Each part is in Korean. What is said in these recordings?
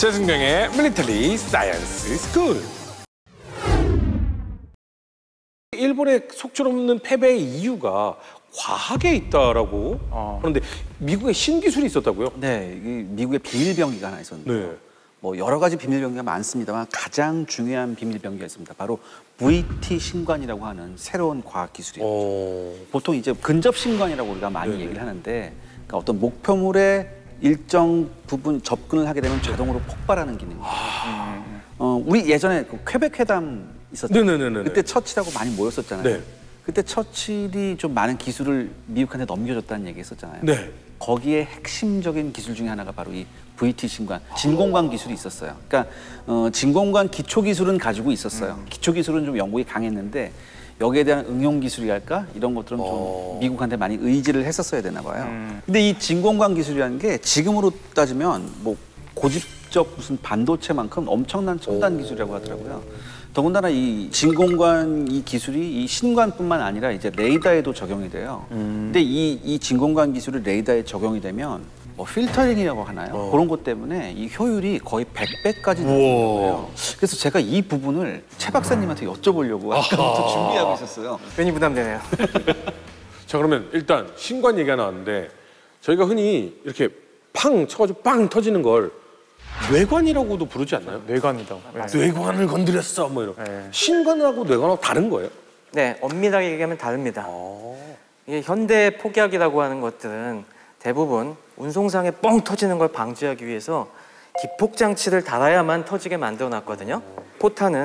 최승경의 밀리터리 사이언스 스쿨. 일본의 속절없는 패배의 이유가 과학에 있다라고 하는데 미국에 신기술이 있었다고요? 네, 미국의 비밀병기가 하나 있었는데 네. 뭐 여러 가지 비밀병기가 많습니다만 가장 중요한 비밀병기가 있습니다. 바로 VT 신관이라고 하는 새로운 과학 기술이에요. 보통 이제 근접 신관이라고 우리가 많이 얘기를 하는데 그러니까 어떤 목표물에 일정 부분 접근을 하게 되면 자동으로 폭발하는 기능이에요. 우리 예전에 그 퀘벡 회담 있었잖아요. 네네네네. 그때 처칠하고 많이 모였었잖아요. 네. 그때 처칠이 좀 많은 기술을 미국한테 넘겨줬다는 얘기 했었잖아요. 네. 거기에 핵심적인 기술 중에 하나가 바로 이 VT 신관, 진공관 기술이 있었어요. 그러니까 진공관 기초 기술은 가지고 있었어요. 기초 기술은 좀 연구이 강했는데 여기에 대한 응용 기술이랄까 이런 것들은 좀 미국한테 많이 의지를 했었어야 되나 봐요. 근데 이 진공관 기술이라는 게 지금으로 따지면 뭐 고집적 무슨 반도체만큼 엄청난 첨단 기술이라고 하더라고요. 더군다나 이 진공관 이 기술이 이 신관뿐만 아니라 이제 레이더에도 적용이 돼요. 근데 이 진공관 기술이 레이더에 적용이 되면 뭐 필터링이라고 하나요? 그런 것 때문에 이 효율이 거의 100배까지 늘어나는 거예요. 그래서 제가 이 부분을 최 박사님한테 여쭤보려고 아까부터 준비하고 있었어요. 괜히 부담되네요. 자, 그러면 일단 신관 얘기가 나왔는데 저희가 흔히 이렇게 팡 쳐가지고 빵 터지는 걸 뇌관이라고도 부르지 않나요? 뇌관이다. 뇌관을 건드렸어 뭐 이런. 네. 신관하고 뇌관하고 다른 거예요? 네, 엄밀하게 얘기하면 다릅니다. 이게 현대 폭약이라고 하는 것들은 대부분 운송상에 뻥 터지는 걸 방지하기 위해서 기폭장치를 달아야만 터지게 만들어놨거든요.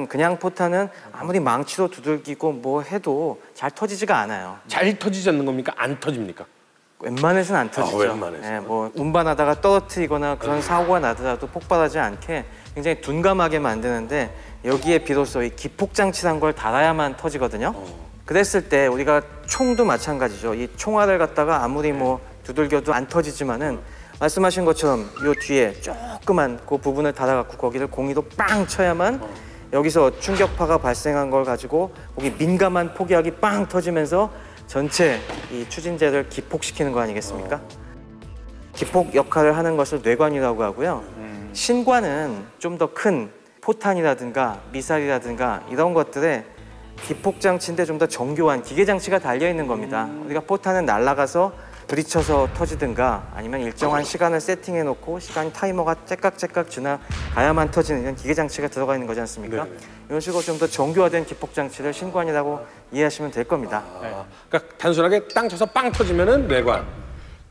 그냥 포탄은 아무리 망치로 두들기고 뭐 해도 잘 터지지가 않아요. 잘 터지지 않는 겁니까? 안 터집니까? 웬만해서는 안 터지죠. 웬만해서. 네, 뭐 운반하다가 떨어뜨리거나 그런 사고가 나더라도 폭발하지 않게 굉장히 둔감하게 만드는데 여기에 비로소 이 기폭장치란 걸 달아야만 터지거든요. 그랬을 때 우리가 총도 마찬가지죠. 이 총알을 갖다가 아무리 뭐 두들겨도 안 터지지만은 말씀하신 것처럼 요 뒤에 조그만 그 부분을 달아갖고 거기를 공이로 빵 쳐야만 여기서 충격파가 발생한 걸 가지고 거기 민감한 폭약이 빵 터지면서 전체 이 추진제를 기폭시키는 거 아니겠습니까? 기폭 역할을 하는 것을 뇌관이라고 하고요. 신관은 좀 더 큰 포탄이라든가 미사일이라든가 이런 것들에 기폭장치인데 좀 더 정교한 기계장치가 달려있는 겁니다. 우리가 포탄은 날아가서 부딪혀서 터지든가 아니면 일정한 시간을 세팅해놓고 시간 타이머가 째깍째깍 지나가야만 터지는 이런 기계장치가 들어가 있는 거지 않습니까? 네. 이런 식으로 좀 더 정교화된 기폭장치를 신관이라고 이해하시면 될 겁니다. 그러니까 단순하게 땅 쳐서 빵 터지면은 뇌관.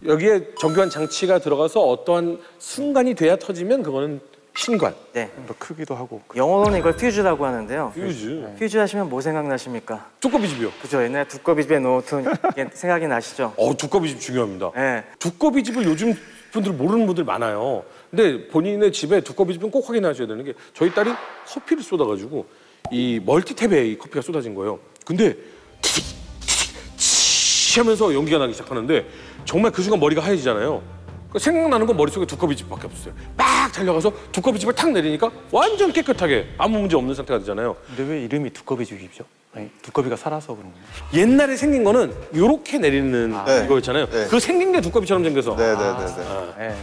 여기에 정교한 장치가 들어가서 어떠한 순간이 돼야 터지면 그거는 신관. 네. 더 크기도 하고. 영어로는 이걸 퓨즈라고 하는데요. 퓨즈. 퓨즈 하시면 뭐 생각나십니까? 두꺼비집이요. 그죠? 옛날에 두꺼비집에 넣었던 게 생각이 나시죠? 두꺼비집 중요합니다. 네. 두꺼비집을 요즘 분들 모르는 분들 많아요. 근데 본인의 집에 두꺼비집은 꼭 확인하셔야 되는 게 저희 딸이 커피를 쏟아가지고 이 멀티탭에 이 커피가 쏟아진 거예요. 근데 치 하면서 연기가 나기 시작하는데 정말 그 순간 머리가 하얘지잖아요. 생각나는 건 머릿속에 두꺼비집밖에 없었어요. 막 달려가서 두꺼비집을 탁 내리니까 완전 깨끗하게 아무 문제 없는 상태가 되잖아요. 근데 왜 이름이 두꺼비집이죠? 아니, 두꺼비가 살아서 그런 거예요? 옛날에 생긴 거는 이렇게 내리는 이거였잖아요. 네. 그 생긴 게 두꺼비처럼 생겨서. 네네네.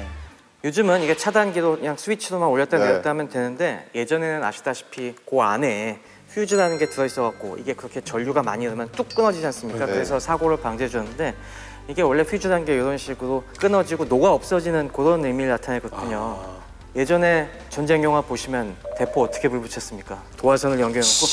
요즘은 이게 차단기로 그냥 스위치로만 올렸다 네. 내렸다 하면 되는데 예전에는 아시다시피 그 안에 퓨즈라는 게 들어있어갖고 이게 그렇게 전류가 많이 흐르면 뚝 끊어지지 않습니까? 네. 그래서 사고를 방지해 줬는데 이게 원래 퓨즈라는 게 이런 식으로 끊어지고 녹아 없어지는 그런 의미를 나타내거든요. 예전에 전쟁 영화 보시면 대포 어떻게 불 붙였습니까? 도화선을 연결해놓고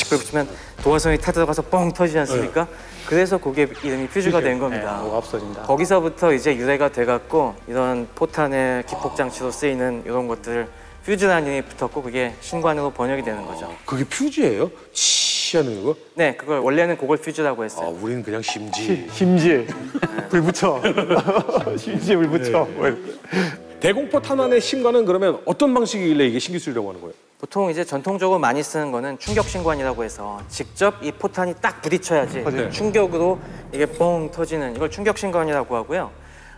불 붙이면 도화선이 타들어가서 뻥 터지지 않습니까? 그래서 그게 이름이 퓨즈가 된 겁니다. 뭐가 없어진다. 거기서부터 이제 유래가 돼갖고 이런 포탄의 기폭장치로 쓰이는 이런 것들 퓨즈라는 이름이 붙었고 그게 신관으로 번역이 되는 거죠. 그게 퓨즈예요? 치 하는 거? 네, 그걸 원래는 그걸 퓨즈라고 했어요. 우리는 그냥 심지. 심지에 불 붙여. 심지에 불 붙여. 대공포탄 안의 신관은 그러면 어떤 방식이길래 이게 신기술이라고 하는 거예요? 보통 이제 전통적으로 많이 쓰는 거는 충격신관이라고 해서 직접 이 포탄이 딱 부딪혀야지 충격으로 이게 뻥 터지는 이걸 충격신관이라고 하고요.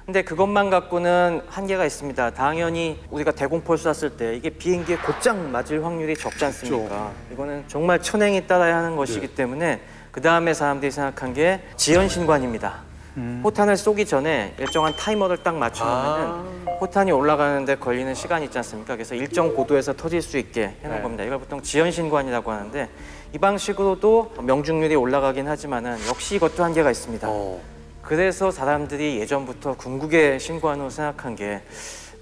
근데 그것만 갖고는 한계가 있습니다. 당연히 우리가 대공포를 쐈을 때 이게 비행기에 곧장 맞을 확률이 적지 않습니까? 그렇죠. 이거는 정말 천행이 따라야 하는 것이기 때문에 그 다음에 사람들이 생각한 게 지연신관입니다. 포탄을 쏘기 전에 일정한 타이머를 딱 맞춰놓으면 포탄이 올라가는데 걸리는 시간이 있지 않습니까? 그래서 일정 고도에서 터질 수 있게 해놓은 겁니다. 이걸 보통 지연신관이라고 하는데 이 방식으로도 명중률이 올라가긴 하지만은 역시 이것도 한계가 있습니다. 그래서 사람들이 예전부터 궁극의 신관으로 생각한 게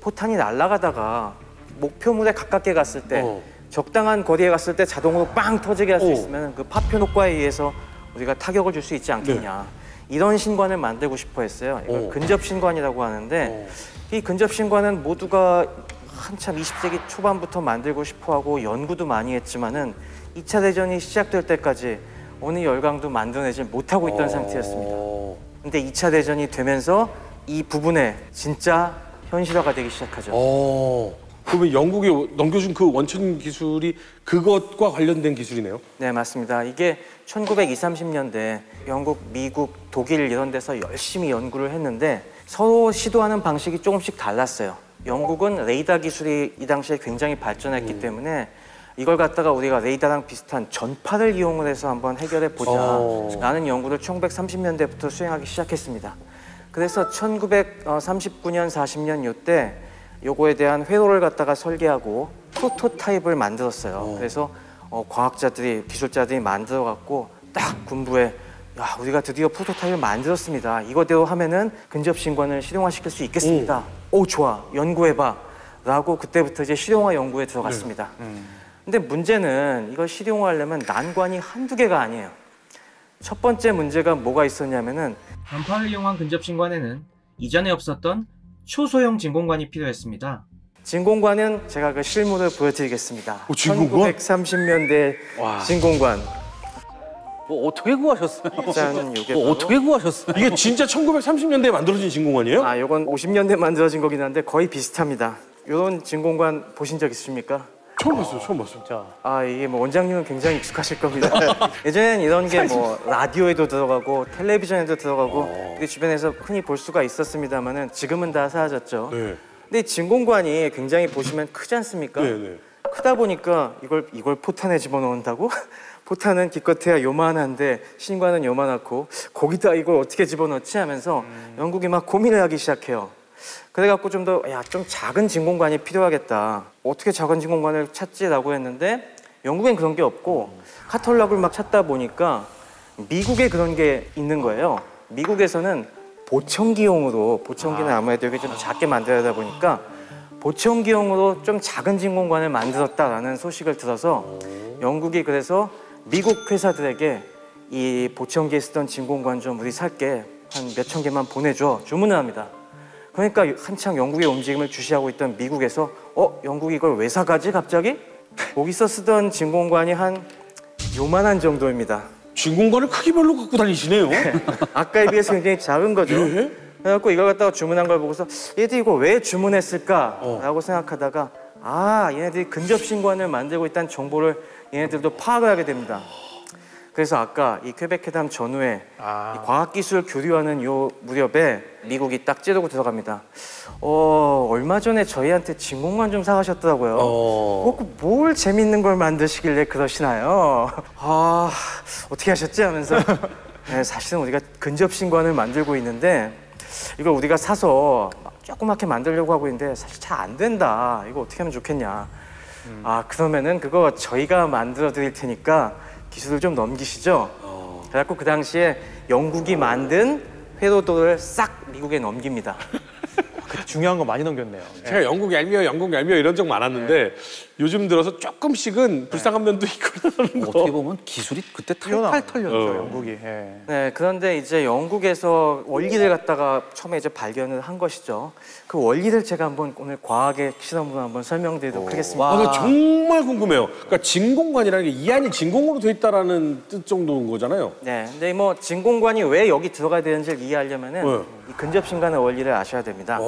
포탄이 날아가다가 목표물에 가깝게 갔을 때 적당한 거리에 갔을 때 자동으로 빵 터지게 할 수 있으면 그 파편 효과에 의해서 우리가 타격을 줄 수 있지 않겠냐. 이런 신관을 만들고 싶어 했어요. 이걸 근접 신관이라고 하는데 이 근접 신관은 모두가 한참 20세기 초반부터 만들고 싶어 하고 연구도 많이 했지만은 2차 대전이 시작될 때까지 어느 열강도 만들어내지 못하고 있던 상태였습니다. 근데 2차 대전이 되면서 이 부분에 진짜 현실화가 되기 시작하죠. 그러면 영국이 넘겨준 그 원천 기술이 그것과 관련된 기술이네요? 네, 맞습니다. 이게 1920, 30년대 영국, 미국, 독일 이런 데서 열심히 연구를 했는데 서로 시도하는 방식이 조금씩 달랐어요. 영국은 레이더 기술이 이 당시에 굉장히 발전했기 때문에 이걸 갖다가 우리가 레이더랑 비슷한 전파를 이용을 해서 한번 해결해 보자 라는 연구를 1930년대부터 수행하기 시작했습니다. 그래서 1939년, 40년 요때 요거에 대한 회로를 갖다가 설계하고 프로토타입을 만들었어요. 그래서 과학자들이, 기술자들이 만들어 갖고 딱 군부에 야, 우리가 드디어 프로토타입을 만들었습니다. 이거대로 하면은 근접신관을 실용화시킬 수 있겠습니다. 오, 좋아. 연구해봐. 라고 그때부터 이제 실용화 연구에 들어갔습니다. 근데 문제는 이걸 실용화하려면 난관이 한두 개가 아니에요. 첫 번째 문제가 뭐가 있었냐면은 전파를 이용한 근접신관에는 이전에 없었던 초소형 진공관이 필요했습니다. 진공관은 제가 그 실물을 보여드리겠습니다. 진공관? 1930년대 진공관. 뭐 어떻게 구하셨어요? 짠, 요게 뭐 바로- 어떻게 구하셨어요? 이게 진짜 1930년대에 만들어진 진공관이에요? 아, 요건 50년대 만들어진 거긴 한데 거의 비슷합니다. 요런 진공관 보신 적 있으십니까? 처음 봤어요, 처음 봤어요. 아, 이게 뭐 원장님은 굉장히 익숙하실 겁니다. 예전에는 이런 게 뭐 라디오에도 들어가고 텔레비전에도 들어가고 우리 주변에서 흔히 볼 수가 있었습니다만은 지금은 다 사라졌죠. 네. 근데 진공관이 굉장히 보시면 크지 않습니까? 네. 크다 보니까 이걸 포탄에 집어넣는다고? 포탄은 기껏해야 요만한데 신관은 요만하고 거기다 이걸 어떻게 집어넣지 하면서 영국이 막 고민을 하기 시작해요. 그래갖고 좀 작은 진공관이 필요하겠다. 어떻게 작은 진공관을 찾지라고 했는데 영국엔 그런 게 없고 카탈로그를 막 찾다 보니까 미국에 그런 게 있는 거예요. 미국에서는 보청기용으로, 보청기는 아무래도 여기 좀 작게 만들어야 하다 보니까 보청기용으로 좀 작은 진공관을 만들었다라는 소식을 들어서 영국이 그래서 미국 회사들에게 이 보청기에 쓰던 진공관 좀 우리 살게 한 몇천 개만 보내줘 주문을 합니다. 그러니까 한창 영국의 움직임을 주시하고 있던 미국에서 영국이 이걸 왜 사가지 갑자기? 거기서 쓰던 진공관이 한 요만한 정도입니다. 진공관을 크기별로 갖고 다니시네요. 아까에 비해서 굉장히 작은 거죠. 예? 그래갖고 이걸 갖다가 주문한 걸 보고서 얘들 이거 왜 주문했을까라고 생각하다가 얘네들이 근접신관을 만들고 있다는 정보를 얘네들도 파악을 하게 됩니다. 그래서 아까 이 퀘벡회담 전후에 이 과학기술 교류하는 요 무렵에 미국이 딱 찌르고 들어갑니다. 얼마 전에 저희한테 진공관 좀 사가셨더라고요. 뭘 재밌는 걸 만드시길래 그러시나요? 어떻게 하셨지? 하면서 네, 사실은 우리가 근접신관을 만들고 있는데 이걸 우리가 사서 조그맣게 만들려고 하고 있는데 사실 잘 안 된다. 이거 어떻게 하면 좋겠냐. 그러면은 그거 저희가 만들어 드릴 테니까 기술을 좀 넘기시죠. 그래갖고 그 당시에 영국이 만든 회로도를 싹 미국에 넘깁니다. 중요한 거 많이 넘겼네요. 제가 영국 얄미워 이런 적 많았는데 요즘 들어서 조금씩은 불쌍한 면도 있구나. 어떻게 보면 기술이 그때 탈탈 털렸죠. 영국이. 네, 그런데 이제 영국에서 원리를 갖다가 처음에 이제 발견을 한 것이죠. 그 원리를 제가 한번 오늘 과학의 실험으로 한번 설명드리도록 하겠습니다. 나 정말 궁금해요. 그러니까 진공관이라는 게 이 안이 진공으로 돼 있다라는 뜻 정도인 거잖아요. 네, 근데 뭐 진공관이 왜 여기 들어가야 되는지를 이해하려면은 이 근접신관의 원리를 아셔야 됩니다.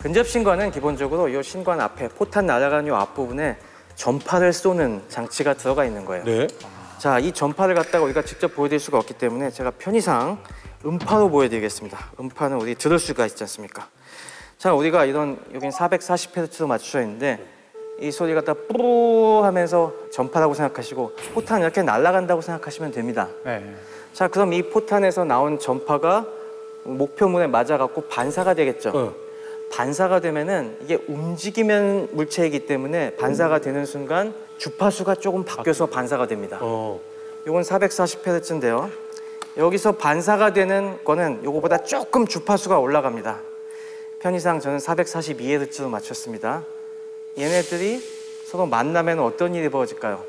근접신관은 기본적으로 이 신관 앞에 포탄 날아가는 이 앞부분에 전파를 쏘는 장치가 들어가 있는 거예요. 네. 자, 이 전파를 갖다가 우리가 직접 보여드릴 수가 없기 때문에 제가 편의상 음파로 보여드리겠습니다. 음파는 우리 들을 수가 있지 않습니까? 자, 우리가 이런 여긴 440Hz로 맞춰져 있는데 이 소리 갖다 뿌르 하면서 전파라고 생각하시고 포탄 이렇게 날아간다고 생각하시면 됩니다. 네. 자, 그럼 이 포탄에서 나온 전파가 목표물에 맞아갖고 반사가 되겠죠. 어. 반사가 되면은 이게 움직이면 물체이기 때문에 반사가 되는 순간 주파수가 조금 바뀌어서 반사가 됩니다. 이건 440Hz인데요. 여기서 반사가 되는 거는 요거보다 조금 주파수가 올라갑니다. 편의상 저는 442Hz로 맞췄습니다. 얘네들이 서로 만나면 어떤 일이 벌어질까요?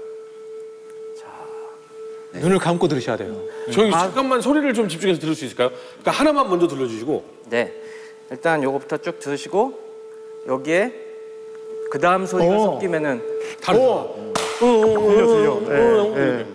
눈을 감고 들으셔야 돼요. 저희 잠깐만 소리를 좀 집중해서 들을 수 있을까요? 그러니까 하나만 먼저 들려주시고. 네. 일단 요거부터 쭉 들으시고 여기에 그 다음 소리가 섞이면은 다르다. 들려. 네.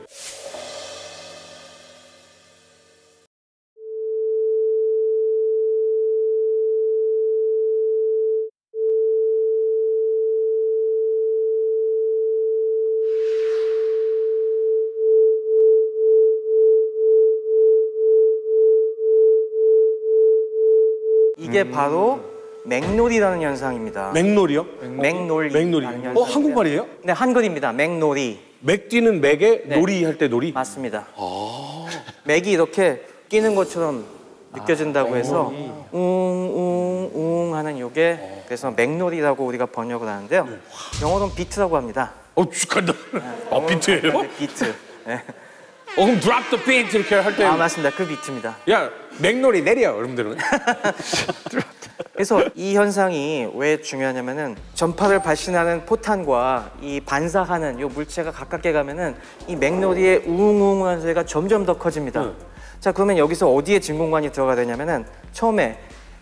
이게 바로 맥놀이라는 현상입니다. 맥놀이요? 맥놀이. 맥놀이. 한국말이에요? 네, 한글입니다. 맥놀이. 맥 뛰는 맥에 네. 놀이 할 때 놀이? 맞습니다. 맥이 이렇게 끼는 것처럼 느껴진다고 해서 웅웅웅 하는 요게 그래서 맥놀이라고 우리가 번역을 하는데요. 영어로는 비트라고 합니다. 축하한다. 비트예요? 네, 비트. 네. 그럼 drop the beat 이렇게 할 때. 맞습니다. 그 비트입니다. 야, 맥놀이 내려. 여러분들은. 그래서 이 현상이 왜 중요하냐면은 전파를 발신하는 포탄과 이 반사하는 요 물체가 가깝게 가면은 이 맥놀이의 우웅우웅한 소리가 점점 더 커집니다. 자, 그러면 여기서 어디에 진공관이 들어가야 되냐면은 처음에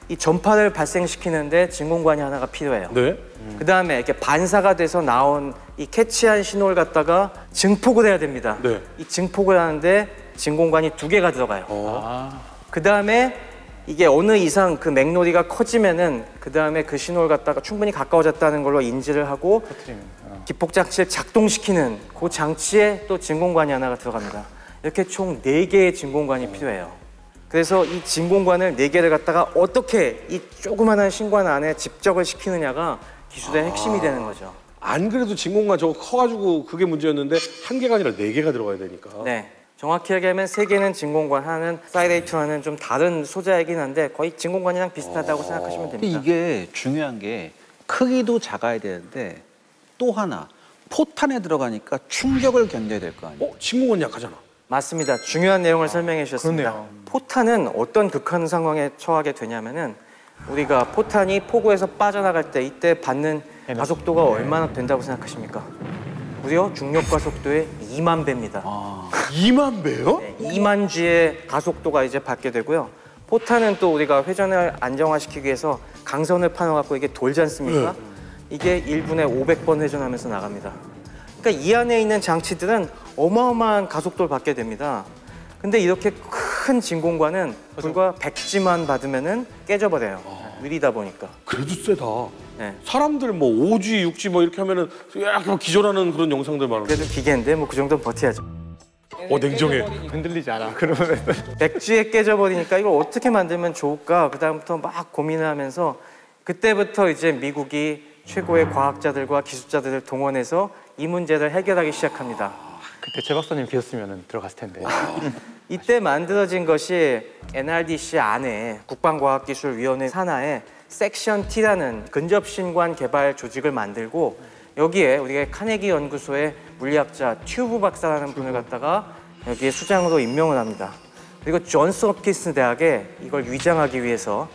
이 전파를 발생시키는데 진공관이 하나가 필요해요. 네. 그 다음에 이렇게 반사가 돼서 나온 이 캐치한 신호를 갖다가 증폭을 해야 됩니다. 네. 이 증폭을 하는데 진공관이 2개가 들어가요. 그 다음에 이게 어느 이상 그 맥놀이가 커지면은 그 다음에 그 신호를 갖다가 충분히 가까워졌다는 걸로 인지를 하고 기폭 장치를 작동시키는 그 장치에 또 진공관이 하나가 들어갑니다. 이렇게 총 4개의 진공관이 필요해요. 그래서 이 진공관을 4개를 갖다가 어떻게 이 조그마한 신관 안에 집적을 시키느냐가 기술의 핵심이 되는 거죠. 안 그래도 진공관 저거 커가지고 그게 문제였는데 한 개가 아니라 4개가 들어가야 되니까. 네. 정확히 얘기하면 3개는 진공관, 하나는 사이레이트와는 좀 다른 소자이긴 한데 거의 진공관이랑 비슷하다고 생각하시면 근데 됩니다. 이게 중요한 게 크기도 작아야 되는데 또 하나 포탄에 들어가니까 충격을 견뎌야 될 거 아니에요. 진공관 약하잖아. 맞습니다. 중요한 내용을 설명해 주셨습니다. 그러네요. 포탄은 어떤 극한 상황에 처하게 되냐면은 우리가 포탄이 포구에서 빠져나갈 때 이때 받는 가속도가 얼마나 된다고 생각하십니까? 무려 중력 가속도의 2만 배입니다. 2만 배요? 네, 2만 G의 가속도가 이제 받게 되고요. 포탄은 또 우리가 회전을 안정화시키기 위해서 강선을 파놔갖고 이게 돌지 않습니까? 이게 1분에 500번 회전하면서 나갑니다. 그러니까 이 안에 있는 장치들은 어마어마한 가속도를 받게 됩니다. 근데 이렇게 큰 진공관은 불과 100G만 받으면은 깨져버려요. 느리다 보니까. 그래도 세다. 네. 사람들 뭐 5G, 6G 뭐 이렇게 하면은 약간 기절하는 그런 영상들 많은데. 그래도 기계인데 뭐 그 정도는 버텨야죠. 냉정해. 흔들리지 않아. 그러면 100G에 깨져버리니까 이걸 어떻게 만들면 좋을까? 그다음부터 막 고민을 하면서 그때부터 이제 미국이 최고의 과학자들과 기술자들을 동원해서 이 문제를 해결하기 시작합니다. 그때 최 박사님 계셨으면 들어갔을 텐데. 이때 만들어진 것이 NRDC 안에 국방과학기술위원회 산하에 섹션 T라는 근접신관 개발 조직을 만들고 여기에 우리가 카네기 연구소의 물리학자 튜브 박사라는 분을 갖다가 여기에 수장으로 임명을 합니다. 그리고 존스 홉킨스 대학에 이걸 위장하기 위해서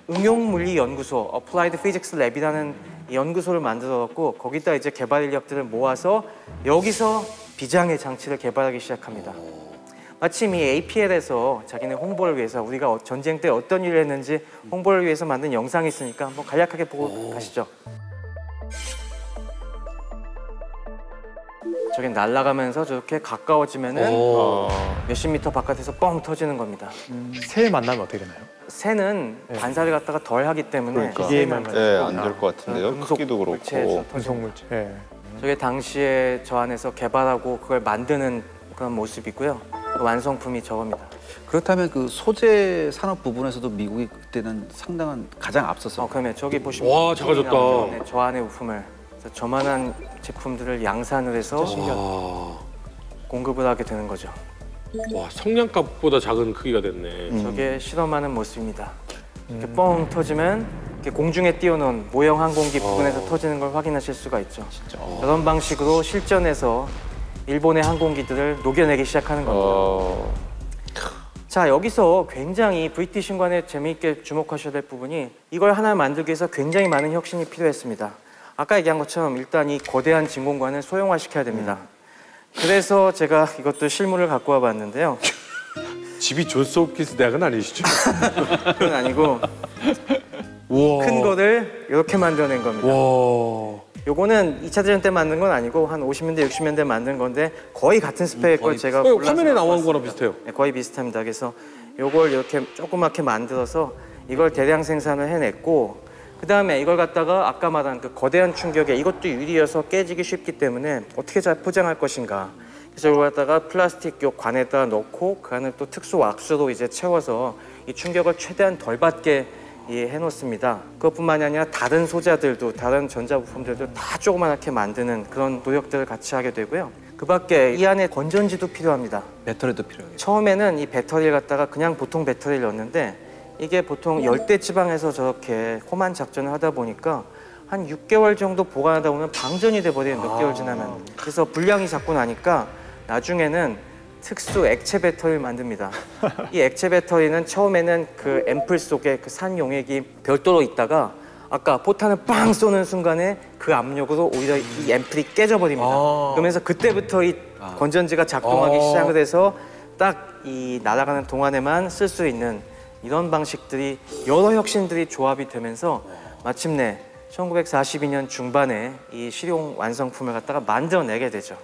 응용물리연구소 Applied Physics Lab이라는 연구소를 만들어갖고 거기다 이제 개발 인력들을 모아서 여기서 비장의 장치를 개발하기 시작합니다. 마침 이 APL에서 자기네 홍보를 위해서 우리가 전쟁 때 어떤 일을 했는지 홍보를 위해서 만든 영상이 있으니까 한번 간략하게 보고 가시죠. 저기 날아가면서 저렇게 가까워지면은 몇십 미터 바깥에서 뻥 터지는 겁니다. 새 만나면 어떻게 되나요? 새는 반사를 갖다가 덜 하기 때문에 기계만 네, 안 될 것 같은데요. 금속 크기도 물체에서 그렇고. 분석물질. 네. 저게 당시에 저 안에서 개발하고 그걸 만드는 그런 모습이고요. 그 완성품이 저겁니다. 그렇다면 그 소재 산업 부분에서도 미국이 그때는 상당한 가장 앞섰어요. 그러면 저기 보시면 와, 작아졌다. 네, 저 안에 부품을 그래서 저만한 제품들을 양산을 해서 공급을 하게 되는 거죠. 와, 성냥갑보다 작은 크기가 됐네. 저게 실험하는 모습입니다. 이렇게 뻥 터지면 이렇게 공중에 띄워놓은 모형 항공기 부근에서 터지는 걸 확인하실 수가 있죠. 저런 방식으로 실전에서 일본의 항공기들을 녹여내기 시작하는 겁니다. 자, 여기서 굉장히 VT 신관에 재미있게 주목하셔야 될 부분이 이걸 하나 만들기 위해서 굉장히 많은 혁신이 필요했습니다. 아까 얘기한 것처럼 일단 이 거대한 진공관을 소형화시켜야 됩니다. 그래서 제가 이것도 실물을 갖고 와봤는데요. 집이 존스 홉킨스 대학은 아니시죠? 그건 아니고 큰 거를 이렇게 만들어낸 겁니다. 와. 요거는 2차 대전 때 만든 건 아니고 한 50년대, 60년대 만든 건데 거의 같은 스펙 걸 제가 골라서 화면에 나온 갖고 거랑 왔습니다. 비슷해요. 네, 거의 비슷합니다. 그래서 요걸 이렇게 조그맣게 만들어서 이걸 대량 생산을 해냈고 그다음에 이걸 갖다가 아까 말한 그 거대한 충격에 이것도 유리여서 깨지기 쉽기 때문에 어떻게 잘 포장할 것인가. 그래서 이걸 갖다가 플라스틱 요 관에다 넣고 그 안을 또 특수 왁스로 이제 채워서 이 충격을 최대한 덜 받게 해놓습니다. 그것뿐만이 아니라 다른 소자들도 다른 전자부품들도 다 조그맣게 만드는 그런 노력들을 같이 하게 되고요. 그 밖에 이 안에 건전지도 필요합니다. 배터리도 필요하겠죠. 처음에는 이 배터리를 갖다가 그냥 보통 배터리를 넣었는데 이게 보통 열대 지방에서 저렇게 험한 작전을 하다 보니까 한 6개월 정도 보관하다 보면 방전이 돼버려요. 몇 개월 지나면. 그래서 분량이 자꾸 나니까 나중에는 특수 액체 배터리를 만듭니다. 이 액체 배터리는 처음에는 그 앰플 속에 그 산 용액이 별도로 있다가 아까 포탄을 빵 쏘는 순간에 그 압력으로 오히려 이 앰플이 깨져버립니다. 그러면서 그때부터 이 건전지가 작동하기 시작을 해서 딱 이 날아가는 동안에만 쓸 수 있는 이런 방식들이 여러 혁신들이 조합이 되면서 마침내 1942년 중반에 이 실용 완성품을 갖다가 만들어내게 되죠.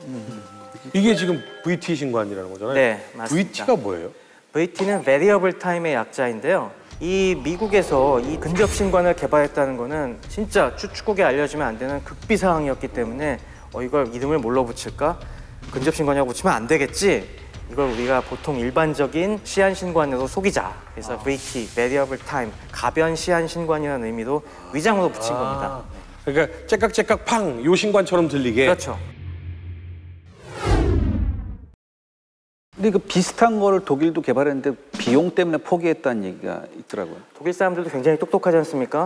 이게 지금 VT 신관이라는 거잖아요. 네, 맞습니다. VT가 뭐예요? VT는 Variable Time의 약자인데요. 이 미국에서 이 근접 신관을 개발했다는 거는 진짜 축구에 알려지면 안 되는 극비 사항이었기 때문에 이걸 이름을 뭘로 붙일까? 근접 신관이라고 붙이면 안 되겠지? 이걸 우리가 보통 일반적인 시한 신관으로 속이자. 그래서 VT, Variable Time, 가변 시한 신관이라는 의미로 위장으로 붙인 겁니다. 그러니까 째깍째깍 팡! 요 신관처럼 들리게. 그렇죠. 근데 그 비슷한 거를 독일도 개발했는데 비용 때문에 포기했다는 얘기가 있더라고요. 독일 사람들도 굉장히 똑똑하지 않습니까?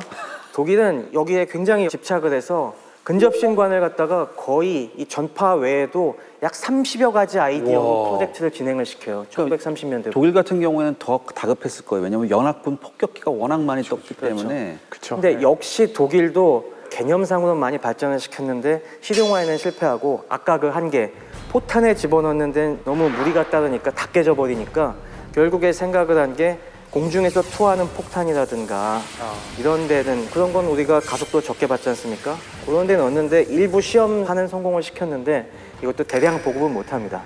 독일은 여기에 굉장히 집착을 해서 근접 신관을 갖다가 거의 이 전파 외에도 약 30여 가지 아이디어 프로젝트를 진행을 시켜요. 1930년대. 독일 같은 경우에는 더 다급했을 거예요. 왜냐하면 연합군 폭격기가 워낙 많이 떴기 때문에. 근데 역시 독일도 개념상으로 많이 발전을 시켰는데 실용화에는 실패하고 아까 그 한계 포탄에 집어넣는데 너무 무리가 따르니까 다 깨져버리니까 결국에 생각을 한 게 공중에서 투하하는 폭탄이라든가 이런 데는 그런 건 우리가 가속도 적게 받지 않습니까? 그런 데 넣었는데 일부 시험하는 성공을 시켰는데 이것도 대량 보급은 못합니다.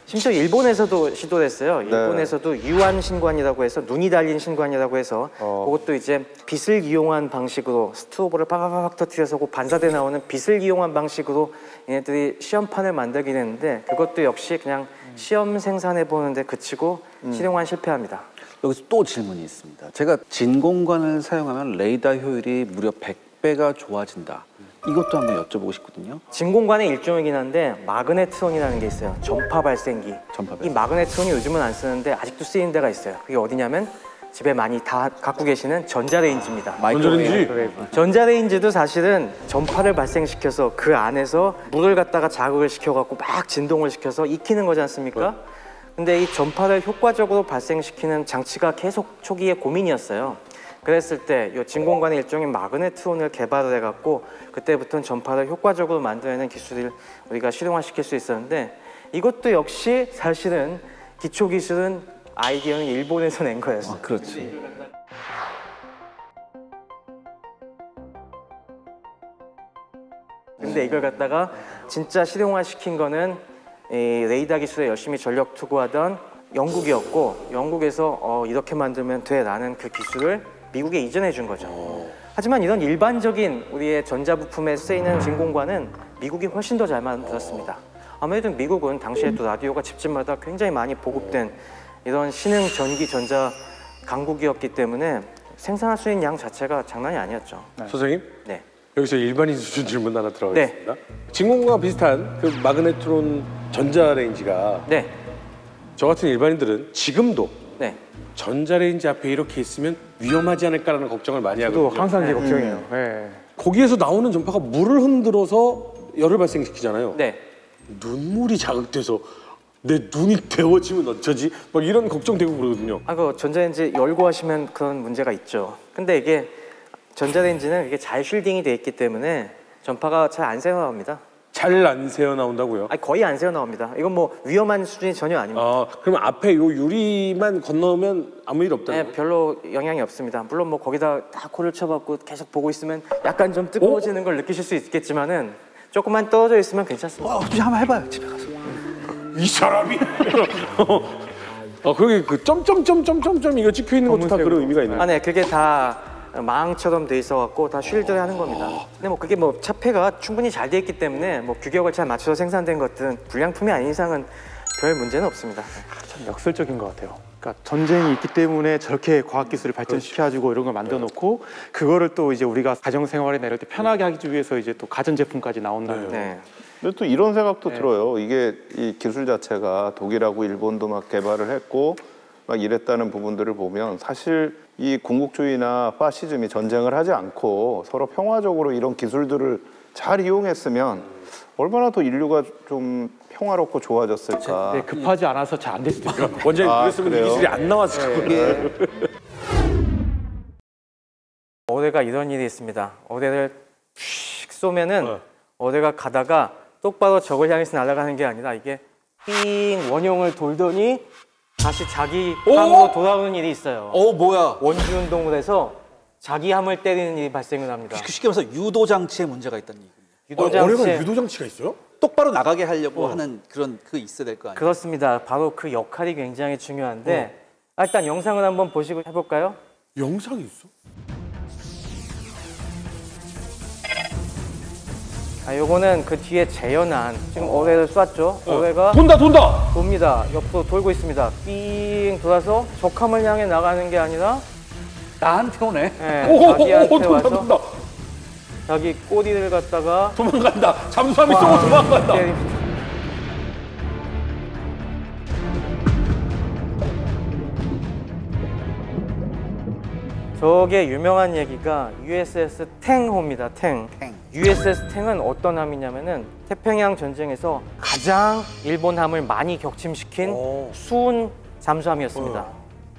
심지어 일본에서도 시도를 했어요. 일본에서도 유한 신관이라고 해서 눈이 달린 신관이라고 해서 그것도 이제 빛을 이용한 방식으로 스트로브를 팍팍팍 터뜨려서 그 반사돼 나오는 빛을 이용한 방식으로 얘네들이 시험판을 만들긴 했는데 그것도 역시 그냥 시험 생산해 보는데 그치고 실용화는 실패합니다. 여기서 또 질문이 있습니다. 제가 진공관을 사용하면 레이더 효율이 무려 100배가 좋아진다. 이것도 한번 여쭤보고 싶거든요. 진공관의 일종이긴 한데 마그네트론이라는 게 있어요. 전파 발생기. 이 마그네트론이 요즘은 안 쓰는데 아직도 쓰이는 데가 있어요. 그게 어디냐면 집에 많이 다 갖고 계시는 전자레인지입니다. 전자레인지? 전자레인지도 사실은 전파를 발생시켜서 그 안에서 물을 갖다가 자극을 시켜갖고 막 진동을 시켜서 익히는 거지 않습니까? 근데 이 전파를 효과적으로 발생시키는 장치가 계속 초기에 고민이었어요. 그랬을 때 이 진공관의 일종인 마그네트론을 개발을 해갖고 그때부터는 전파를 효과적으로 만들어내는 기술을 우리가 실용화시킬 수 있었는데 이것도 역시 사실은 기초 기술은 아이디어는 일본에서 낸 거였어요. 그렇지. 근데 이걸 갖다가 진짜 실용화시킨 거는 이 레이더 기술에 열심히 전력 투구하던 영국이었고 영국에서 이렇게 만들면 돼라는 그 기술을 미국에 이전해 준 거죠. 하지만 이런 일반적인 우리의 전자부품에 쓰이는 진공관은 미국이 훨씬 더 잘 만들었습니다. 아무래도 미국은 당시에도 라디오가 집집마다 굉장히 많이 보급된 이런 신흥 전기 전자 강국이었기 때문에 생산할 수 있는 양 자체가 장난이 아니었죠. 선생님? 네. 여기서 일반인 수준 질문 하나 들어가겠습니다. 진공관과 비슷한 그 마그네트론 전자레인지가 네. 저 같은 일반인들은 지금도 네. 전자레인지 앞에 이렇게 있으면 위험하지 않을까라는 걱정을 많이 저도 하거든요. 항상 이게 걱정이에요. 네. 거기에서 나오는 전파가 물을 흔들어서 열을 발생시키잖아요. 네. 눈물이 자극돼서 내 눈이 데워지면 어쩌지? 막 이런 걱정되고 그러거든요. 그 전자레인지 열고 하시면 그런 문제가 있죠. 근데 이게 전자레인지는 이게 잘 쉴딩이 돼 있기 때문에 전파가 잘 안 새어 나옵니다. 잘 안 새어 나온다고요? 거의 안 새어 나옵니다. 이건 뭐 위험한 수준이 전혀 아닙니다. 그럼 앞에 요 유리만 건너면 아무 일 없다는 네, 거예요? 별로 영향이 없습니다. 물론 뭐 거기다 딱 코를 쳐갖고 계속 보고 있으면 약간 좀 뜨거워지는 걸 느끼실 수 있겠지만은 조금만 떨어져 있으면 괜찮습니다. 한번 해봐요 집에 가서. 이 사람이 거기 그 점점점점점점 이거 찍혀 있는 것도 다 그런 의미가 있나요? 네, 그게 다 망처럼 돼 있어갖고 다 쉴드를 하는 겁니다. 근데 뭐 그게 뭐 차폐가 충분히 잘 돼 있기 때문에 뭐 규격을 잘 맞춰서 생산된 것들은 불량품이 아닌 이상은 별 문제는 없습니다. 참 역설적인 것 같아요. 그러니까 전쟁이 있기 때문에 저렇게 과학기술을 발전시켜가지고 이런 걸 만들어놓고 그거를 또 이제 우리가 가정생활이나 이럴 때 편하게 하기 위해서 이제 또 가전제품까지 나온다는 거. 네. 근데 또 이런 생각도 들어요. 이게 이 기술 자체가 독일하고 일본도 막 개발을 했고 막 이랬다는 부분들을 보면 사실 이 군국주의나 파시즘이 전쟁을 하지 않고 서로 평화적으로 이런 기술들을 잘 이용했으면 얼마나 더 인류가 좀 평화롭고 좋아졌을까. 네, 급하지 않아서 잘 안 될 수도 있어요. 원장님 그랬으면 이 그래요? 기술이 안 나왔을 거예요. 어뢰가 이런 일이 있습니다. 어뢰를 휙 쏘면은 어뢰가 가다가 똑바로 적을 향해서 날아가는 게 아니라 이게 삥 원형을 돌더니 다시 자기 함으로 돌아오는 일이 있어요. 뭐야? 원주 운동을 해서 자기 함을 때리는 일이 발생을 합니다. 쉽게 말해서 유도 장치에 문제가 있다는 얘기입니다. 어뢰가 유도 장치가 있어요? 똑바로 나가게 하려고 하는 그런 그 있어야 될 거 아니에요? 그렇습니다. 바로 그 역할이 굉장히 중요한데 일단 영상을 한번 보시고 해볼까요? 영상이 있어? 요거는 그 뒤에 재현한 지금 어뢰를 쐈죠. 어뢰가 돈다! 돕니다. 옆으로 돌고 있습니다. 삥 돌아서 적함을 향해 나가는 게 아니라 나한테 오네. 자기한테 와서 돈다! 자기 꼬리를 갖다가 도망간다! 잠수함이 쏘고 도망간다! 때립니다. 저게 유명한 얘기가 USS 탱호입니다. 탱. USS 탱은 어떤 함이냐면은 태평양 전쟁에서 가장 일본 함을 많이 격침시킨 수운 잠수함이었습니다.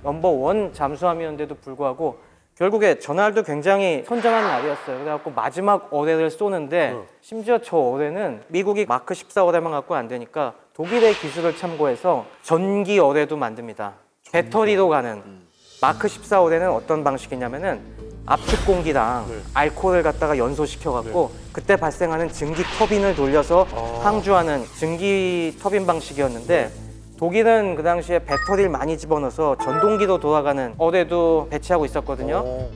넘버1 잠수함이었는데도 불구하고 결국에 전날도 굉장히 선정한 날이었어요. 그래갖고 마지막 어뢰를 쏘는데 심지어 저 어뢰는 미국이 마크 14 어뢰만 갖고 안 되니까 독일의 기술을 참고해서 전기 어뢰도 만듭니다. 배터리로 가는. 마크 14 어뢰는 어떤 방식이냐면은 압축 공기랑 알코올을 갖다가 연소시켜갖고 그때 발생하는 증기 터빈을 돌려서 항주하는 증기 터빈 방식이었는데 독일은 그 당시에 배터리를 많이 집어넣어서 전동기로 돌아가는 어뢰도 배치하고 있었거든요.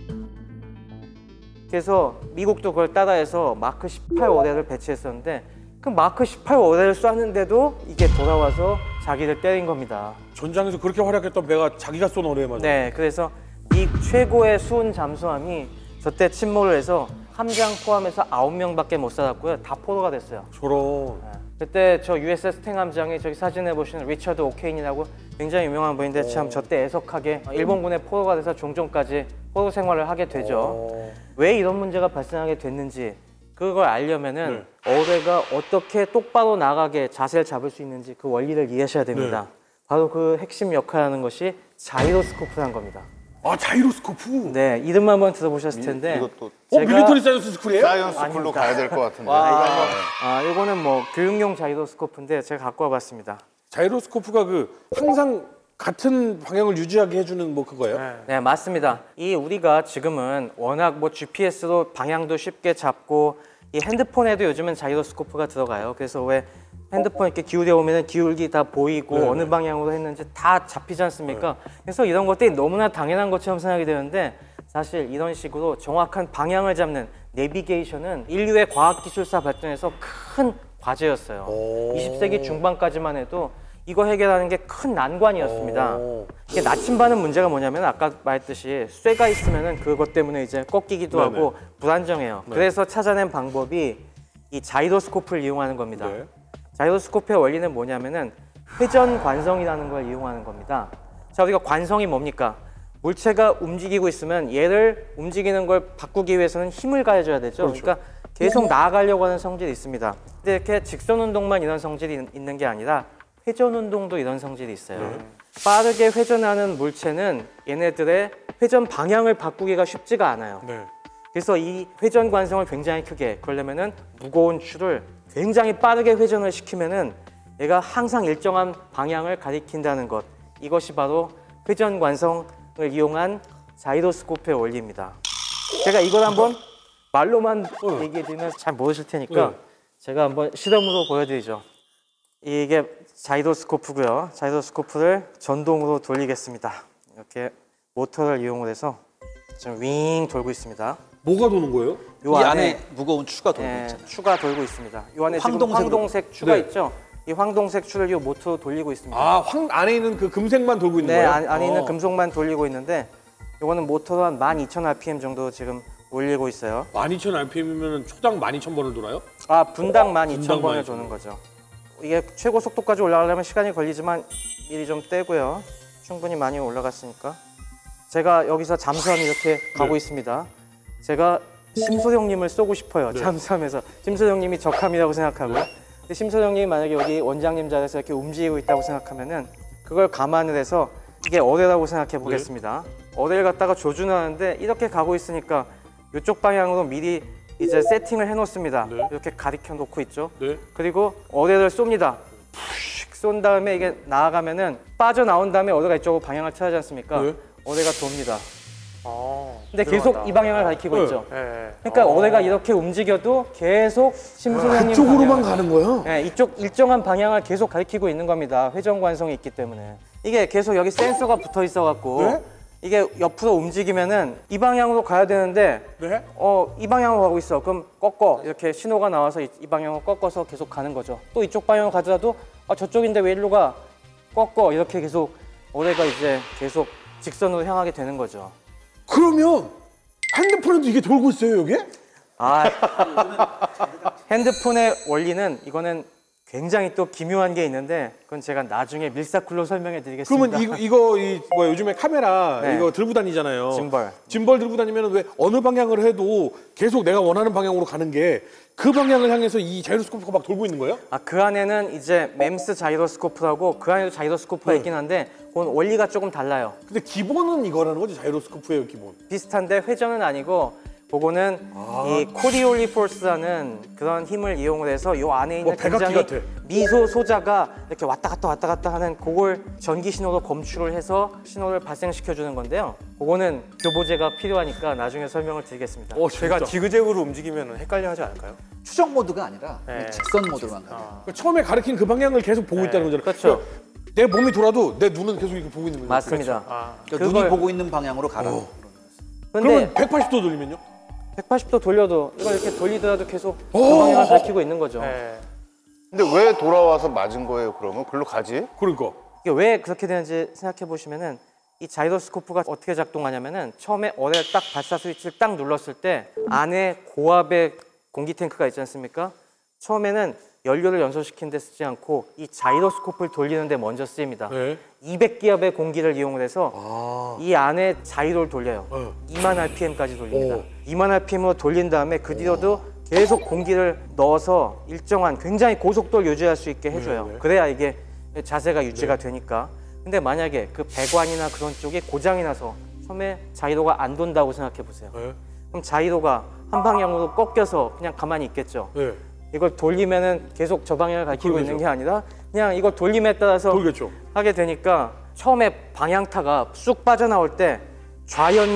그래서 미국도 그걸 따라해서 마크 18 어뢰를 배치했었는데 그 마크 18 어뢰를 쐈는데도 이게 돌아와서 자기를 때린 겁니다. 전장에서 그렇게 활약했던 배가 자기가 쏜 어뢰에 맞아. 네, 그래서 이 최고의 수운 잠수함이 저때 침몰을 해서 함장 포함해서 9명밖에 못 살았고요. 다 포로가 됐어요. 저런. 그때 저 USS 탱 함장이 저기 사진에 보시는 리처드 오케인이라고 굉장히 유명한 분인데 참 저때 애석하게 일본군의 포로가 돼서 종종까지 포로 생활을 하게 되죠. 왜 이런 문제가 발생하게 됐는지 그걸 알려면은 어뢰가 어떻게 똑바로 나가게 자세를 잡을 수 있는지 그 원리를 이해하셔야 됩니다. 바로 그 핵심 역할하는 것이 자이로스코프라는 겁니다. 자이로스코프. 네, 이름만 한번 들어보셨을 텐데 이것도 밀리터리 사이언스 스쿨이에요? 사이언스 스쿨로 아닙니다. 가야 될 것 같은데. 이거는 뭐 교육용 자이로스코프인데 제가 갖고 와봤습니다. 자이로스코프가 그 항상 같은 방향을 유지하게 해주는 뭐 그거예요? 네, 맞습니다. 이 우리가 지금은 워낙 뭐 GPS로 방향도 쉽게 잡고 이 핸드폰에도 요즘은 자이로스코프가 들어가요. 그래서 왜 핸드폰 이렇게 기울여 보면은 기울기 다 보이고 어느 방향으로 했는지 다 잡히지 않습니까? 그래서 이런 것들이 너무나 당연한 것처럼 생각이 되는데 사실 이런 식으로 정확한 방향을 잡는 내비게이션은 인류의 과학기술사 발전에서 큰 과제였어요. 20세기 중반까지만 해도 이거 해결하는 게 큰 난관이었습니다. 이게 나침반은 문제가 뭐냐면 아까 말했듯이 쇠가 있으면은 그것 때문에 이제 꺾이기도 하고 불안정해요. 그래서 찾아낸 방법이 이 자이로스코프를 이용하는 겁니다. 자이로스코프의 원리는 뭐냐면은 회전 관성이라는 걸 이용하는 겁니다. 자, 우리가 관성이 뭡니까? 물체가 움직이고 있으면 얘를 움직이는 걸 바꾸기 위해서는 힘을 가해줘야 되죠. 그렇죠. 그러니까 계속 나아가려고 하는 성질이 있습니다. 근데 이렇게 직선 운동만 이런 성질이 있는 게 아니라 회전 운동도 이런 성질이 있어요. 빠르게 회전하는 물체는 얘네들의 회전 방향을 바꾸기가 쉽지가 않아요. 네. 그래서 이 회전 관성을 굉장히 크게, 그러려면은 무거운 추를 굉장히 빠르게 회전을 시키면은 얘가 항상 일정한 방향을 가리킨다는 것, 이것이 바로 회전 관성을 이용한 자이로스코프의 원리입니다. 제가 이걸 한번 말로만 얘기해드리면 잘 모르실 테니까 제가 한번 실험으로 보여드리죠. 이게 자이로스코프고요. 자이로스코프를 전동으로 돌리겠습니다. 이렇게 모터를 이용을 해서 지금 윙 돌고 있습니다. 뭐가 도는 거예요? 이 안에 무거운 추가 돌고 예, 있잖아요. 추가 돌고 있습니다. 이 안에 지금 황동색으로. 황동색 추가 네. 있죠? 이 황동색 추를 이 모터로 돌리고 있습니다. 아, 안에 있는 그 금색만 돌고 있는 네, 거예요? 안에 있는 금속만 돌리고 있는데 이거는 모터로 한 12,000rpm 정도 지금 올리고 있어요. 12,000rpm이면 초당 12,000번을 돌아요? 아, 분당 분당 12,000번을 12,000번. 도는 거죠. 이게 최고 속도까지 올라가려면 시간이 걸리지만 미리 좀 떼고요. 충분히 많이 올라갔으니까. 제가 여기서 잠수함이 이렇게 가고 있습니다. 제가 심소령님을 쏘고 싶어요. 잠수함에서. 심소령님이 적함이라고 생각하고요. 근데 심소령님이 만약에 여기 원장님 자리에서 이렇게 움직이고 있다고 생각하면은 그걸 감안을 해서 이게 어뢰라고 생각해 보겠습니다. 어뢰를 갖다가 조준하는데 이렇게 가고 있으니까 이쪽 방향으로 미리 이제 세팅을 해놓습니다. 네. 이렇게 가리켜 놓고 있죠. 네. 그리고 어뢰를 쏩니다. 푸쉬 쏜 다음에 이게 나아가면은 빠져나온 다음에 어뢰가 이쪽으로 방향을 틀어지 않습니까? 네. 어뢰가 돕니다. 아, 근데 계속 이 방향을 가리키고 네. 있죠. 예. 그러니까 어뢰가 이렇게 움직여도 계속 심소령님 그쪽으로만 가는 거예요? 네, 이쪽 일정한 방향을 계속 가리키고 있는 겁니다. 회전 관성이 있기 때문에. 이게 계속 여기 센서가 붙어 있어 갖고 네? 이게 옆으로 움직이면은 이 방향으로 가야 되는데 네. 이 방향으로 가고 있어. 그럼 꺾어. 이렇게 신호가 나와서 이 방향으로 꺾어서 계속 가는 거죠. 또 이쪽 방향으로 가더라도 저쪽인데 왜 일로 가? 꺾어. 이렇게 계속 어뢰가 이제 계속 직선으로 향하게 되는 거죠. 그러면 핸드폰에도 이게 돌고 있어요, 여기? 아, 핸드폰의 원리는 이거는 굉장히 또 기묘한 게 있는데 그건 제가 나중에 밀사쿨로 설명해 드리겠습니다. 그러면 이거 뭐 요즘에 카메라 네. 이거 들고 다니잖아요. 짐벌. 짐벌 들고 다니면 왜 어느 방향을 해도 계속 내가 원하는 방향으로 가는 게 그 방향을 향해서 이 자이로스코프가 막 돌고 있는 거예요? 그 안에는 이제 맴스 자이로스코프라고 그 안에도 자이로스코프가 있긴 한데 그건 원리가 조금 달라요. 근데 기본은 이거라는 거지, 자이로스코프의 기본. 비슷한데 회전은 아니고 그거는 이 코리올리 포스라는 그런 힘을 이용을 해서 요 안에 있는 백악기 굉장히 같아. 미소 소자가 이렇게 왔다 갔다 하는 그걸 전기 신호로 검출을 해서 신호를 발생시켜 주는 건데요. 그거는 교보제가 필요하니까 나중에 설명을 드리겠습니다. 제가 지그재그로 움직이면 헷갈려 하지 않을까요? 추적 모드가 아니라 네. 직선 모드로만 가요. 그러니까 처음에 가리킨 그 방향을 계속 보고 있다는 거잖아요. 그렇죠. 그러니까 내 몸이 돌아도 내 눈은 계속 이렇게 보고 있는 거예요. 맞습니다. 그러니까 눈이 보고 있는 방향으로 가라는 그런데 그러면 180도 돌리면요? 180도 돌려도 이걸 이렇게 돌리더라도 계속 그 방향을 가리키고 있는 거죠. 근데 왜 돌아와서 맞은 거예요, 그러면? 글로 가지? 그러니까. 이게 왜 그렇게 되는지 생각해 보시면은 이 자이로스코프가 어떻게 작동하냐면은 처음에 어뢰를 딱 발사 스위치를 딱 눌렀을 때 안에 고압의 공기 탱크가 있지 않습니까? 처음에는 연료를 연소시키는 데 쓰지 않고 이 자이로스코프를 돌리는 데 먼저 쓰입니다. 네. 200기압의 공기를 이용을 해서 이 안에 자이로를 돌려요. 2만 rpm까지 돌립니다. 2만 rpm으로 돌린 다음에 그 뒤로도 계속 공기를 넣어서 일정한 굉장히 고속도를 유지할 수 있게 해줘요. 그래야 이게 자세가 유지가 되니까. 근데 만약에 그 배관이나 그런 쪽이 고장이 나서 처음에 자이로가 안 돈다고 생각해 보세요. 그럼 자이로가 한 방향으로 꺾여서 그냥 가만히 있겠죠. 네. 이걸 돌리면은 계속 저 방향을 가리키고 돌겠죠. 있는 게 아니라 그냥 이거 돌림에 따라서 돌겠죠. 하게 되니까 처음에 방향타가 쑥 빠져나올 때 좌연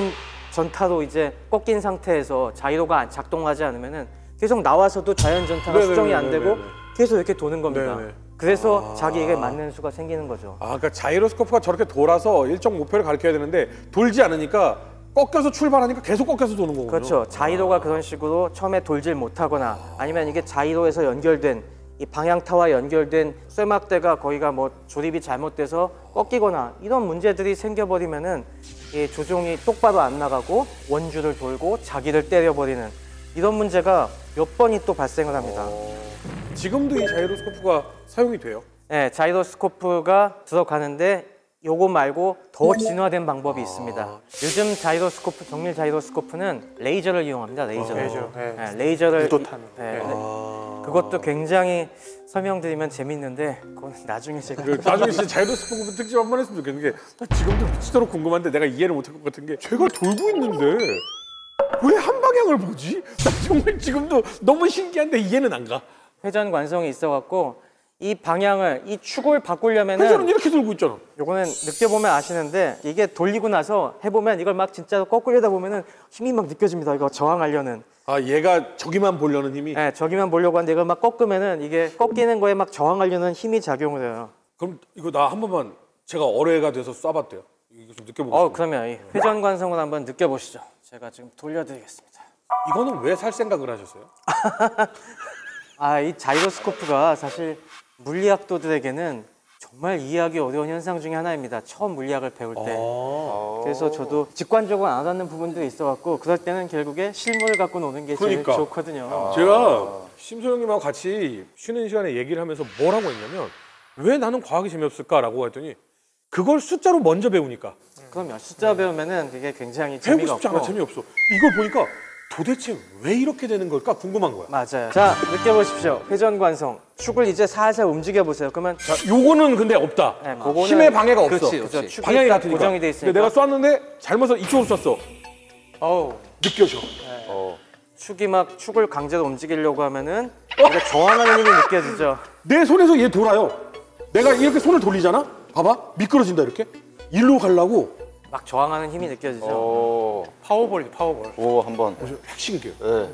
전타로 이제 꺾인 상태에서 자이로가 작동하지 않으면은 계속 나와서도 좌연 전타가 네네네네네. 수정이 안 되고 계속 이렇게 도는 겁니다. 네네. 그래서 자기에게 맞는 수가 생기는 거죠. 그러니까 자이로스코프가 저렇게 돌아서 일정 목표를 가리켜야 되는데 돌지 않으니까 꺾여서 출발하니까 계속 꺾여서 도는 거군요. 그렇죠. 자이로가 그런 식으로 처음에 돌질 못하거나 아니면 이게 자이로에서 연결된 이 방향타와 연결된 쇠막대가 거기가 뭐 조립이 잘못돼서 꺾이거나 이런 문제들이 생겨버리면은 이 조종이 똑바로 안 나가고 원주를 돌고 자기를 때려버리는 이런 문제가 몇 번이 또 발생을 합니다. 지금도 이 자이로스코프가 사용이 돼요? 네, 자이로스코프가 들어가는데 요거 말고 더 진화된 방법이 있습니다. 요즘 자이로스코프, 정밀 자이로스코프는 레이저를 이용합니다. 레이저를. 네, 레이저를 유도탄. 그것도 굉장히 설명드리면 재밌는데 그건 나중에 제가 나중에 진짜 자이로스코프 특집 한번 했으면 좋겠는 게 나 지금도 미치도록 궁금한데 내가 이해를 못할 것 같은 게 제가 돌고 있는데 왜 한 방향을 보지? 나 정말 지금도 너무 신기한데 이해는 안 가. 회전 관성이 있어갖고 이 방향을, 이 축을 바꾸려면은 회전은 이렇게 돌고 있잖아. 요거는 느껴보면 아시는데 이게 돌리고 나서 해보면 이걸 막 진짜 꺾으려다 보면은 힘이 막 느껴집니다. 이거 저항하려는. 아 얘가 저기만 보려는 힘이. 네, 저기만 보려고 하는데 이걸 막 꺾으면은 이게 꺾이는 거에 막 저항하려는 힘이 작용을 해요. 그럼 이거 나 한 번만 제가 어뢰가 돼서 쏴봤대요. 이거 좀 느껴보고 싶어요. 그러면 이 회전 관성을 한번 느껴보시죠. 제가 지금 돌려드리겠습니다. 이거는 왜 살 생각을 하셨어요? 이 자이로스코프가 사실 물리학도들에게는 정말 이해하기 어려운 현상 중에 하나입니다. 처음 물리학을 배울 때. 그래서 저도 직관적으로 안 와닿는 부분들이 있어갖고 그럴 때는 결국에 실물을 갖고 노는 게 제일 그러니까. 좋거든요. 제가 심소영님하고 같이 쉬는 시간에 얘기를 하면서 뭐라고 했냐면 왜 나는 과학이 재미없을까라고 했더니 그걸 숫자로 먼저 배우니까 그럼요. 숫자 배우면은 그게 굉장히 배우고 재미가 싶지 않아. 없고. 재미없어. 이걸 보니까 도대체 왜 이렇게 되는 걸까 궁금한 거야. 맞아요. 자, 느껴보십시오. 회전 관성. 축을 이제 살살 움직여 보세요. 그러면 자, 요거는 근데 없다. 네, 그거는 힘의 방해가 없어. 그렇지, 그죠. 축이 방향이 딱 같으니까. 고정이 돼 있으니까. 근데 내가 쐈는데 잘못해서 이쪽으로 쐈어. 느껴져. 축이 막 축을 강제로 움직이려고 하면은 이게 저항하는 힘이 느껴지죠. 내 손에서 얘 돌아요. 내가 이렇게 손을 돌리잖아. 봐봐. 미끄러진다 이렇게. 일로 가려고. 막 저항하는 힘이 느껴지죠. 파워볼이 파워볼. 오, 한번. 핵심이에요. 네.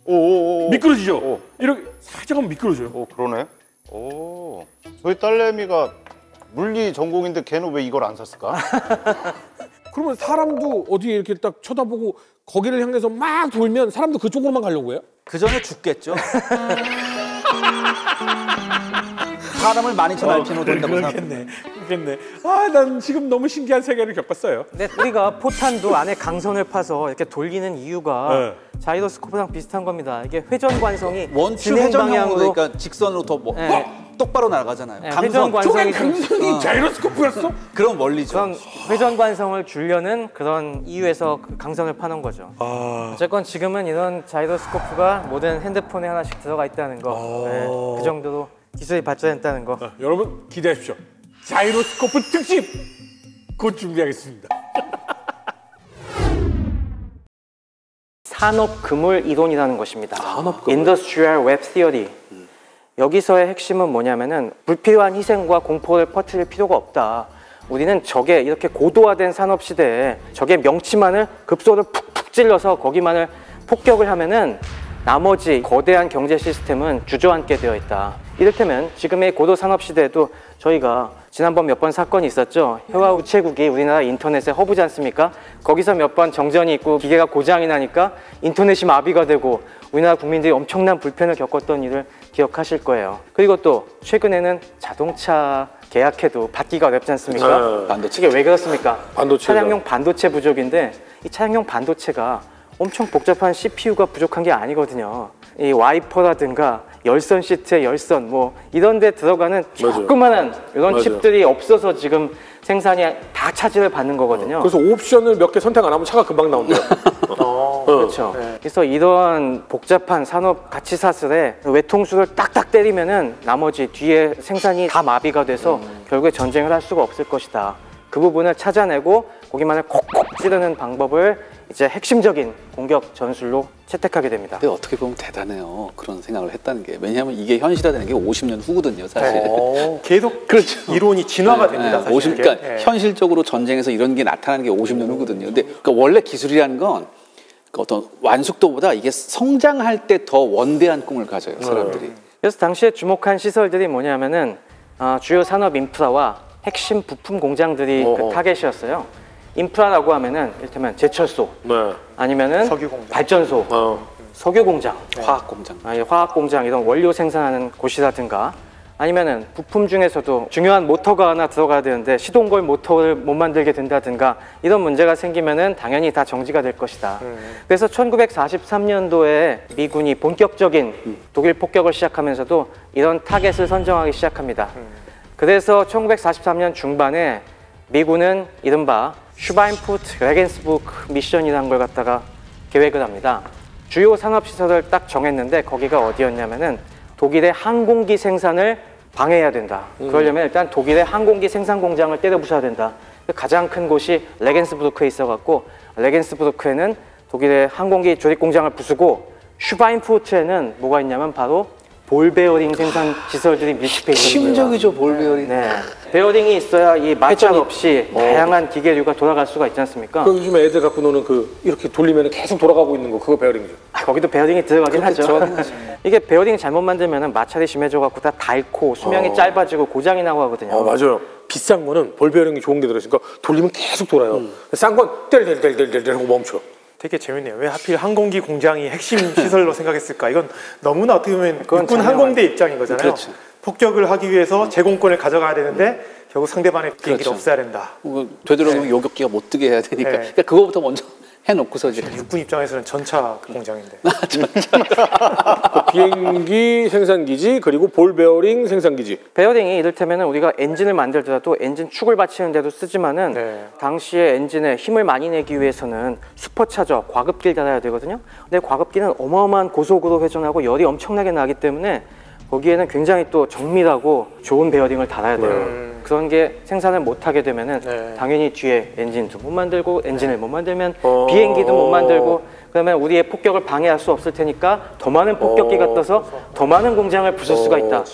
오. 미끄러지죠. 이렇게 살짝 하면 미끄러져요. 오, 그러네. 오. 저희 딸내미가 물리 전공인데 걔는 왜 이걸 안 샀을까? 그러면 사람도 어디에 이렇게 딱 쳐다보고 거기를 향해서 막 돌면 사람도 그쪽으로만 가려고 해요? 그 전에 죽겠죠. 사람을 많이 쳐날 필요는 된다고 생각합니다. 그렇겠네. 아, 난 지금 너무 신기한 세계를 겪었어요. 근데 우리가 포탄도 안에 강선을 파서 이렇게 돌리는 이유가 자이로스코프랑 비슷한 겁니다. 이게 회전 관성이 원추 진행 회전형으로 방향으로 그러니까 직선으로 더 네. 똑바로 나가잖아요. 네, 강선. 회전 관성이 강선이 자이로스코프였어? 그럼 멀리죠. 그런 회전 관성을 주려는 그런 이유에서 그 강선을 파는 거죠. 어쨌건 지금은 이런 자이로스코프가 모든 핸드폰에 하나씩 들어가 있다는 거. 네, 그 정도로 기술이 발전했다는 거. 여러분 기대하십시오. 자이로스코프 특집 곧 준비하겠습니다. 산업 그물 이론이라는 것입니다. Industrial Web Theory. 여기서의 핵심은 뭐냐면은 불필요한 희생과 공포를 퍼뜨릴 필요가 없다. 우리는 적의 이렇게 고도화된 산업 시대에 적의 명치만을 급소를 푹푹 찔러서 거기만을 폭격을 하면은 나머지 거대한 경제 시스템은 주저앉게 되어 있다. 이를테면 지금의 고도 산업 시대에도 저희가 지난번 몇 번 사건이 있었죠. 해와 우체국이 우리나라 인터넷에 허브지 않습니까? 거기서 몇 번 정전이 있고 기계가 고장이 나니까 인터넷이 마비가 되고 우리나라 국민들이 엄청난 불편을 겪었던 일을 기억하실 거예요. 그리고 또 최근에는 자동차 계약해도 받기가 어렵지 않습니까? 반도체. 이게 왜 그렇습니까? 반도체가. 차량용 반도체 부족인데 이 차량용 반도체가 엄청 복잡한 CPU가 부족한 게 아니거든요. 이 와이퍼라든가 열선 시트의 열선 뭐 이런 데 들어가는 조그만한 이런 칩들이 없어서 지금 생산이 다 차질을 받는 거거든요. 그래서 옵션을 몇 개 선택 안 하면 차가 금방 나온대요. 그렇죠. 그래서 이런 복잡한 산업 가치 사슬에 외통수를 딱딱 때리면은 나머지 뒤에 생산이 다 마비가 돼서 결국에 전쟁을 할 수가 없을 것이다. 그 부분을 찾아내고 거기만을 콕콕 찌르는 방법을 이제 핵심적인 공격 전술로 채택하게 됩니다. 근데 어떻게 보면 대단해요. 그런 생각을 했다는 게. 왜냐하면 이게 현실화되는 게 50년 후거든요, 사실. 계속 그렇죠. 이론이 진화가 됩니다. 사실 50, 이게. 그러니까 예. 현실적으로 전쟁에서 이런 게 나타나는 게 50년 후거든요. 근데 그러니까 원래 기술이라는 건 그 어떤 완숙도보다 이게 성장할 때 더 원대한 꿈을 가져요, 사람들이. 그래서 당시에 주목한 시설들이 뭐냐면은 주요 산업 인프라와 핵심 부품 공장들이 그 타겟이었어요. 인프라라고 하면은 이를테면 제철소, 아니면은 석유 공장. 발전소, 석유 공장, 화학 공장. 화학 공장 이런 원료 생산하는 곳이라든가 아니면은 부품 중에서도 중요한 모터가 하나 들어가야 되는데 시동걸 모터를 못 만들게 된다든가 이런 문제가 생기면은 당연히 다 정지가 될 것이다. 그래서 1943년도에 미군이 본격적인 독일 폭격을 시작하면서도 이런 타겟을 선정하기 시작합니다. 그래서 1943년 중반에 미군은 이른바 슈바인푸트 레겐스부크 미션이라는 걸 갖다가 계획을 합니다. 주요 산업시설을 딱 정했는데 거기가 어디였냐면은 독일의 항공기 생산을 방해해야 된다. 그러려면 일단 독일의 항공기 생산 공장을 때려 부숴야 된다. 가장 큰 곳이 레겐스부르크에 있어갖고 레겐스부르크에는 독일의 항공기 조립 공장을 부수고 슈바인푸트에는 뭐가 있냐면 바로 볼 베어링 생산 시설들이 밀집해 있는 거예요. 심적이죠, 볼 베어링. 네. 베어링이 있어야 이 마찰 없이 다양한 기계류가 돌아갈 수가 있지 않습니까? 그 요즘 애들 갖고 노는 그 이렇게 돌리면 계속 돌아가고 있는 거 그거 베어링이죠. 거기도 베어링이 들어가긴 하죠. 이게 베어링이 잘못 만들면 마찰이 심해져갖고 다 닳고 수명이 짧아지고 고장이 나고 하거든요. 맞아요. 비싼 거는 볼 베어링이 좋은 게 들어있으니까 돌리면 계속 돌아요. 싼 건 뗄뗄뗄뗄 하고 멈춰. 되게 재밌네요. 왜 하필 항공기 공장이 핵심 시설로 생각했을까? 이건 너무나 어떻게 보면 육군 항공대 입장인 거잖아요. 그렇지. 폭격을 하기 위해서 제공권을 가져가야 되는데 결국 상대방의 비행기를 그렇죠. 없애야 된다. 되도록이면 요격기가 못 뜨게 해야 되니까 네. 그러니까 그거부터 먼저 해놓고서 이제 육군 입장에서는 전차 공장인데. 비행기 생산기지 그리고 볼 베어링 생산기지. 베어링이 이를테면 우리가 엔진을 만들더라도 엔진 축을 받치는 데도 쓰지만은 네. 당시에 엔진에 힘을 많이 내기 위해서는 슈퍼차저, 과급기를 달아야 되거든요. 근데 과급기는 어마어마한 고속으로 회전하고 열이 엄청나게 나기 때문에 거기에는 굉장히 또 정밀하고 좋은 베어링을 달아야 돼요. 그런 게 생산을 못하게 되면은 당연히 뒤에 엔진도 못 만들고 엔진을 못 만들면 비행기도 못 만들고 그러면 우리의 폭격을 방해할 수 없을 테니까 더 많은 폭격기가 떠서 더 많은 공장을 부술 수가 있다.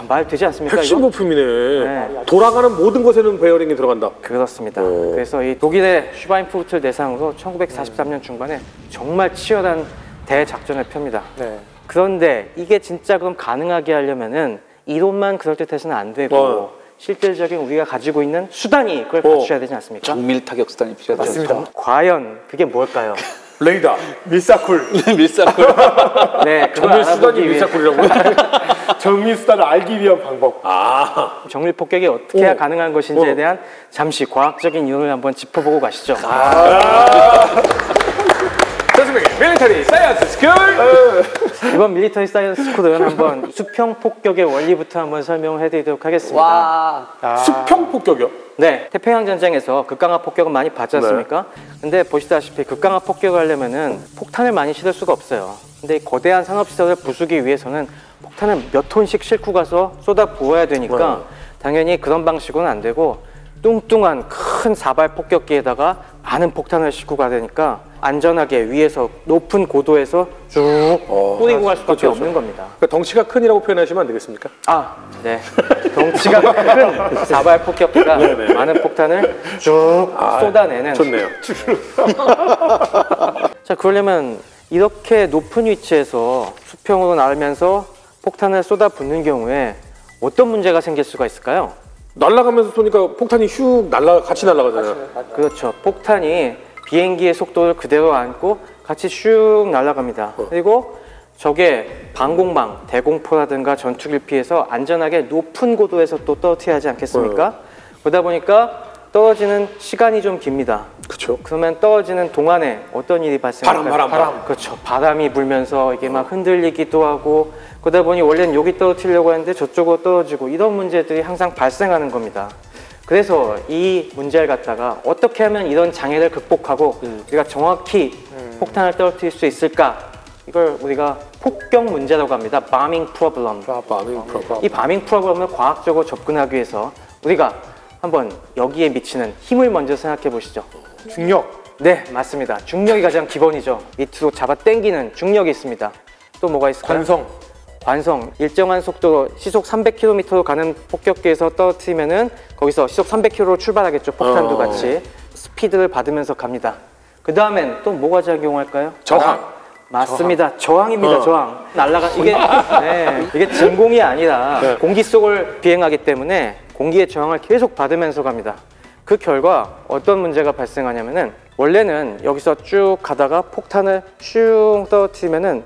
말 되지 않습니까? 핵심 이거? 부품이네. 네. 돌아가는 모든 것에는 베어링이 들어간다. 그렇습니다. 그래서 이 독일의 슈바인푸르트를 대상으로 1943년 중반에 정말 치열한 대작전을 펴니다. 네. 그런데 이게 진짜 그럼 가능하게 하려면은 이론만 그럴듯해서는 안 되고 실질적인 우리가 가지고 있는 수단이 그걸 갖춰야 되지 않습니까? 정밀 타격 수단이 필요하다. 맞습니다. 과연 그게 뭘까요? 레이더. 밀사쿨. 밀사쿨. 네, 그걸 정밀 수단이 알아보기 위해 밀사쿨이라고. 정밀 수단을 알기 위한 방법. 정밀 폭격이 어떻게 해야 가능한 것인지에 대한 잠시 과학적인 이론을 한번 짚어보고 가시죠. 밀리터리 사이언스 스쿨. 이번 밀리터리 사이언스 스쿨은 한번 수평 폭격의 원리부터 한번 설명해 드리도록 하겠습니다. 수평 폭격이요? 네, 태평양 전쟁에서 극강화 폭격은 많이 받지 않습니까? 근데 보시다시피 극강화 폭격을 하려면은 폭탄을 많이 실을 수가 없어요. 근데 이 거대한 산업시설을 부수기 위해서는 폭탄을 몇 톤씩 싣고 가서 쏟아 부어야 되니까 당연히 그런 방식으로는 안 되고 뚱뚱한 큰 사발 폭격기에다가 많은 폭탄을 싣고 가야 되니까 안전하게 위에서 높은 고도에서 쭉 뿌리고 갈 수밖에 없는 겁니다. 그러니까 덩치가 큰이라고 표현하시면 안 되겠습니까? 네. 덩치가 큰 사발 폭격기가 많은 폭탄을 쭉 쏟아내는. 좋네요. 자, 그러려면 이렇게 높은 위치에서 수평으로 날면서 폭탄을 쏟아붓는 경우에 어떤 문제가 생길 수가 있을까요? 날아가면서 쏘니까 폭탄이 슉 같이 날아가잖아요. 그렇죠. 폭탄이 비행기의 속도를 그대로 안고 같이 슉 날아갑니다. 그리고 적의 방공망, 대공포라든가 전투기를 피해서 안전하게 높은 고도에서 또 떨어뜨려야 하지 않겠습니까? 그러다 보니까 떨어지는 시간이 좀 깁니다. 그렇죠. 그러면 떨어지는 동안에 어떤 일이 발생할까요? 바람. 그렇죠. 바람이 불면서 이게 막 흔들리기도 하고 그러다 보니 원래는 여기 떨어뜨리려고 했는데 저쪽으로 떨어지고 이런 문제들이 항상 발생하는 겁니다. 그래서 이 문제를 갖다가 어떻게 하면 이런 장애를 극복하고 우리가 정확히 폭탄을 떨어뜨릴 수 있을까? 이걸 우리가 폭격 문제라고 합니다. Bombing problem. 이 bombing problem을 과학적으로 접근하기 위해서 우리가 한번 여기에 미치는 힘을 먼저 생각해 보시죠. 중력. 네, 맞습니다. 중력이 가장 기본이죠. 밑으로 잡아 당기는 중력이 있습니다. 또 뭐가 있을까요? 관성. 일정한 속도로 시속 300km로 가는 폭격기에서 떨어뜨리면은 거기서 시속 300km로 출발하겠죠. 폭탄도 같이 스피드를 받으면서 갑니다. 그 다음엔 또 뭐가 작용할까요? 저항. 맞습니다. 저항입니다. 저항. 이게 진공이 아니라 공기 속을 비행하기 때문에 공기의 저항을 계속 받으면서 갑니다. 그 결과 어떤 문제가 발생하냐면은 원래는 여기서 쭉 가다가 폭탄을 쭉 떨어뜨리면은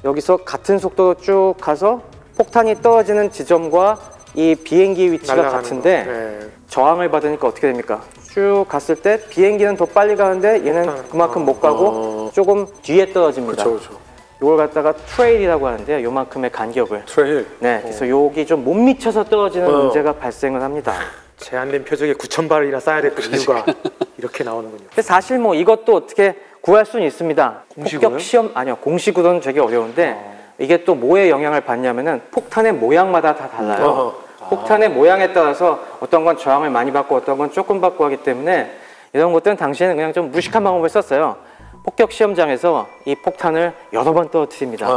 여기서 같은 속도로 쭉 가서 폭탄이 떨어지는 지점과 이 비행기 위치가 날아가는 같은데 거. 네. 저항을 받으니까 어떻게 됩니까? 쭉 갔을 때 비행기는 더 빨리 가는데 얘는 그만큼 못 가고 조금 뒤에 떨어집니다. 그렇죠. 이걸 갖다가 트레일이라고 하는데요. 요만큼의 간격을. 트레일. 네, 그래서 여기 좀 못 미쳐서 떨어지는 문제가 발생을 합니다. 제한된 표적에 9,000발이나 쌓아야 될 이유가 이렇게 나오는군요. 근데 사실 뭐 이것도 어떻게 구할 수는 있습니다. 폭격 시험 아니요, 공식으로는 되게 어려운데 이게 또 뭐에 영향을 받냐면은 폭탄의 모양마다 다 달라요. 폭탄의 모양에 따라서 어떤 건 저항을 많이 받고 어떤 건 조금 받고 하기 때문에 이런 것들은 당시에는 그냥 좀 무식한 방법을 썼어요. 폭격 시험장에서 이 폭탄을 여러 번 떨어뜨립니다.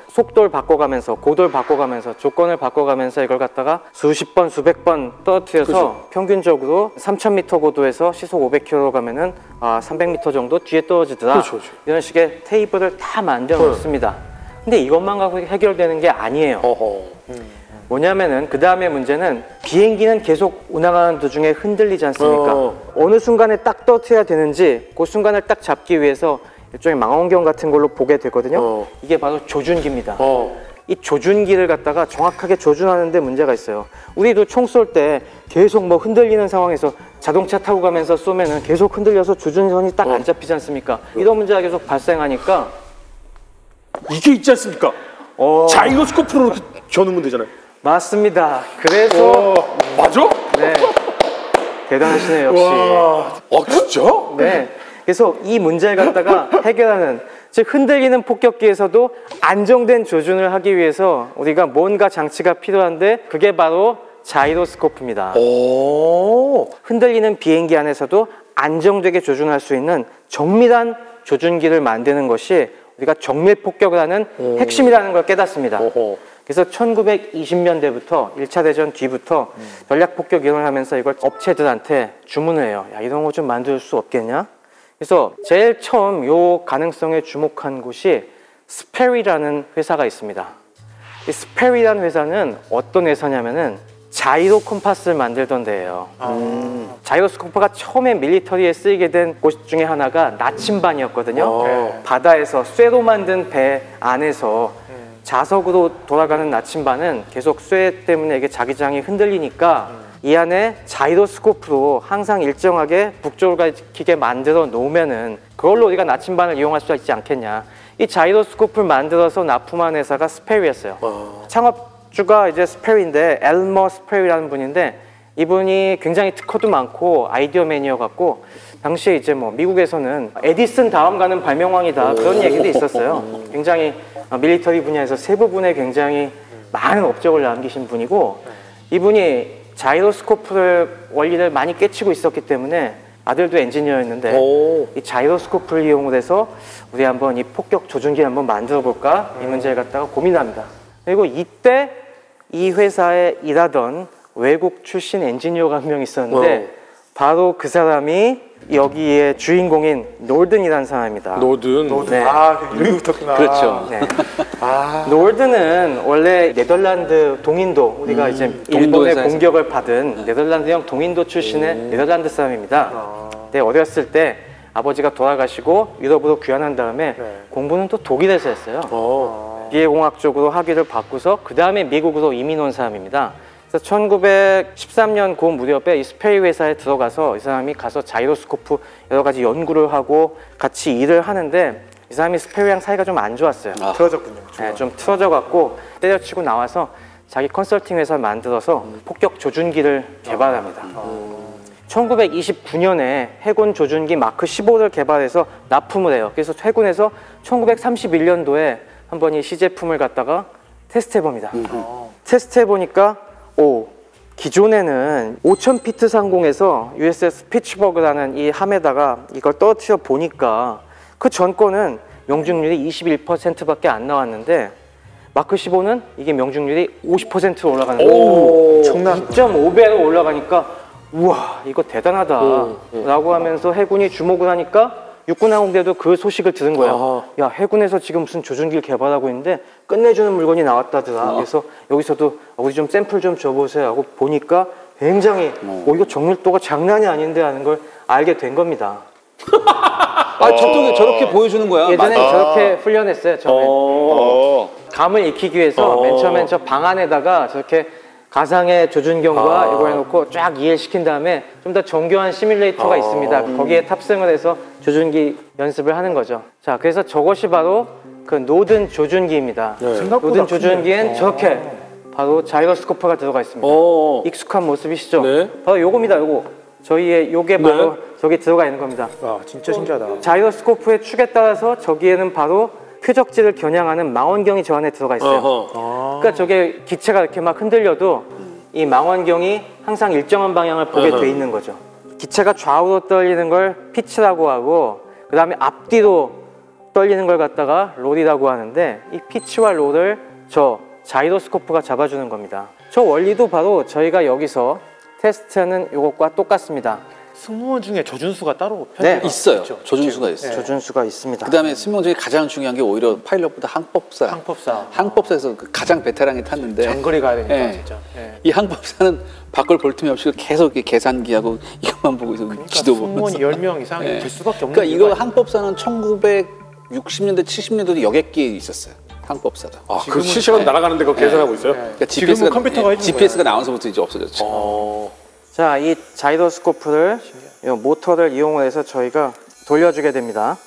속도를 바꿔가면서 고도를 바꿔가면서 조건을 바꿔가면서 이걸 갖다가 수십 번 수백 번 떨어뜨려서 평균적으로 3,000m 고도에서 시속 500km로 가면은 300m 정도 뒤에 떨어지더라. 이런 식의 테이블을 다 만들어 놓습니다. 근데 이것만 갖고 해결되는 게 아니에요. 뭐냐면은 그 다음에 문제는 비행기는 계속 운항하는 도중에 흔들리지 않습니까? 어느 순간에 딱 떨어뜨려야 되는지 그 순간을 딱 잡기 위해서 일종의 망원경 같은 걸로 보게 되거든요. 이게 바로 조준기입니다. 이 조준기를 갖다가 정확하게 조준하는데 문제가 있어요. 우리도 총 쏠 때 계속 뭐 흔들리는 상황에서 자동차 타고 가면서 쏘면은 계속 흔들려서 조준선이 딱 안 잡히지 않습니까? 이런 문제가 계속 발생하니까 이게 있지 않습니까? 자이로스코프로 겨누면 되잖아요. 맞습니다. 그래서 맞아? 네, 대단하시네요 역시. 진짜? 네, 그래서 이 문제를 갖다가 해결하는, 즉 흔들리는 폭격기에서도 안정된 조준을 하기 위해서 우리가 뭔가 장치가 필요한데 그게 바로 자이로스코프입니다. 흔들리는 비행기 안에서도 안정되게 조준할 수 있는 정밀한 조준기를 만드는 것이 우리가 정밀 폭격을 하는 핵심이라는 걸 깨닫습니다. 그래서 1920년대부터 1차 대전 뒤부터 전략 폭격 이론을 하면서 이걸 업체들한테 주문을 해요. 야, 이런 거 좀 만들 수 없겠냐? 그래서 제일 처음 요 가능성에 주목한 곳이 스페리라는 회사가 있습니다. 이 스페리라는 회사는 어떤 회사냐면은 자이로 콤파스를 만들던 데예요. 자이로스코프가 처음에 밀리터리에 쓰이게 된 곳 중에 하나가 나침반이었거든요. 바다에서 쇠로 만든 배 안에서 자석으로 돌아가는 나침반은 계속 쇠 때문에 이게 자기장이 흔들리니까 이 안에 자이로스코프로 항상 일정하게 북쪽을 가리키게 만들어 놓으면은 그걸로 우리가 나침반을 이용할 수 있지 않겠냐. 이 자이로스코프를 만들어서 납품한 회사가 스페리였어요. 창업주가 이제 스페리인데 엘머 스페리라는 분인데 이분이 굉장히 특허도 많고 아이디어맨이어 갖고 당시에 이제 뭐 미국에서는 에디슨 다음 가는 발명왕이다 그런 얘기도 있었어요. 굉장히 밀리터리 분야에서 세 부분에 굉장히 많은 업적을 남기신 분이고 이분이 자이로스코프를 원리를 많이 깨치고 있었기 때문에 아들도 엔지니어였는데 이 자이로스코프를 이용해서 우리 한번 이 폭격 조준기를 한번 만들어 볼까 이 문제를 갖다가 고민합니다. 그리고 이때 이 회사에 일하던 외국 출신 엔지니어가 한 명 있었는데 바로 그 사람이 여기에 주인공인 놀든이라는 사람입니다. 노든. 네. 이름이 붙었구나. 그렇죠. 네. 놀든은 원래 네덜란드 동인도 우리가 이제 일본의 회사에서. 공격을 받은 네덜란드형 동인도 출신의 네덜란드 사람입니다. 근데 어렸을 때 아버지가 돌아가시고 유럽으로 귀환한 다음에 공부는 또 독일에서 했어요. 기계공학 쪽으로 학위를 받고서 그 다음에 미국으로 이민 온 사람입니다. 그래서 1913년 그 무렵에 이 스페리 회사에 들어가서 이 사람이 가서 자이로스코프 여러 가지 연구를 하고 같이 일을 하는데 이 사람이 스페리랑 사이가 좀 안 좋았어요. 틀어졌군요. 네, 좀 틀어져 갖고 때려치고 나와서 자기 컨설팅 회사를 만들어서 폭격 조준기를 개발합니다. 1929년에 해군 조준기 마크 15를 개발해서 납품을 해요. 그래서 해군에서 1931년도에 한번 이 시제품을 갖다가 테스트 해봅니다. 테스트 해보니까 기존에는 5,000피트 상공에서 USS 피츠버그라는 이 함에다가 이걸 떨어뜨려 보니까 그 전권은 명중률이 21%밖에 안 나왔는데 마크 15는 이게 명중률이 50%로 올라가는 거예요. 2.5배로 올라가니까 우와 이거 대단하다 라고 하면서 해군이 주목을 하니까 육군항공대도 그 소식을 들은 거예요. 야 해군에서 지금 무슨 조준기를 개발하고 있는데 끝내주는 물건이 나왔다더라. 그래서 여기서도 우리 좀 샘플 좀 줘보세요 하고 보니까 굉장히 이거 정밀도가 장난이 아닌데 하는 걸 알게 된 겁니다. 저렇게 보여주는 거야? 예전에 저렇게 훈련했어요 처음에. 감을 익히기 위해서 맨 처음엔 저 방 안에다가 저렇게 가상의 조준경과 이거 해놓고 쫙 이해시킨 다음에 좀 더 정교한 시뮬레이터가 있습니다. 거기에 탑승을 해서 조준기 연습을 하는 거죠. 자, 그래서 저것이 바로 그 노든 조준기입니다. 노든 조준기엔 저렇게 바로 자이로스코프가 들어가 있습니다. 익숙한 모습이시죠? 네. 바로 요겁니다. 요거 저희의 요게 바로 저기 들어가 있는 겁니다. 아, 진짜 신기하다. 자이로스코프의 축에 따라서 저기에는 바로 표적지를 겨냥하는 망원경이 저 안에 들어가 있어요. 그러니까 저게 기체가 이렇게 막 흔들려도 이 망원경이 항상 일정한 방향을 보게 돼 있는 거죠. 기체가 좌우로 떨리는 걸 피치라고 하고 그 다음에 앞뒤로 떨리는 걸 갖다가 롤이라고 하는데 이 피치와 롤을 저 자이로스코프가 잡아주는 겁니다. 저 원리도 바로 저희가 여기서 테스트하는 이것과 똑같습니다. 승무원 중에 조준수가 따로 네, 있어요. 조준수가 있어요. 조준수가 있습니다. 그다음에 승무원 중에 가장 중요한 게 오히려 파일럿보다 항법사. 항법사에서 그 가장 베테랑이 탔는데 장거리 가야 되니까 예. 진짜. 예. 이 항법사는 바꿀 볼 틈이 없이 계속 이렇게 계산기하고 이것만 보고 있어. 그러니까 지도 승무원이 보면서. 10명 이상이 예. 될 수밖에 없는 그러니까 이거 이유가 항법사는 1960년대 70년대도 여객기에 있었어요. 항법사가. 그 실시간 날아가는데 그거 계산하고 있어요? 그러니까 지금은 컴퓨터가 해주는 GPS가 나와서부터 이제 없어졌죠. 자, 이 자이로스코프를 이 모터를 이용해서 저희가 돌려주게 됩니다.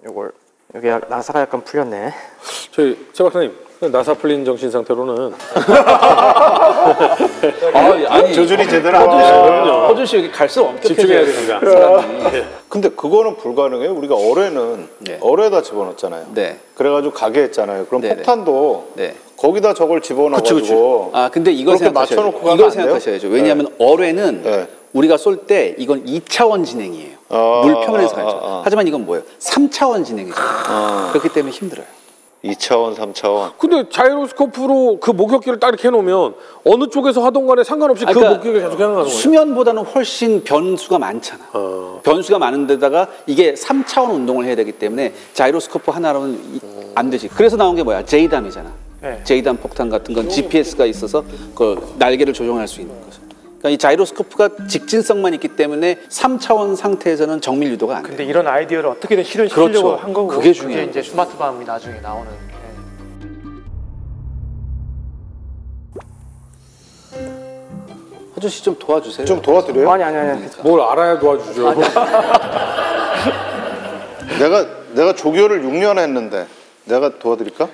요걸 여기 나사가 약간 풀렸네. 저희 최 박사님 나사 풀린 정신 상태로는 아니 조준이 제대로 안 되시거든요. 허준 씨 여기 갈수록 엄격해져야 집중해야 됩니다. 사람이. 근데 그거는 불가능해요. 우리가 어뢰는 네. 어뢰에다 집어넣었잖아요. 네. 그래가지고 가게 했잖아요. 그럼 네네. 폭탄도 네. 거기다 저걸 집어넣어가지고 아 근데 이걸 그렇게 맞춰놓고 가면 이걸 안 돼요? 생각하셔야죠. 왜냐하면 어뢰는 네. 우리가 쏠 때 이건 2차원 진행이에요. 물 표면에서 가죠. 하지만 이건 뭐예요? 3차원 진행이죠. 그렇기 때문에 힘들어요. 2차원, 3차원. 근데 자이로스코프로 그 목격기를 딱 이렇게 해놓으면 어느 쪽에서 하던 간에 상관없이 그 그러니까 목격을 계속 해나가는 거예요. 수면보다는 훨씬 변수가 많잖아. 변수가 많은 데다가 이게 3차원 운동을 해야 되기 때문에 자이로스코프 하나로는 안 되지. 그래서 나온 게 뭐야? 제이담이잖아. 네. 제이담 폭탄 같은 건 GPS가 있어서 그 날개를 조종할 수 있는 거죠. 그러니까 이 자이로스코프가 직진성만 있기 때문에 3차원 상태에서는 정밀 유도가 안 돼요. 근데 이런 아이디어를 어떻게든 실현시키려고 그렇죠. 한 거고 그게 중요해요. 이제 스마트밤이 나중에 나오는 허준 씨 좀 도와주세요. 좀 도와드려요? 아니. 뭘 알아야 도와주죠. 내가 조교를 6년 했는데 내가 도와드릴까?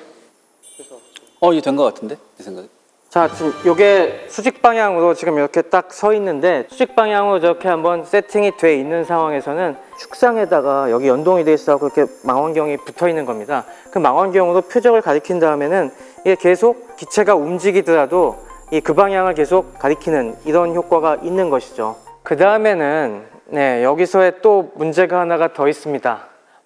이게 된 것 같은데? 내 생각에. 자, 지금 요게 수직 방향으로 지금 이렇게 딱 서 있는데 수직 방향으로 저렇게 한번 세팅이 돼 있는 상황에서는 축상에다가 여기 연동이 돼 있어 그렇게 망원경이 붙어 있는 겁니다. 그 망원경으로 표적을 가리킨 다음에는 이게 계속 기체가 움직이더라도 그 방향을 계속 가리키는 이런 효과가 있는 것이죠. 그 다음에는 여기서의 또 문제가 하나가 더 있습니다.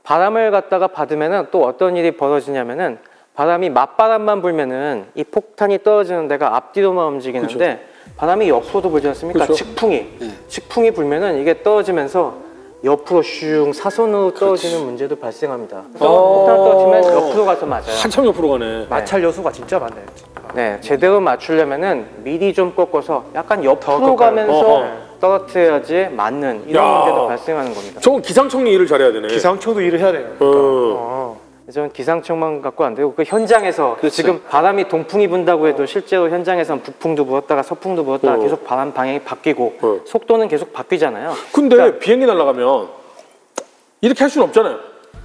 바람을 갖다가 받으면은 또 어떤 일이 벌어지냐면은 바람이 맞바람만 불면은 이 폭탄이 떨어지는 데가 앞뒤로만 움직이는데 그렇죠. 바람이 옆으로도 불지 않습니까? 그렇죠. 측풍이 불면은 이게 떨어지면서 옆으로 슝 사선으로 떨어지는 문제도 발생합니다. 폭탄 떨어지면 옆으로 가서 맞아요. 한참 옆으로 가네. 마찰 요소가 진짜 많네요. 네, 제대로 맞추려면은 미리 좀 꺾어서 약간 옆으로 가면서 떨어뜨려야지 맞는 이런 문제도 발생하는 겁니다. 저건 기상청이 일을 잘해야 되네. 기상청도 일을 해야 돼요. 저는 기상청만 갖고 안 되고 그 현장에서 지금 바람이 동풍이 분다고 해도 실제로 현장에서는 북풍도 불었다가 서풍도 불었다가 계속 바람 방향이 바뀌고 속도는 계속 바뀌잖아요. 근데 그러니까 비행기 날아가면 이렇게 할 수는 없잖아요.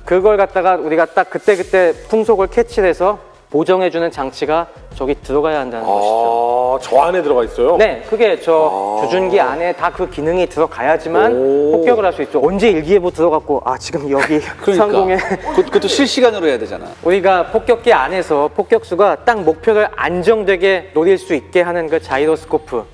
그걸 갖다가 우리가 딱 그때 풍속을 캐치해서 보정해주는 장치가 저기 들어가야 한다는 것이죠. 저 안에 들어가 있어요? 네, 그게 저 조준기 안에 다 그 기능이 들어가야지만 폭격을 할 수 있죠. 언제 일기예보 들어갔고 지금 여기 상공에 그것도 실시간으로 해야 되잖아. 우리가 폭격기 안에서 폭격수가 딱 목표를 안정되게 노릴 수 있게 하는 그 자이로스코프.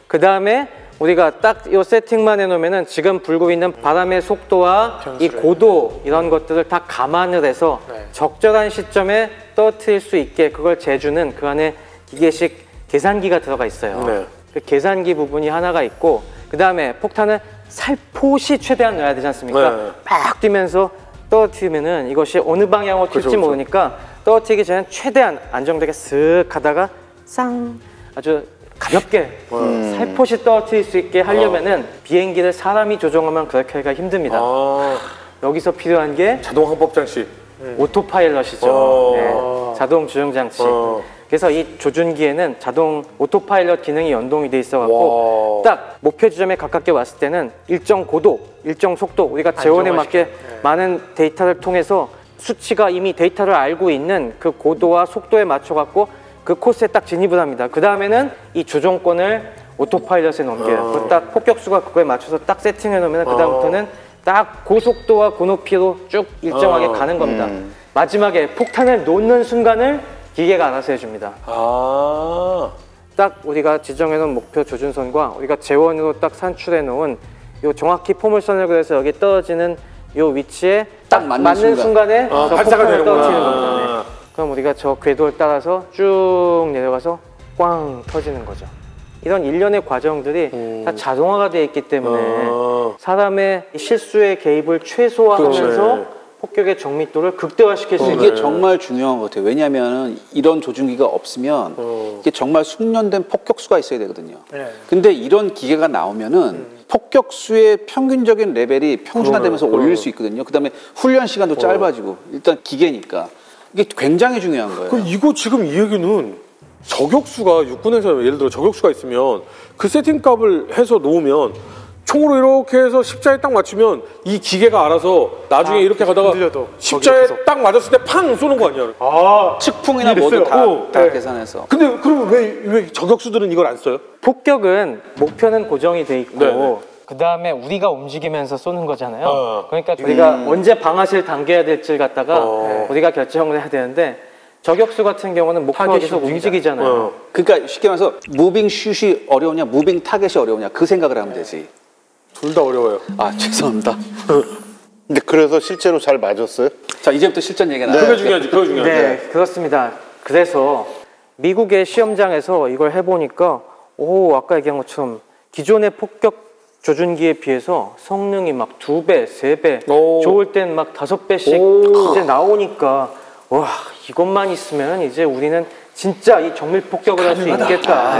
그 다음에 우리가 딱 이 세팅만 해놓으면은 지금 불고 있는 바람의 속도와 이 고도 이런 것들을 다 감안을 해서 적절한 시점에 떨어뜨릴 수 있게 그걸 재주는 그 안에 기계식 계산기가 들어가 있어요. 그 계산기 부분이 하나가 있고 그 다음에 폭탄을 살포시 최대한 넣어야 되지 않습니까? 막 뛰면서 떨어뜨리면은 이것이 어느 방향으로 튈지 모르니까 떨어뜨리기 전에 최대한 안정되게 쓱 하다가 쌍 아주 가볍게 살포시 떨어뜨릴 수 있게 하려면은 비행기를 사람이 조종하면 그렇게 하기가 힘듭니다. 여기서 필요한 게 자동 항법 장치. 오토파일럿이죠. 자동 조종 장치. 그래서 이 조준기에는 자동 오토파일럿 기능이 연동이 돼 있어갖고 딱 목표 지점에 가깝게 왔을 때는 일정 고도, 일정 속도, 우리가 재원에 맞게 많은 데이터를 통해서 수치가 이미 데이터를 알고 있는 그 고도와 속도에 맞춰갖고 그 코스에 딱 진입을 합니다. 그 다음에는 이 조종권을 오토파일럿에 넘겨요. 그리고 딱 폭격수가 그거에 맞춰서 딱 세팅해 놓으면 그 다음부터는 딱 고속도와 고높이로 쭉 일정하게 가는 겁니다. 마지막에 폭탄을 놓는 순간을 기계가 알아서 해줍니다. 딱 우리가 지정해 놓은 목표 조준선과 우리가 재원으로 딱 산출해 놓은 요 정확히 포물선을 그려서 여기 떨어지는 요 위치에 딱 맞는 순간에 저 폭탄을 떨어뜨리는 겁니다. 네. 그럼 우리가 저 궤도를 따라서 쭉 내려가서 꽝 터지는 거죠. 이런 일련의 과정들이 다 자동화가 되어 있기 때문에 사람의 실수의 개입을 최소화하면서 폭격의 정밀도를 극대화시킬 수 있는. 이게 정말 중요한 것 같아요. 왜냐하면 이런 조준기가 없으면 이게 정말 숙련된 폭격수가 있어야 되거든요. 근데 이런 기계가 나오면은 폭격수의 평균적인 레벨이 평준화되면서 올릴 수 있거든요. 그다음에 훈련 시간도 짧아지고 일단 기계니까 이게 굉장히 중요한 거예요. 그럼 이거 지금 이 얘기는 저격수가 육군에서 예를 들어 저격수가 있으면 그 세팅값을 해서 놓으면 총으로 이렇게 해서 십자에 딱 맞추면 이 기계가 알아서 나중에 이렇게 가다가 십자에 딱 맞았을 때 팡 쏘는 거 아니야? 측풍이나 뭐도 다 계산해서. 근데 그러면 왜 저격수들은 이걸 안 써요? 폭격은 목표는 고정이 돼 있고 그 다음에 우리가 움직이면서 쏘는 거잖아요. 그러니까 우리가 언제 방아쇠를 당겨야 될지 갖다가 우리가 결정을 해야 되는데 저격수 같은 경우는 목표가 계속 움직이잖아요. 그러니까 쉽게 말해서 무빙 슛이 어려우냐 무빙 타겟이 어려우냐 그 생각을 하면 되지. 둘 다 어려워요. 아 죄송합니다. 근데 그래서 실제로 잘 맞았어요? 자 이제부터 실전 얘기가 나와요. 그게 중요하지. 그거 중요하지. 네, 그렇습니다. 그래서 미국의 시험장에서 이걸 해보니까 아까 얘기한 것처럼 기존의 폭격 조준기에 비해서 성능이 막 2배, 3배, 좋을 땐 막 5배씩 이제 나오니까 와 이것만 있으면 이제 우리는 진짜 이 정밀 폭격을 할 수 있겠다.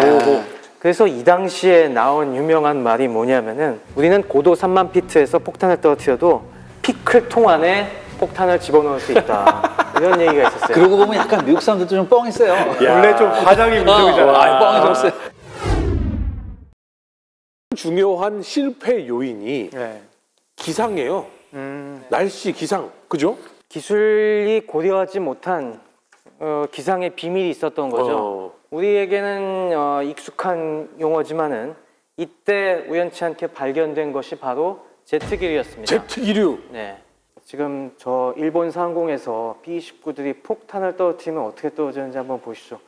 그래서 이 당시에 나온 유명한 말이 뭐냐면은 우리는 고도 3만 피트에서 폭탄을 떨어뜨려도 피클통 안에 폭탄을 집어넣을 수 있다. 이런 얘기가 있었어요. 그러고 보면 약간 미국 사람들도 좀 뻥했어요. 원래 좀 과장이 민족이잖아. 뻥이 좀 세. 중요한 실패 요인이 기상이에요. 날씨 기상, 그죠? 기술이 고려하지 못한 기상의 비밀이 있었던 거죠. 우리에게는 익숙한 용어지만은 이때 우연치 않게 발견된 것이 바로 제트기류였습니다. 제트기류. 네. 지금 저 일본 상공에서 B-29들이 폭탄을 떨어뜨리면 어떻게 떨어지는지 한번 보시죠.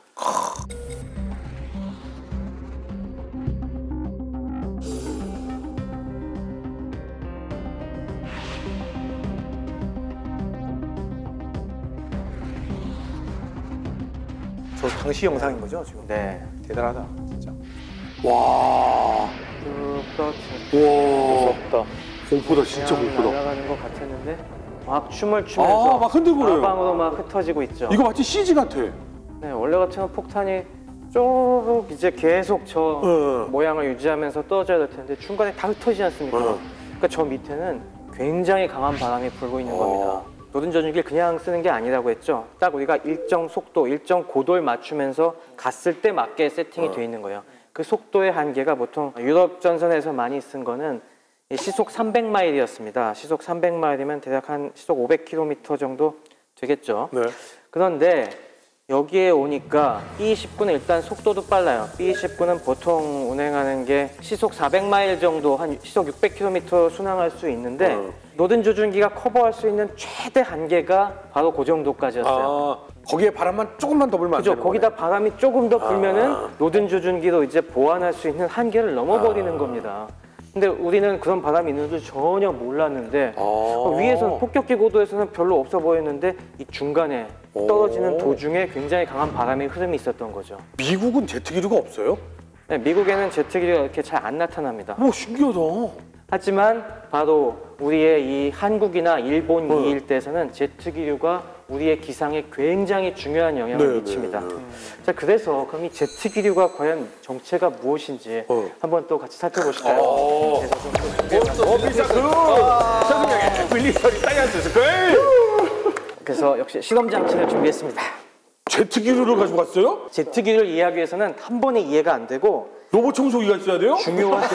저 당시 영상인 거죠 지금? 네. 대단하다 진짜. 와. 쭉 떨어뜨려. 와. 무섭다. 공포다, 진짜 공포다. 날아가는 것 같았는데 막 춤을 추면서 막 흔들고 그래요. 사방으로 막 흩어지고 있죠. 이거 마치 CG 같아. 네, 원래 같으면 폭탄이 쭉 이제 계속 저 모양을 유지하면서 떨어져야 될 텐데 중간에 다 흩어지지 않습니까? 그러니까 저 밑에는 굉장히 강한 바람이 불고 있는 겁니다. 노든 조준기를 그냥 쓰는 게 아니라고 했죠. 딱 우리가 일정 속도, 일정 고도를 맞추면서 갔을 때 맞게 세팅이 돼 있는 거예요. 그 속도의 한계가 보통 유럽 전선에서 많이 쓴 거는 시속 300마일이었습니다. 시속 300마일이면 대략 한 시속 500km 정도 되겠죠. 네. 그런데 여기에 오니까 B-29는 일단 속도도 빨라요. B-29는 보통 운행하는 게 시속 400마일 정도, 한 시속 600km 순항할 수 있는데 노든 조준기가 커버할 수 있는 최대 한계가 바로 그 정도까지였어요. 거기에 바람만 조금만 더 불면 안 그죠? 되는 거기다 바람이 조금 더 불면은 노든 조준기로 이제 보완할 수 있는 한계를 넘어버리는 겁니다. 근데 우리는 그런 바람이 있는 줄 전혀 몰랐는데 위에서는 폭격기 고도에서는 별로 없어 보였는데 이 중간에 떨어지는 도중에 굉장히 강한 바람의 흐름이 있었던 거죠. 미국은 제트기류가 없어요? 네, 미국에는 제트기류가 이렇게 잘 안 나타납니다. 오, 신기하다. 하지만 바로 우리의 이 한국이나 일본 이 일대에서는 제트기류가 우리의 기상에 굉장히 중요한 영향을 미칩니다. 자, 그래서 그럼 이 제트기류가 과연 정체가 무엇인지 한번 또 같이 살펴보실까요? 최승영의 밀리터리 사이언스 스쿨. 그래서 역시 실험 장치를 준비했습니다. 제트 기류를 가지고 갔어요? 제트 기류를 이해하기 위해서는 한 번에 이해가 안 되고 로봇 청소기가 있어야 돼요? 중요한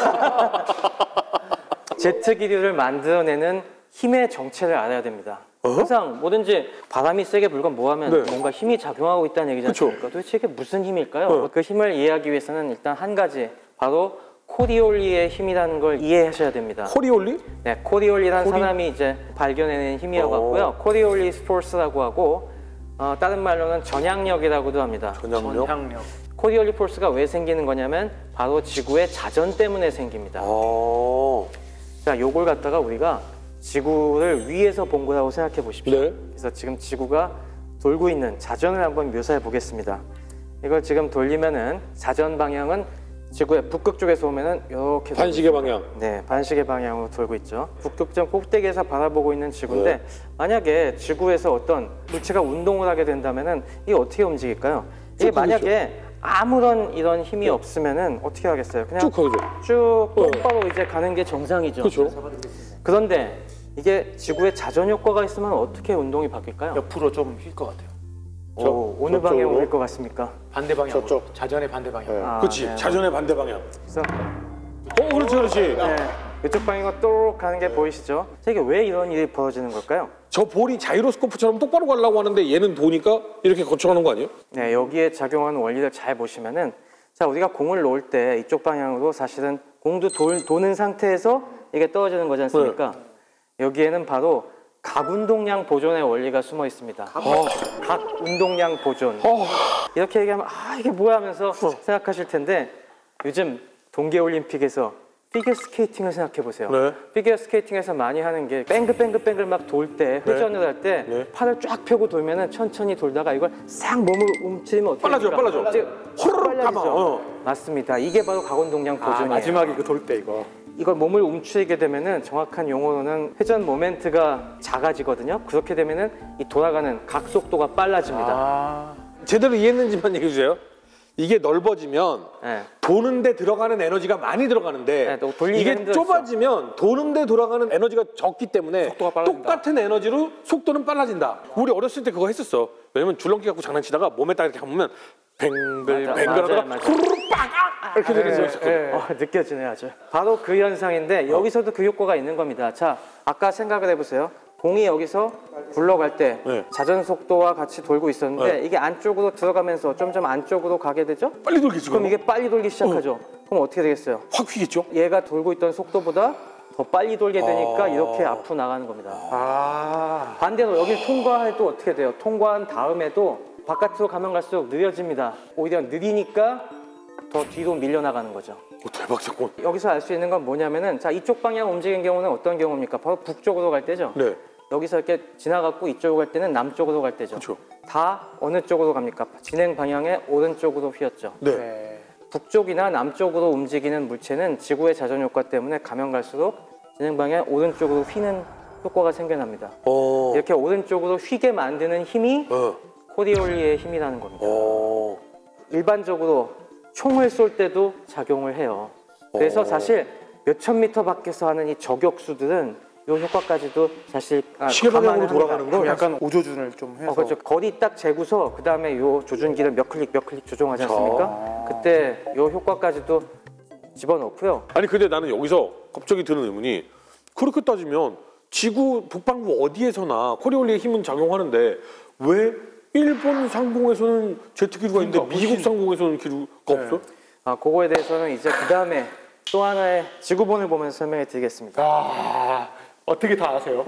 제트 기류를 만들어내는 힘의 정체를 알아야 됩니다. 항상 뭐든지 바람이 세게 불건 뭐하면 뭔가 힘이 작용하고 있다는 얘기지 않습니까? 도대체 이게 무슨 힘일까요? 그 힘을 이해하기 위해서는 일단 한 가지, 바로 코리올리의 힘이라는 걸 이해하셔야 됩니다. 코리올리? 네, 코리올리라는 사람이 이제 발견해낸 힘이라고 하고요. 코리올리스 포스라고 하고 다른 말로는 전향력이라고도 합니다. 전향력? 코리올리 포스가 왜 생기는 거냐면 바로 지구의 자전 때문에 생깁니다. 자, 요걸 갖다가 우리가 지구를 위에서 본 거라고 생각해 보십시오. 네. 그래서 지금 지구가 돌고 있는 자전을 한번 묘사해 보겠습니다. 이걸 지금 돌리면은 자전 방향은 지구의 북극 쪽에서 오면은 이렇게 반시계 방향. 네, 반시계 방향으로 돌고 있죠. 북극점 꼭대기에서 바라보고 있는 지구인데 만약에 지구에서 어떤 물체가 운동을 하게 된다면은 이게 어떻게 움직일까요? 이게 만약에 아무런 이런 힘이 없으면은 어떻게 하겠어요? 그냥 쭉 가죠. 쭉 똑바로 이제 가는 게 정상이죠. 그렇죠. 그런데 이게 지구에 자전 효과가 있으면 어떻게 운동이 바뀔까요? 옆으로 좀 휠 것 같아요. 어느 방향으로 휠 것 같습니까? 반대 방향. 저쪽. 자전의 반대 방향. 그렇지. 네. 자전의 반대 방향. 그래서 그렇지, 그렇지. 네, 이쪽 방향으로 또 가는 게 보이시죠? 이게 왜 이런 일이 벌어지는 걸까요? 저 볼이 자이로스코프처럼 똑바로 가려고 하는데 얘는 도니까 이렇게 거쳐가는 거 아니에요? 네, 여기에 작용하는 원리를 잘 보시면은, 자, 우리가 공을 놓을 때 이쪽 방향으로 사실은 공도 도는 상태에서 이게 떨어지는 거지 않습니까? 여기에는 바로 각 운동량 보존의 원리가 숨어 있습니다. 각 운동량 보존. 이렇게 얘기하면 이게 뭐야 하면서 생각하실 텐데, 요즘 동계올림픽에서 피겨 스케이팅을 생각해 보세요. 네. 피겨 스케이팅에서 많이 하는 게 뱅글 막 돌 때, 회전을 할 때 팔을 쫙 펴고 돌면은 천천히 돌다가 이걸 싹 몸을 움츠리면 어떻게 빨라져. 호로록 빨라지죠. 맞습니다. 이게 바로 각운동량 보존이에요. 마지막에 그 돌 때 이거. 이걸 몸을 움츠리게 되면은 정확한 용어로는 회전 모멘트가 작아지거든요. 그렇게 되면은 이 돌아가는 각 속도가 빨라집니다. 제대로 이해했는지만 얘기해 주세요. 이게 넓어지면 네. 도는데 들어가는 에너지가 많이 들어가는데 네, 또 돌리기가 이게 힘들었죠. 좁아지면 도는데 돌아가는 에너지가 적기 때문에 속도가 빨라진다. 똑같은 에너지로 속도는 빨라진다. 우리 어렸을 때 그거 했었어. 왜냐면 줄넘기 갖고 장난치다가 몸에 딱 이렇게 하면 뱅글 하다가 맞아. 후루룩 빵 이렇게 되는 거 있었거든. 느껴지네 아주. 바로 그 현상인데 여기서도 그 효과가 있는 겁니다. 자, 아까 생각을 해보세요. 공이 여기서 굴러갈 때 네. 자전 속도와 같이 돌고 있었는데 네. 이게 안쪽으로 들어가면서 점점 안쪽으로 가게 되죠? 빨리 돌겠지. 그럼 이게 빨리 돌기 시작하죠. 그럼 어떻게 되겠어요? 확 휘겠죠. 얘가 돌고 있던 속도보다 더 빨리 돌게 되니까 이렇게 앞으로 나가는 겁니다. 반대로 여기를 통과해도 어떻게 돼요? 통과한 다음에도 바깥으로 가면 갈수록 느려집니다. 오히려 느리니까 더 뒤로 밀려나가는 거죠. 대박 사건. 여기서 알 수 있는 건 뭐냐면은, 자, 이쪽 방향 움직이는 경우는 어떤 경우입니까? 바로 북쪽으로 갈 때죠. 네. 여기서 이렇게 지나갔고 이쪽으로 갈 때는 남쪽으로 갈 때죠. 그렇죠. 다 어느 쪽으로 갑니까? 진행 방향의 오른쪽으로 휘었죠. 네. 북쪽이나 남쪽으로 움직이는 물체는 지구의 자전 효과 때문에 가면 갈수록 진행 방향 오른쪽으로 휘는 효과가 생겨납니다. 이렇게 오른쪽으로 휘게 만드는 힘이 코리올리의 힘이라는 겁니다. 일반적으로 총을 쏠 때도 작용을 해요. 그래서 사실 몇천 미터 밖에서 하는 이 저격수들은 이 효과까지도 사실 시계 방향으로 돌아가는 거? 약간 우조준을 좀 해서. 그렇죠. 거리 딱 재고서 그 다음에 요 조준기를 몇 클릭 조정하지 않습니까? 그때 요 효과까지도 집어넣고요. 아니 근데 나는 여기서 갑자기 드는 의문이, 그렇게 따지면 지구 북반구 어디에서나 코리올리의 힘은 작용하는데 왜 일본 상공에서는 제트 기류가 있는데 미국 상공에서는 기류가 없어? 그거에 대해서는 이제 그 다음에 또 하나의 지구본을 보면서 설명해 드리겠습니다. 어떻게 다 아세요?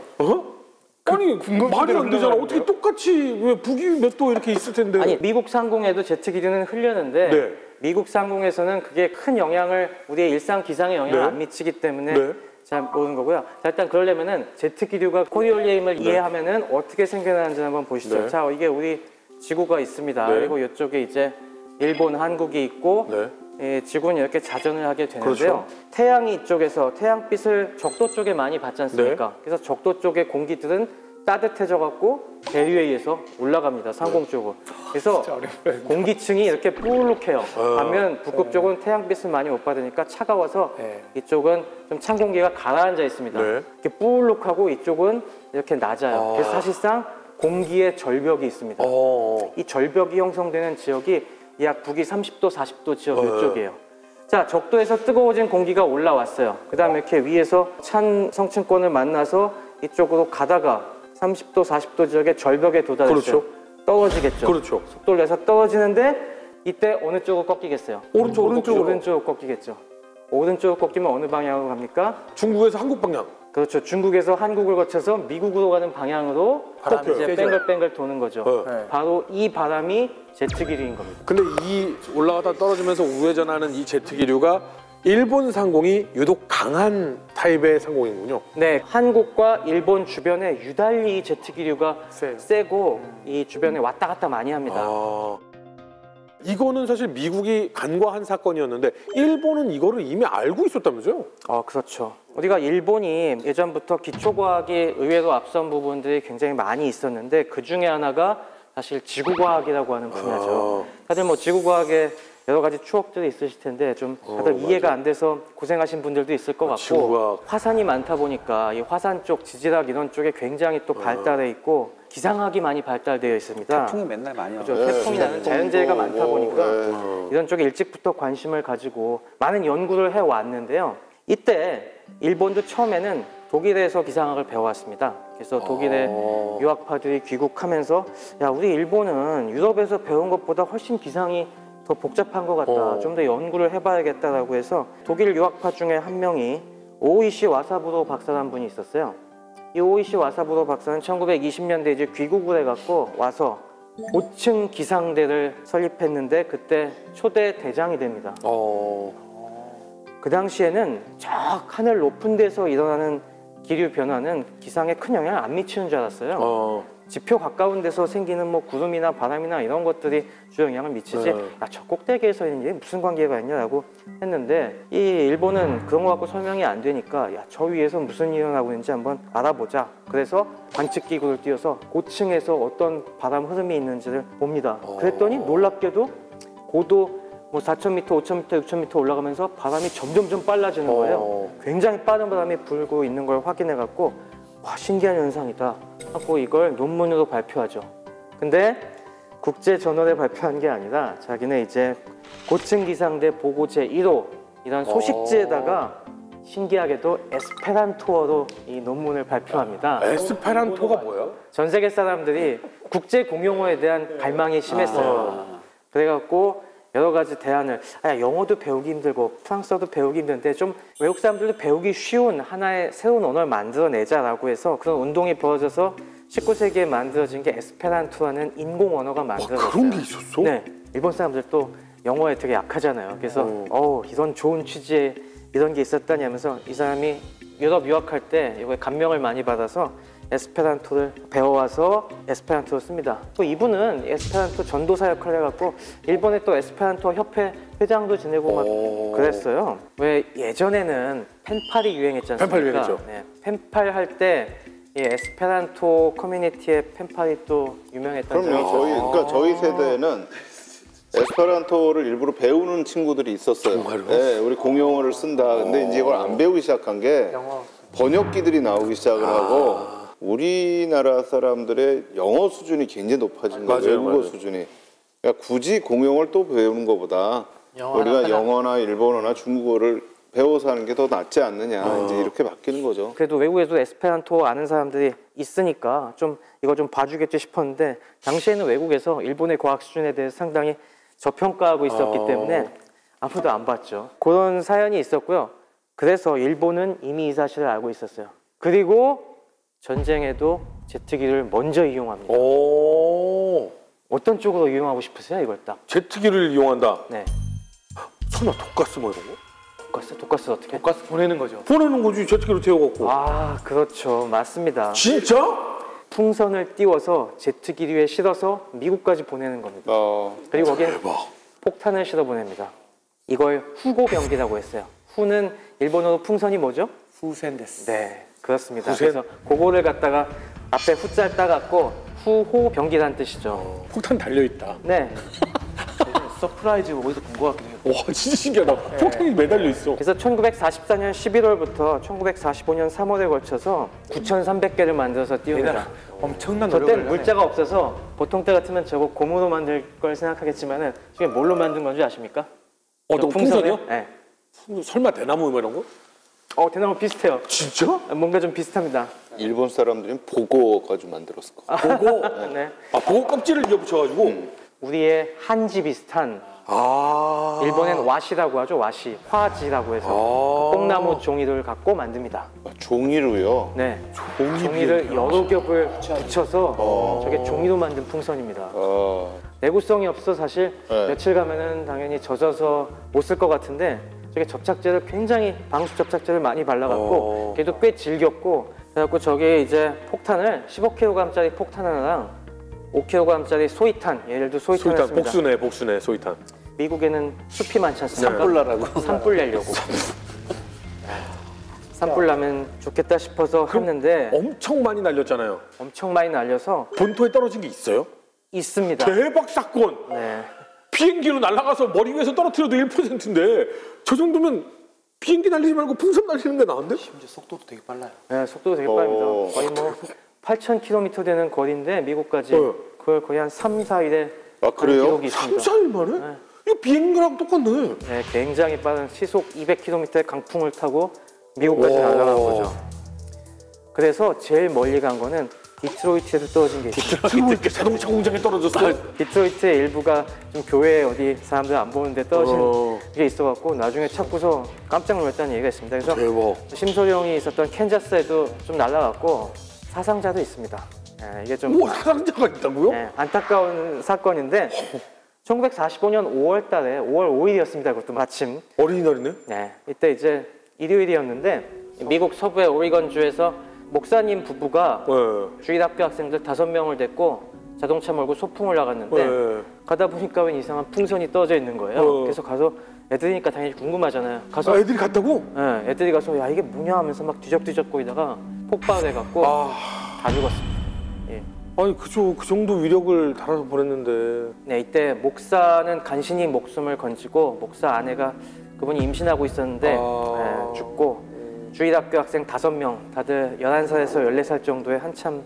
아니 말이 안 되잖아. 흘러가는데요? 어떻게 똑같이 왜 북위 몇 도 이렇게 있을 텐데. 아니, 미국 상공에도 제트 기류는 흐르는데 네. 미국 상공에서는 그게 큰 영향을, 우리의 일상 기상에 영향을 네. 안 미치기 때문에 네. 잘 모르는 거고요. 자, 일단 그러려면은 제트 기류가 코리올리의 힘을 이해하면은 어떻게 생겨나는지 한번 보시죠. 네. 자, 이게 우리 지구가 있습니다. 네. 그리고 이쪽에 이제 일본, 한국이 있고 네. 지구는 이렇게 자전을 하게 되는데요. 그렇죠. 태양이 이쪽에서 태양빛을 적도 쪽에 많이 받지 않습니까? 그래서 적도 쪽의 공기들은 따뜻해져 갖고 대류에 의해서 올라갑니다. 상공 쪽으로. 그래서 공기층이 이렇게 뿔룩해요. 반면 북극 쪽은 태양빛을 많이 못 받으니까 차가워서 이쪽은 좀 찬 공기가 가라앉아 있습니다. 네. 이렇게 뿔룩하고 이쪽은 이렇게 낮아요. 그래서 사실상 공기의 절벽이 있습니다. 이 절벽이 형성되는 지역이 약 북위 30도, 40도 지역 이쪽이에요. 자, 적도에서 뜨거워진 공기가 올라왔어요. 그 다음에 이렇게 위에서 찬 성층권을 만나서 이쪽으로 가다가 30도, 40도 지역의 절벽에 도달했어요. 그렇죠. 떨어지겠죠. 그렇죠. 속도를 내서 떨어지는데 이때 어느 쪽으로 꺾이겠어요? 오른쪽으로 꺾이겠죠. 오른쪽으로 꺾이면 어느 방향으로 갑니까? 중국에서 한국 방향. 그렇죠. 중국에서 한국을 거쳐서 미국으로 가는 방향으로 바람이 이제 뱅글뱅글 도는 거죠. 바로 이 바람이 제트기류인 겁니다. 근데 이 올라가다 떨어지면서 우회전하는 이 제트기류가 일본 상공이 유독 강한 타입의 상공이군요. 네, 한국과 일본 주변에 유달리 이 제트기류가 세고 이 주변에 왔다 갔다 많이 합니다. 이거는 사실 미국이 간과한 사건이었는데 일본은 이거를 이미 알고 있었다면서요? 그렇죠. 우리가 일본이 예전부터 기초과학이 의외로 앞선 부분들이 굉장히 많이 있었는데 그 중에 하나가 사실 지구과학이라고 하는 분야죠. 다들 뭐 지구과학에 여러 가지 추억들이 있으실 텐데 좀 다들 이해가 안 돼서 고생하신 분들도 있을 것 같고 지구과학. 화산이 많다 보니까 이 화산 쪽 지질학 이런 쪽에 굉장히 또 발달해 있고 기상학이 많이 발달되어 있습니다. 태풍이 맨날 많이 와요. 그렇죠. 태풍이 나는 자연재해가 많다 보니까 이런 쪽에 일찍부터 관심을 가지고 많은 연구를 해왔는데요. 이때 일본도 처음에는 독일에서 기상학을 배워왔습니다. 그래서 독일의 유학파들이 귀국하면서 야, 우리 일본은 유럽에서 배운 것보다 훨씬 기상이 더 복잡한 것 같다. 좀 더 연구를 해봐야겠다라고 해서 독일 유학파 중에 한 명이 오이시 와사부로 박사라는 분이 있었어요. 이 오이시 와사부로 박사는 1920년대 이제 귀국을 해갖고 와서 고층 기상대를 설립했는데 그때 초대 대장이 됩니다. 그 당시에는 저 하늘 높은 데서 일어나는 기류 변화는 기상에 큰 영향을 안 미치는 줄 알았어요. 지표 가까운 데서 생기는 뭐 구름이나 바람이나 이런 것들이 주 영향을 미치지 야, 저 꼭대기에서 있는 일이 무슨 관계가 있냐라고 했는데 이 일본은 그런 거 갖고 설명이 안 되니까 야, 저 위에서 무슨 일이 일어나고 있는지 한번 알아보자. 그래서 관측기구를 띄워서 고층에서 어떤 바람 흐름이 있는지를 봅니다. 그랬더니 놀랍게도 고도 뭐 4,000m, 5,000m, 6,000m 올라가면서 바람이 점점점 빨라지는 거예요. 굉장히 빠른 바람이 불고 있는 걸 확인해갖고 와, 신기한 현상이다 하고 이걸 논문으로 발표하죠. 근데 국제저널에 발표한 게 아니라 자기네 이제 고층 기상대 보고 제1호 이런 소식지에다가 신기하게도 에스페란토어로 이 논문을 발표합니다. 에스페란토가 뭐야? 전 세계 사람들이 국제 공용어에 대한 갈망이 심했어요. 그래갖고 여러 가지 대안을 영어도 배우기 힘들고 프랑스어도 배우기 힘든데 좀 외국 사람들도 배우기 쉬운 하나의 새로운 언어를 만들어내자라고 해서 그런 운동이 벌어져서 19세기에 만들어진 게 에스페란토라는 인공 언어가 만들어졌어요. 그런 게 있었어? 네, 일본 사람들도 영어에 되게 약하잖아요. 그래서 이런 좋은 취지에 이런 게 있었다니 하면서 이 사람이 유럽 유학할 때 이거에 감명을 많이 받아서 에스페란토를 배워와서 에스페란토를 씁니다. 또 이분은 에스페란토 전도사 역할을 해갖고 일본의 또 에스페란토 협회 회장도 지내고 막 그랬어요. 왜 예전에는 펜팔이 유행했지 않습니까? 펜팔 유행했죠. 네, 펜팔 할 때 이 에스페란토 커뮤니티의 펜팔이 또 유명했다는 그럼요. 저희 세대에는 에스페란토를 일부러 배우는 친구들이 있었어요. 정말요? 네, 우리 공용어를 쓴다. 근데 이제 이걸 안 배우기 시작한 게 번역기들이 나오기 시작을 하고 우리나라 사람들의 영어 수준이 굉장히 높아진 거예요. 외국어 수준이. 그러니까 굳이 공용어를 또 배우는 것보다 우리가 영어나 일본어나 중국어를 배워서 하는 게 더 낫지 않느냐. 이제 이렇게 바뀌는 거죠. 그래도 외국에도 에스페란토 아는 사람들이 있으니까 좀 이거 좀 봐주겠지 싶었는데 당시에는 외국에서 일본의 과학 수준에 대해서 상당히 저평가하고 있었기 때문에 아무도 안 봤죠. 그런 사연이 있었고요. 그래서 일본은 이미 이 사실을 알고 있었어요. 그리고 전쟁에도 제트기를 먼저 이용합니다. 어떤 쪽으로 이용하고 싶으세요? 이걸 딱. 제트기를 이용한다. 네. 설마 독가스 뭐 이런 거? 독가스 어떻게? 독가스 보내는 거죠. 보내는 거지. 제트기로 태워갖고. 그렇죠. 맞습니다. 진짜? 풍선을 띄워서 제트기류에 실어서 미국까지 보내는 겁니다. 그리고 거기에 폭탄을 실어 보냅니다. 이걸 후고 병기라고 했어요. 후는 일본어로 풍선이 뭐죠? 후센데스. 네, 그렇습니다. 그래서 그거를 갖다가 앞에 후자를 따갖고 후호 병기라는 뜻이죠. 폭탄 달려있다. 네. 서프라이즈 어디서 본 것 같긴 해요. 와, 진짜 신기하다. 폭탄이 매달려 있어. 그래서 1944년 11월부터 1945년 3월에 걸쳐서 9,300개를 만들어서 띄웁니다. 엄청난 저 노력을 땐 물자가 없어서 보통 때 같으면 저거 고무로 만들 걸 생각하겠지만은 지금 뭘로 만든 건지 아십니까? 너 풍선이요? 네. 설마 대나무 뭐 이런 거? 대나무 비슷해요. 진짜? 뭔가 좀 비슷합니다. 일본 사람들은 보고 가지고 만들었을 거. 보고? 네. 보고 껍질을 이어붙여가지고? 우리의 한지 비슷한 일본엔 와시라고 하죠. 와시, 화지라고 해서 뽕나무 종이를 갖고 만듭니다. 종이로요? 네, 종이를 여러 겹을 붙여서 저게 종이로 만든 풍선입니다. 내구성이 없어 사실 네. 며칠 가면은 당연히 젖어서 못 쓸 것 같은데 저게 접착제를 굉장히 방수 접착제를 많이 발라갖고 걔도 꽤 질겼고 그래갖고 저게 이제 폭탄을 15kg짜리 폭탄 하나랑 5kg짜리 소위탄, 예를 들어 소위탄을 소위탄, 씁니다. 복수네, 소위탄. 미국에는 숲이 많지 않습니까? 산불나라고. 산불 내려고. 산불 나면 좋겠다 싶어서 했는데 엄청 많이 날렸잖아요. 엄청 많이 날려서 본토에 떨어진 게 있어요? 있습니다. 대박 사건! 네. 비행기로 날아가서 머리 위에서 떨어뜨려도 1%인데 저 정도면 비행기 날리지 말고 풍선 날리는 게 나은데? 심지어 속도도 되게 빨라요. 네, 속도가 되게 빠릅니다. 거의 뭐 8,000km 되는 거리인데 미국까지 그걸 거의 한 3, 4일에 그래요? 기록이 3, 있습니다. 4일 만에? 이거 비행기랑 똑같네. 네, 굉장히 빠른 시속 200km의 강풍을 타고 미국까지 날아간 거죠. 그래서 제일 멀리 간 거는 디트로이트에서 떨어진 게 있어요. 디트로이트 자동차 공장에 떨어졌어? 디트로이트의 일부가 좀 교회 어디 사람들 안 보는데 떨어진 게 있어갖고 나중에 찾고서 깜짝 놀랐다는 얘기가 있습니다. 그래서 대박. 심소령이 있었던 캔자스에도 좀 날아갔고 사상자도 있습니다. 네, 이게 좀 사상자가 있다고요? 네, 안타까운 사건인데 1945년 5월 달에 5월 5일이었습니다. 그것도 마침. 어린이날이네? 네, 이때 이제 일요일이었는데 미국 서부의 오리건주에서 목사님 부부가 주일학교 학생들 5명을 데리고 자동차 몰고 소풍을 나갔는데 가다 보니까 웬 이상한 풍선이 떠져 있는 거예요. 그래서 가서 애들이니까 당연히 궁금하잖아요. 가서 애들이 갔다고? 네, 애들이 가서 야 이게 뭐냐 하면서 막 뒤적뒤적거리다가 폭발해갖고 다 죽었습니다. 예. 아니 그 정도 위력을 달아서 보냈는데. 네, 이때 목사는 간신히 목숨을 건지고 목사 아내가 그분이 임신하고 있었는데 네, 죽고 주일학교 학생 5명 다들 11살에서 14살 정도의 한참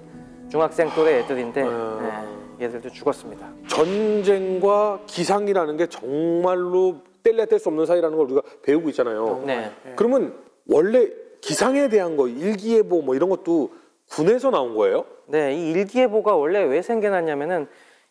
중학생 또래 애들인데 네, 얘들도 죽었습니다. 전쟁과 기상이라는 게 정말로 뗄래야 뗄 수 없는 사이라는 걸 우리가 배우고 있잖아요. 네. 그러면 원래 기상에 대한 거 일기예보 뭐 이런 것도 군에서 나온 거예요? 네, 이 일기예보가 원래 왜 생겨났냐면은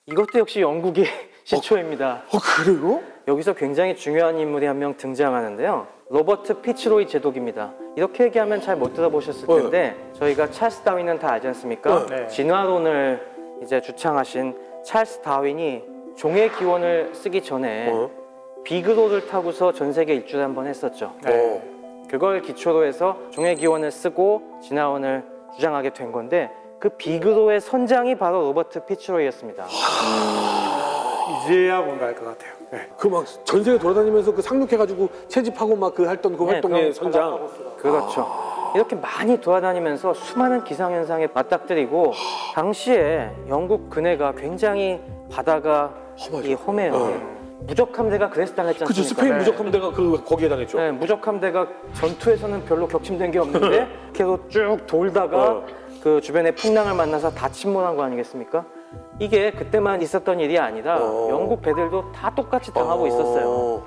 이것도 역시 영국의 시초입니다. 그래요? 여기서 굉장히 중요한 인물이 한 명 등장하는데요. 로버트 피츠로이 제독입니다. 이렇게 얘기하면 잘 못 들어보셨을 텐데 저희가 찰스 다윈은 다 알지 않습니까? 진화론을 이제 주창하신 찰스 다윈이 종의 기원을 쓰기 전에 비그로를 타고서 전 세계 일주를 한번 했었죠. 그걸 기초로 해서 종의 기원을 쓰고 진화론을 주장하게 된 건데 그 비그로의 선장이 바로 로버트 피츠로이였습니다. 이제야 뭔가 알 것 같아요. 네. 그 막 전 세계 돌아다니면서 그 상륙해가지고 채집하고 막 그 했던 그 활동의 선장. 그렇죠. 이렇게 많이 돌아다니면서 수많은 기상현상에 맞닥뜨리고 당시에 영국 근해가 굉장히 바다가 험해요. 무적함대가 그래서 당했지 그쵸, 않습니까? 스페인 무적함대가 거기에 당했죠. 네, 무적함대가 전투에서는 별로 격침된 게 없는데 계속 쭉 돌다가 그 주변에 풍랑을 만나서 다 침몰한 거 아니겠습니까? 이게 그때만 있었던 일이 아니라 영국 배들도 다 똑같이 당하고 있었어요.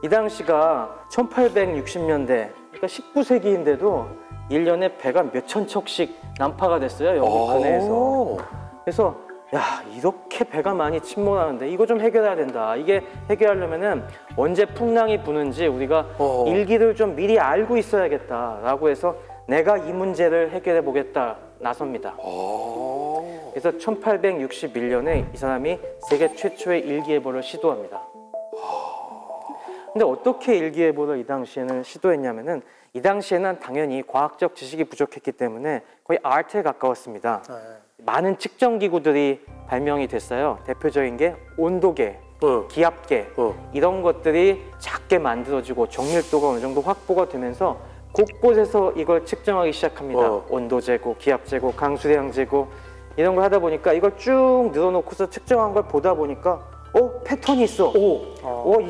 이 당시가 1860년대, 그러니까 19세기인데도 1년에 배가 몇천 척씩 난파가 됐어요, 영국 근해에서. 그래서 야, 이렇게 배가 많이 침몰하는데 이거 좀 해결해야 된다. 이게 해결하려면은 언제 풍랑이 부는지 우리가 일기를 좀 미리 알고 있어야겠다라고 해서 내가 이 문제를 해결해 보겠다 나섭니다. 그래서 1861년에 이 사람이 세계 최초의 일기예보를 시도합니다. 근데 어떻게 일기예보를 이 당시에는 시도했냐면은 이 당시에는 당연히 과학적 지식이 부족했기 때문에 거의 아트에 가까웠습니다. 많은 측정 기구들이 발명이 됐어요. 대표적인 게 온도계, 기압계 이런 것들이 작게 만들어지고 정밀도가 어느 정도 확보가 되면서 곳곳에서 이걸 측정하기 시작합니다. 온도 재고, 기압 재고, 강수량 재고 이런 걸 하다 보니까 이걸 쭉 늘어놓고서 측정한 걸 보다 보니까 패턴이 있어.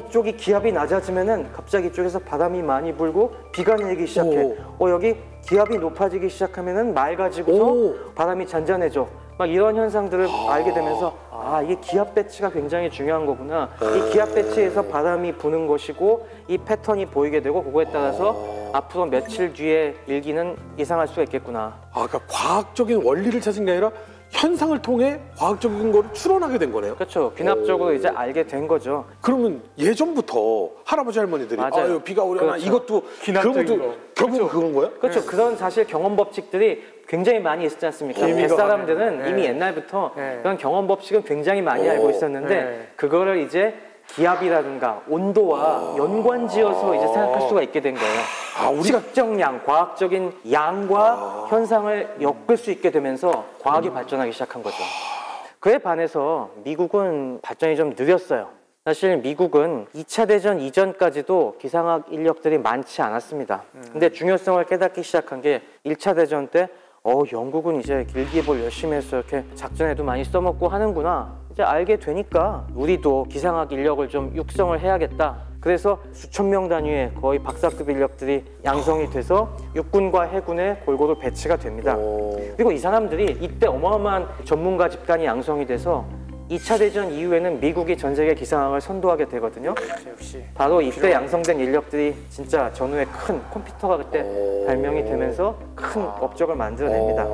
이쪽이 기압이 낮아지면은 갑자기 이쪽에서 바람이 많이 불고 비가 내리기 시작해. 여기 기압이 높아지기 시작하면은 맑아지고서 바람이 잔잔해져. 막 이런 현상들을 알게 되면서 이게 기압 배치가 굉장히 중요한 거구나. 이 기압 배치에서 바람이 부는 것이고 이 패턴이 보이게 되고 그거에 따라서 앞으로 며칠 뒤에 일기는 예상할 수가 있겠구나. 그러니까 과학적인 원리를 찾은 게 아니라 현상을 통해 과학적인 거를 추론하게 된 거네요. 그렇죠. 귀납적으로 이제 알게 된 거죠. 그러면 예전부터 할아버지 할머니들이 맞아요. 비가 오려나 그렇죠. 이것도 귀납적인 그런 것도 결국 그건 거야? 그렇죠. 그런 사실 경험 법칙들이 굉장히 많이 있었지 않습니까? 뱃사람들은 이미 옛날부터 그런 경험 법칙은 굉장히 많이 알고 있었는데 그거를 이제 기압이라든가 온도와 연관지어서 이제 생각할 수가 있게 된 거예요. 측정량, 과학적인 양과 현상을 엮을 수 있게 되면서 과학이 발전하기 시작한 거죠. 그에 반해서 미국은 발전이 좀 느렸어요. 사실 미국은 2차 대전 이전까지도 기상학 인력들이 많지 않았습니다. 근데 중요성을 깨닫기 시작한 게 1차 대전 때 영국은 이제 일기예보를 열심히 해서 이렇게 작전에도 많이 써먹고 하는구나. 이제 알게 되니까 우리도 기상학 인력을 좀 육성을 해야겠다. 그래서 수천 명 단위의 거의 박사급 인력들이 양성이 돼서 육군과 해군에 골고루 배치가 됩니다. 그리고 이 사람들이 이때 어마어마한 전문가 집단이 양성이 돼서 2차 대전 이후에는 미국이 전 세계 기상학을 선도하게 되거든요. 역시 바로 이때 양성된 인력들이 진짜 전후에 큰 컴퓨터가 그때 발명이 되면서 큰 업적을 만들어냅니다.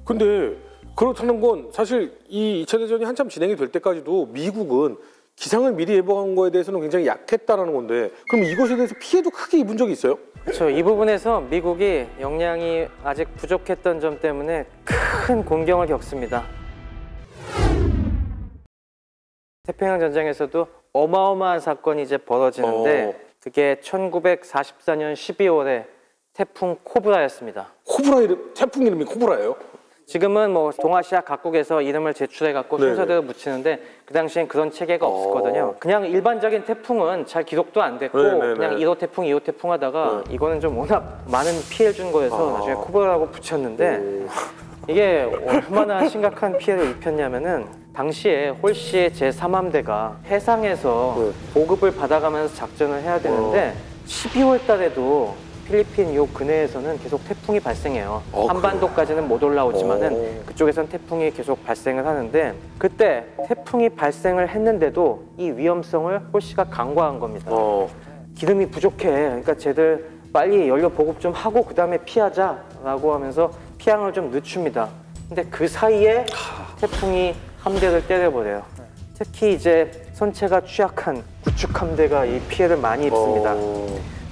근데 그렇다는 건 사실 이 2차 대전이 한참 진행이 될 때까지도 미국은 기상을 미리 예보한 거에 대해서는 굉장히 약했다라는 건데 그럼 이것에 대해서 피해도 크게 입은 적이 있어요? 그렇죠. 이 부분에서 미국이 역량이 아직 부족했던 점 때문에 큰 곤경을 겪습니다. 태평양 전쟁에서도 어마어마한 사건이 이제 벌어지는데 그게 1944년 12월에 태풍 코브라였습니다. 태풍 이름이 코브라예요? 지금은 뭐 동아시아 각국에서 이름을 제출해 갖고 순서대로 붙이는데 그 당시엔 그런 체계가 없었거든요. 그냥 일반적인 태풍은 잘 기록도 안 됐고 그냥 1호 태풍, 2호 태풍 하다가 이거는 좀 워낙 많은 피해를 준 거여서 나중에 코브라라고 붙였는데 이게 얼마나 심각한 피해를 입혔냐면은 당시에 홀씨의 제3함대가 해상에서 보급을 받아가면서 작전을 해야 되는데 12월 달에도 필리핀 요 근해에서는 계속 태풍이 발생해요. 한반도까지는 못 올라오지만은 그쪽에선 태풍이 계속 발생을 하는데 그때 태풍이 발생을 했는데도 이 위험성을 홀씨가 간과한 겁니다. 기름이 부족해. 그러니까 쟤들 빨리 연료 보급 좀 하고 그 다음에 피하자라고 하면서 피항을 좀 늦춥니다. 근데 그 사이에 태풍이 함대를 때려버려요. 특히 이제 선체가 취약한 구축함대가 이 피해를 많이 입습니다.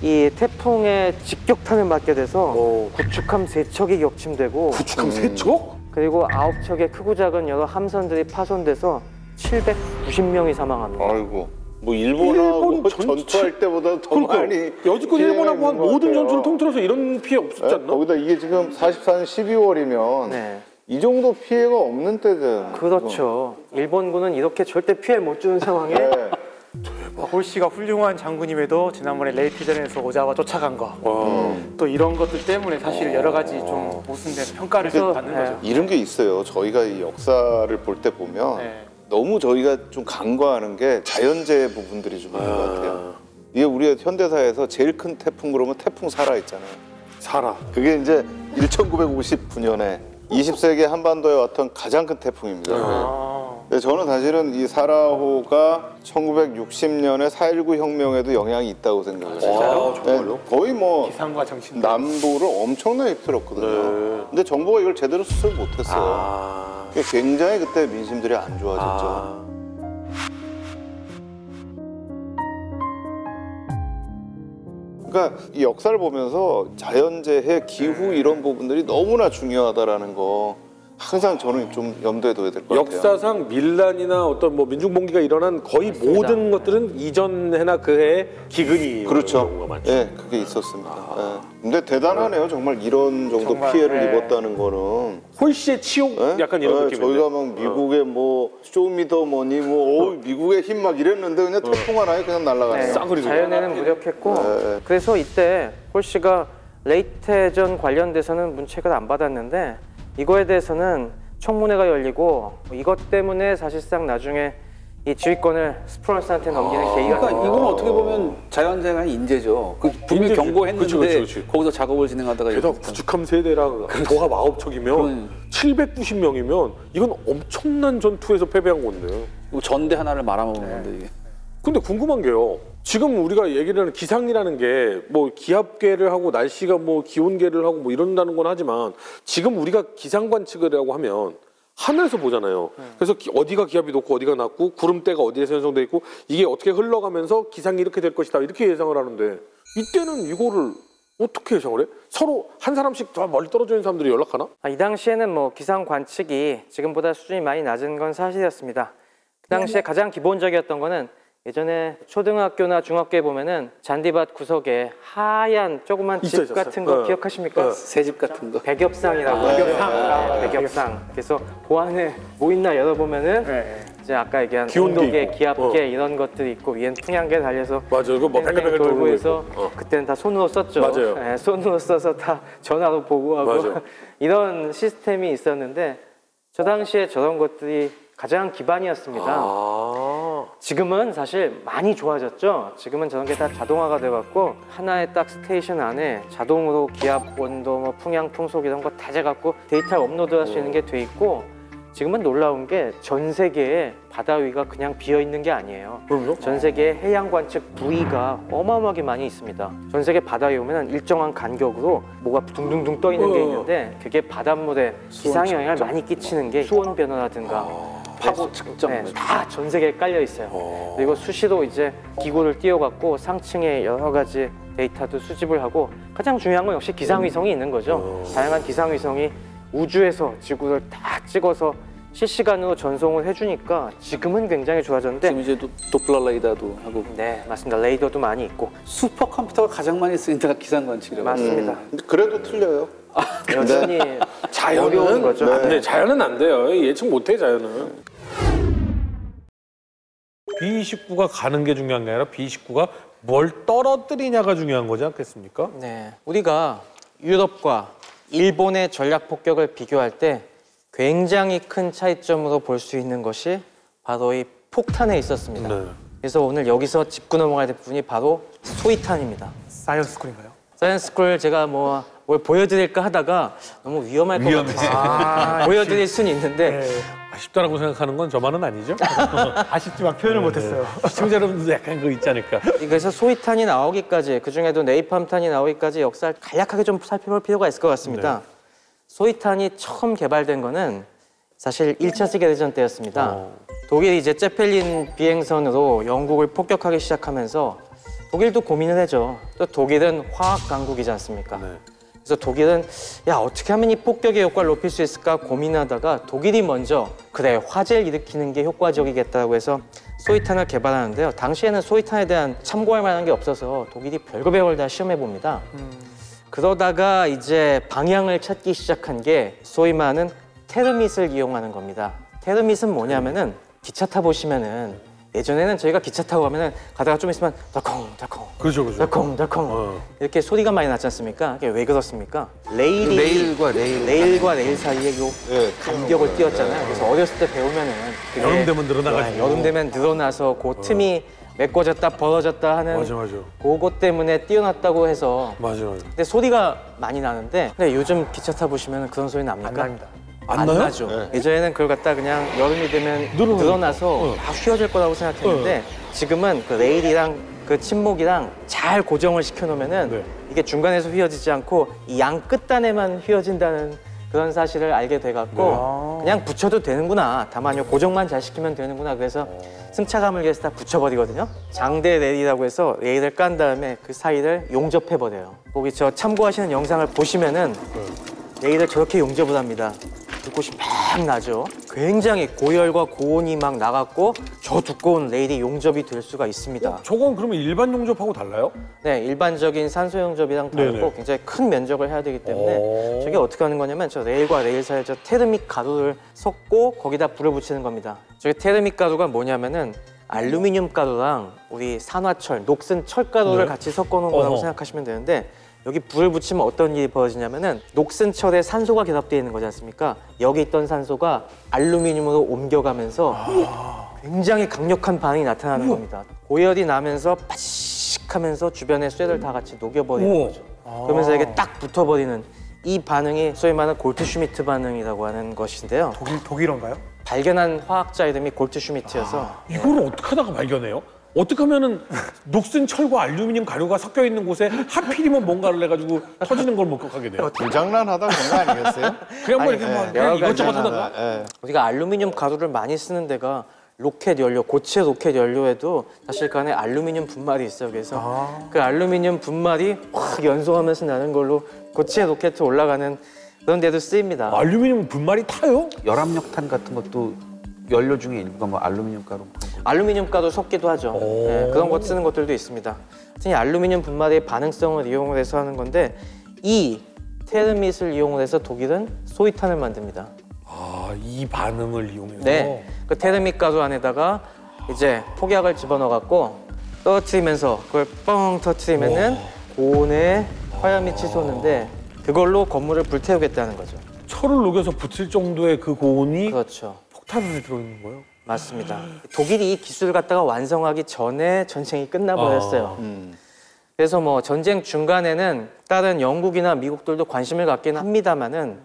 이 태풍의 직격탄을 맞게 돼서 구축함 3척이 격침되고 구축함 3척? 그리고 9척의 크고 작은 여러 함선들이 파손돼서 790명이 사망합니다. 아이고. 뭐 일본하고 전투할 때보다 더 많이 여지껏 일본하고 한 모든 전투를 통틀어서 이런 피해 없었지 않나? 거기다 이게 지금 44년 12월이면 이 정도 피해가 없는 때든. 그렇죠. 일본군은 이렇게 절대 피해 못 주는 상황에 홀씨가 훌륭한 장군임에도 지난번에 레이트전에서 오자와 쫓아간 거 또 이런 것들 때문에 사실 여러 가지 좀 모순된 평가를 받는 거죠. 이런 게 있어요. 저희가 이 역사를 볼 때 보면 너무 저희가 좀 간과하는 게 자연재해 부분들이 좀 있는 것 같아요. 이게 우리가 현대사에서 제일 큰 태풍 그러면 태풍 사라 있잖아요. 사라. 그게 이제 1959년에 20세기 한반도에 왔던 가장 큰 태풍입니다. 근데 저는 사실은 이 사라호가 1960년에 4.19 혁명에도 영향이 있다고 생각을 해요. 정말로? 거의 뭐 기상과 정신 남부를 엄청나게 휩쓸었거든요. 근데 정부가 이걸 제대로 수습 못했어요. 굉장히 그때 민심들이 안 좋아졌죠. 그러니까 이 역사를 보면서 자연재해, 기후 이런 부분들이 너무나 중요하다라는 거 항상 저는 좀 염두에 둬야 될 것 같아요. 역사상 밀란이나 어떤 뭐 민중봉기가 일어난 거의 모든 것들은 이전 해나 그 해에 기근이 그렇죠. 경우가 많죠. 네, 그게 있었습니다. 근데 대단하네요. 정말 이런 정도 피해를 입었다는 거는. 홀씨의 치욕 약간 이런 느낌인데. 저희가 막 미국의 뭐 쇼미더머니 뭐 미국의 힘 막 이랬는데 그냥 태풍 하나에 그냥 날아가네요. 자연에는 무력했고 그래서 이때 홀씨가 레이테전 관련돼서는 문책을 안 받았는데 이거에 대해서는 청문회가 열리고 이것 때문에 사실상 나중에 이 지휘권을 스프런스한테 넘기는 계기가 그러니까 됩니다. 이건 어떻게 보면 자연재해가 인재죠. 그 분명히 인재지. 경고했는데 그치. 거기서 작업을 진행하다가 게다가 이렇게 구축함 세대랑 도하 마법척이면 790명이면 이건 엄청난 전투에서 패배한 건데. 이거 전대 하나를 말아먹는 건데 이게. 근데 궁금한 게요. 지금 우리가 얘기를 하는 기상이라는 게 뭐 기압계를 하고 날씨가 뭐 기온계를 하고 뭐 이런다는 건 하지만 지금 우리가 기상 관측이라고 하면 하늘에서 보잖아요. 그래서 어디가 기압이 높고 어디가 낮고 구름대가 어디에서 형성돼 있고 이게 어떻게 흘러가면서 기상이 이렇게 될 것이다 이렇게 예상을 하는데 이때는 이거를 어떻게 예상을 해? 서로 한 사람씩 저 멀리 떨어져 있는 사람들이 연락하나? 이 당시에는 뭐 기상 관측이 지금보다 수준이 많이 낮은 건 사실이었습니다. 그 당시에 가장 기본적이었던 거는 예전에 초등학교나 중학교에 보면은 잔디밭 구석에 하얀 조그만 집 있었어요. 같은 거 기억하십니까? 새집 같은 거. 백엽상이라고. 백엽상. 그래서 그 안에 뭐 있나 열어보면은 이제 아까 얘기한 기온계 온도계, 있고. 기압계 이런 것들이 있고 위엔 풍향계 달려서 맞아, 이거 뭐 뱅글뱅글 돌고 돌고 해서 있고. 그때는 다 손으로 썼죠. 맞아요. 네, 손으로 써서 다 전화로 보고하고 맞아. 이런 시스템이 있었는데 저 당시에 저런 것들이 가장 기반이었습니다. 지금은 사실 많이 좋아졌죠. 지금은 저런 게 다 자동화가 돼갖고 하나의 딱 스테이션 안에 자동으로 기압, 온도, 뭐 풍향, 풍속 이런 거 다 재갖고 데이터를 업로드할 수 있는 게 돼 있고 지금은 놀라운 게 전 세계에 바다 위가 그냥 비어 있는 게 아니에요. 그럼요? 전 세계에 해양 관측 부위가 어마어마하게 많이 있습니다. 전 세계 바다 위에 오면 일정한 간격으로 뭐가 둥둥둥 떠 있는 게 있는데 그게 바닷물에 기상 영향을 많이 끼치는 게 수온 변화라든가 파고 측정. 네, 다 전 세계에 깔려 있어요. 그리고 수시로 이제 기구를 띄워갖고 상층에 여러 가지 데이터도 수집을 하고 가장 중요한 건 역시 기상위성이 있는 거죠. 다양한 기상위성이 우주에서 지구를 다 찍어서 실시간으로 전송을 해주니까 지금은 굉장히 좋아졌는데 지금 이제 도플러 레이더도 하고. 네, 맞습니다. 레이더도 많이 있고 슈퍼컴퓨터가 가장 많이 쓰이는 데가 기상 관측이라고. 맞습니다. 근데 그래도 틀려요. 여전히 어려운 거죠. 안 돼. 자연은 안 돼요. 예측 못해 자연은. B29가 가는 게 중요한 게 아니라 B29가 뭘 떨어뜨리냐가 중요한 거지 않겠습니까? 네, 우리가 유럽과 일본의 전략 폭격을 비교할 때 굉장히 큰 차이점으로 볼 수 있는 것이 바로 이 폭탄에 있었습니다. 네. 그래서 오늘 여기서 짚고 넘어가야 될 부분이 바로 소위탄입니다. 사이언스 스쿨인가요? 사이언스 스쿨 제가 뭘 보여드릴까 하다가 너무 위험할 것 같아서 보여드릴 수는 있는데 아쉽다라고 생각하는 건 저만은 아니죠? 아쉽지만 표현을 못했어요. 시청자 여러분도 약간 그거 있지 않을까? 그래서 소위탄이 나오기까지 그중에도 네이팜탄이 나오기까지 역사를 간략하게 좀 살펴볼 필요가 있을 것 같습니다. 소위탄이 처음 개발된 거는 사실 1차 세계대전 때였습니다. 독일이 이제 제펠린 비행선으로 영국을 폭격하기 시작하면서 독일도 고민을 하죠. 또 독일은 화학 강국이지 않습니까? 그래서 독일은 야 어떻게 하면 이 폭격의 효과를 높일 수 있을까 고민하다가 독일이 먼저 그래 화재를 일으키는 게 효과적이겠다고 해서 소위탄을 개발하는데요. 당시에는 소위탄에 대한 참고할 만한 게 없어서 독일이 별걸 다 시험해 봅니다. 그러다가 이제 방향을 찾기 시작한 게 소위 말하는 테르밋을 이용하는 겁니다. 테르밋은 뭐냐면은 기차 타보시면은 예전에는 저희가 기차 타고 가면은 가다가 좀 있으면 덜컹덜컹 그렇죠. 덜컹덜컹 이렇게 소리가 많이 났지 않습니까? 이게 왜 그렇습니까? 레일과 레일 사이에 요 간격을 띄웠잖아요. 그래서 어렸을 때 배우면은 그게 여름 되면 늘어나가지고. 여름 되면 늘어나서 그 틈이 메꿔졌다 벌어졌다 하는 맞아. 그것 때문에 띄워놨다고 해서 맞아. 근데 소리가 많이 나는데 근데 요즘 기차 타보시면 그런 소리 납니까? 안 납니다. 안 나요? 나죠. 예전에는 그걸 갖다 그냥 여름이 되면 늘어나서 다 휘어질 거라고 생각했는데 지금은 그 레일이랑 그 침목이랑 잘 고정을 시켜놓으면은 이게 중간에서 휘어지지 않고 이 양 끝단에만 휘어진다는 그런 사실을 알게 돼갖고 그냥 붙여도 되는구나. 다만 요 고정만 잘 시키면 되는구나. 그래서 승차감을 위해서 다 붙여버리거든요. 장대 레일이라고 해서 레일을 깐 다음에 그 사이를 용접해버려요. 거기 저 참고하시는 영상을 보시면은 레일을 저렇게 용접을 합니다. 불꽃이 막 나죠. 굉장히 고열과 고온이 막 나갔고 저 두꺼운 레일이 용접이 될 수가 있습니다. 저건 그러면 일반 용접하고 달라요? 네, 일반적인 산소 용접이랑 다르고 네네. 굉장히 큰 면적을 해야 되기 때문에 저게 어떻게 하는 거냐면 저 레일과 레일 사이에 저 테르믹 가루를 섞고 거기다 불을 붙이는 겁니다. 저기 테르믹 가루가 뭐냐면은 알루미늄 가루랑 우리 산화철, 녹슨 철가루를 같이 섞어 놓은 거라고 생각하시면 되는데 여기 불을 붙이면 어떤 일이 벌어지냐면은 녹슨 철에 산소가 결합되어 있는 거지 않습니까? 여기 있던 산소가 알루미늄으로 옮겨가면서 굉장히 강력한 반응이 나타나는 겁니다. 고열이 나면서 파식하면서 주변의 쇠를 다 같이 녹여버리는 거죠. 그러면서 이게 딱 붙어버리는 이 반응이 소위 말하는 골트슈미트 반응이라고 하는 것인데요. 독일어인가요? 발견한 화학자 이름이 골트슈미트여서 이거를 어떻게 하다가 발견해요? 어떻게 하면은 녹슨 철과 알루미늄 가루가 섞여 있는 곳에 하필이면 뭔가를 해가지고 터지는 걸 목격하게 돼요. 불장난하다 그런 거 아니겠어요? 그냥 뭐 이렇게 막 그냥 이것저것 하다가 예. 우리가 알루미늄 가루를 많이 쓰는 데가 로켓 연료, 고체 로켓 연료에도 사실 그 안에 알루미늄 분말이 있어요. 그래서 그 알루미늄 분말이 확 연소하면서 나는 걸로 고체 로켓에 올라가는 그런 데도 쓰입니다. 알루미늄 분말이 타요? 열압력탄 같은 것도 연료 중에 일부가 뭐 알루미늄 가루 그런 거. 알루미늄 가루 섞기도 하죠. 네, 그런 거 쓰는 것들도 있습니다. 하여튼 이 알루미늄 분말의 반응성을 이용을 해서 하는 건데 이 테르밋을 이용을 해서 독일은 소위탄을 만듭니다. 아, 이 반응을 이용해서. 네, 그 테르밋 가루 안에다가 이제 폭약을 집어넣어갖고 떨어뜨리면서 그걸 뻥 터뜨리면은 고온의 화염이 치솟는데 그걸로 건물을 불태우겠다는 거죠. 철을 녹여서 붙일 정도의 그 고온이 그렇죠. 폭탄 안에 들어있는 거예요? 맞습니다. 독일이 이 기술을 갖다가 완성하기 전에 전쟁이 끝나버렸어요. 그래서 뭐 전쟁 중간에는 다른 영국이나 미국들도 관심을 갖긴 합니다만은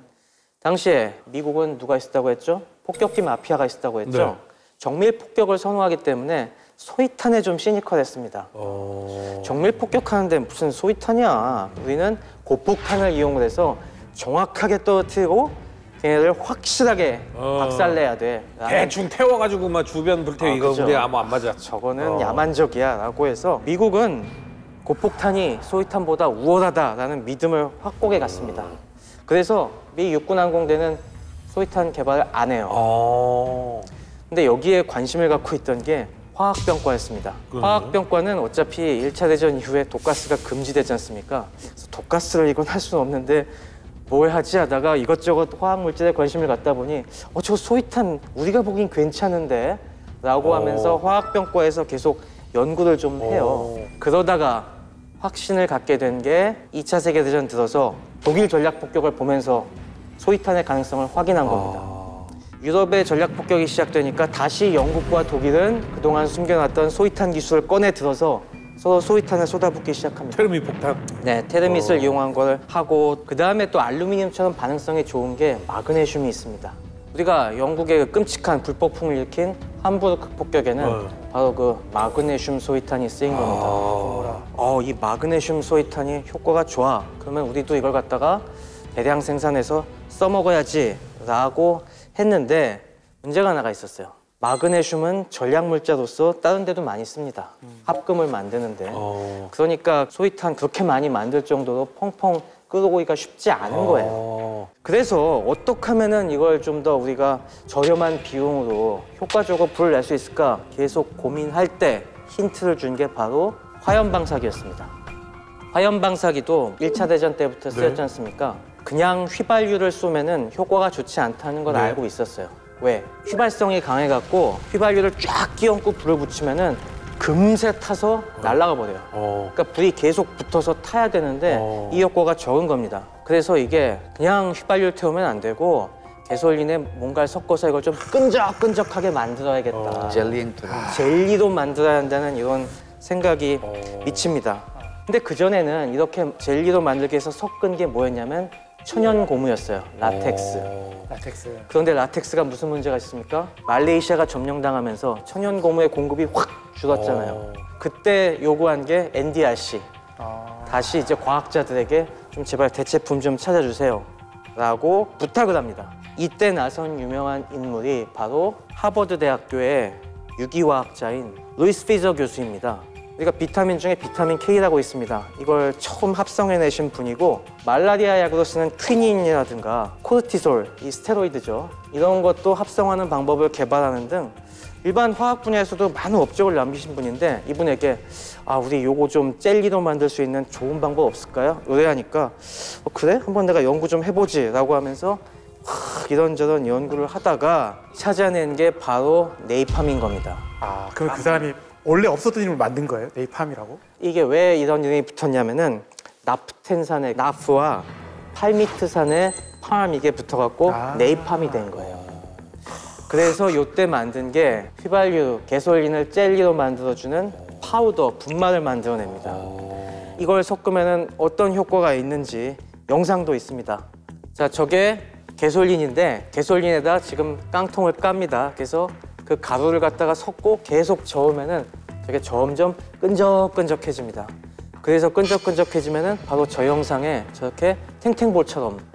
당시에 미국은 누가 있었다고 했죠? 폭격기 마피아가 있었다고 했죠? 네. 정밀 폭격을 선호하기 때문에 소위탄에 좀 시니컬했습니다. 정밀 폭격하는데 무슨 소위탄이야? 우리는 고폭탄을 이용을 해서 정확하게 떨어뜨리고 걔네들 확실하게 박살내야 돼. 대충 태워가지고 막 주변 불태워 이거 그죠. 우리 아무 안 맞아. 저거는 야만적이야 라고 해서 미국은 고폭탄이 소위탄보다 우월하다라는 믿음을 확고하게 갖습니다. 그래서 미 육군 항공대는 소위탄 개발을 안 해요. 근데 여기에 관심을 갖고 있던 게 화학병과였습니다. 화학병과는 어차피 1차 대전 이후에 독가스가 금지되지 않습니까? 그래서 독가스를 이건 할 수는 없는데 뭘 하지 하다가 이것저것 화학물질에 관심을 갖다 보니 저 소위탄 우리가 보긴 괜찮은데 라고 하면서 화학병과에서 계속 연구를 좀 해요. 그러다가 확신을 갖게 된 게 2차 세계대전 들어서 독일 전략폭격을 보면서 소위탄의 가능성을 확인한 겁니다. 유럽의 전략폭격이 시작되니까 다시 영국과 독일은 그동안 숨겨놨던 소위탄 기술을 꺼내 들어서 서로 소위탄을 쏟아붓기 시작합니다. 테르밋 폭탄. 네, 테르밋을 이용한 걸 하고 그 다음에 또 알루미늄처럼 반응성이 좋은 게 마그네슘이 있습니다. 우리가 영국의 그 끔찍한 불폭풍을 일으킨 함부르크 폭격에는 바로 그 마그네슘 소위탄이 쓰인 겁니다. 이 마그네슘 소위탄이 효과가 좋아. 그러면 우리도 이걸 갖다가 대량 생산해서 써먹어야지 라고 했는데 문제가 하나가 있었어요. 마그네슘은 전략물자로서 다른 데도 많이 씁니다. 합금을 만드는데. 그러니까 소위탄 그렇게 많이 만들 정도로 펑펑 끓어오기가 쉽지 않은 거예요. 그래서 어떻게 하면은 이걸 좀 더 우리가 저렴한 비용으로 효과적으로 불을 낼 수 있을까 계속 고민할 때 힌트를 준 게 바로 화염방사기였습니다. 화염방사기도 1차 대전 때부터 쓰였지 않습니까? 그냥 휘발유를 쏘면은 효과가 좋지 않다는 걸 알고 있었어요. 왜? 휘발성이 강해갖고 휘발유를 쫙 끼얹고 불을 붙이면은 금세 타서 날아가 버려요. 그러니까 불이 계속 붙어서 타야 되는데 이 효과가 적은 겁니다. 그래서 이게 그냥 휘발유를 태우면 안 되고 가솔린에 뭔가를 섞어서 이걸 좀 끈적끈적하게 만들어야겠다. 젤리로 만들어야 한다는 이런 생각이 미칩니다. 근데 그전에는 이렇게 젤리로 만들기 위해서 섞은 게 뭐였냐면 천연 고무였어요. 라텍스. 그런데 라텍스가 무슨 문제가 있습니까? 말레이시아가 점령당하면서 천연 고무의 공급이 확 줄었잖아요. 그때 요구한 게 NDRC. 다시 이제 과학자들에게 좀 제발 대체품 좀 찾아주세요. 라고 부탁을 합니다. 이때 나선 유명한 인물이 바로 하버드 대학교의 유기화학자인 루이스 피저 교수입니다. 우리가 비타민 중에 비타민 K라고 있습니다. 이걸 처음 합성해내신 분이고 말라리아 약으로 쓰는 퀴닌이라든가 코르티솔, 이 스테로이드죠. 이런 것도 합성하는 방법을 개발하는 등 일반 화학 분야에서도 많은 업적을 남기신 분인데 이분에게 우리 요거 좀 젤리로 만들 수 있는 좋은 방법 없을까요? 의뢰하니까 그래? 한번 내가 연구 좀 해보지 라고 하면서 이런저런 연구를 하다가 찾아낸 게 바로 네이팜인 겁니다. 그럼 그 사람이 원래 없었던 이름을 만든 거예요? 네이팜이라고? 이게 왜 이런 이름이 붙었냐면은 나프텐산의 나프와 팔미트산의 팜 이게 붙어갖고 네이팜이 된 거예요. 그래서 요때 만든 게 휘발유, 개솔린을 젤리로 만들어주는 파우더, 분말을 만들어냅니다. 이걸 섞으면 어떤 효과가 있는지 영상도 있습니다. 자, 저게 개솔린인데 개솔린에다 지금 깡통을 깝니다. 그래서 그 가루를 갖다가 섞고 계속 저으면은 저게 점점 끈적끈적해집니다. 그래서 끈적끈적해지면은 바로 저 영상에 저렇게 탱탱볼처럼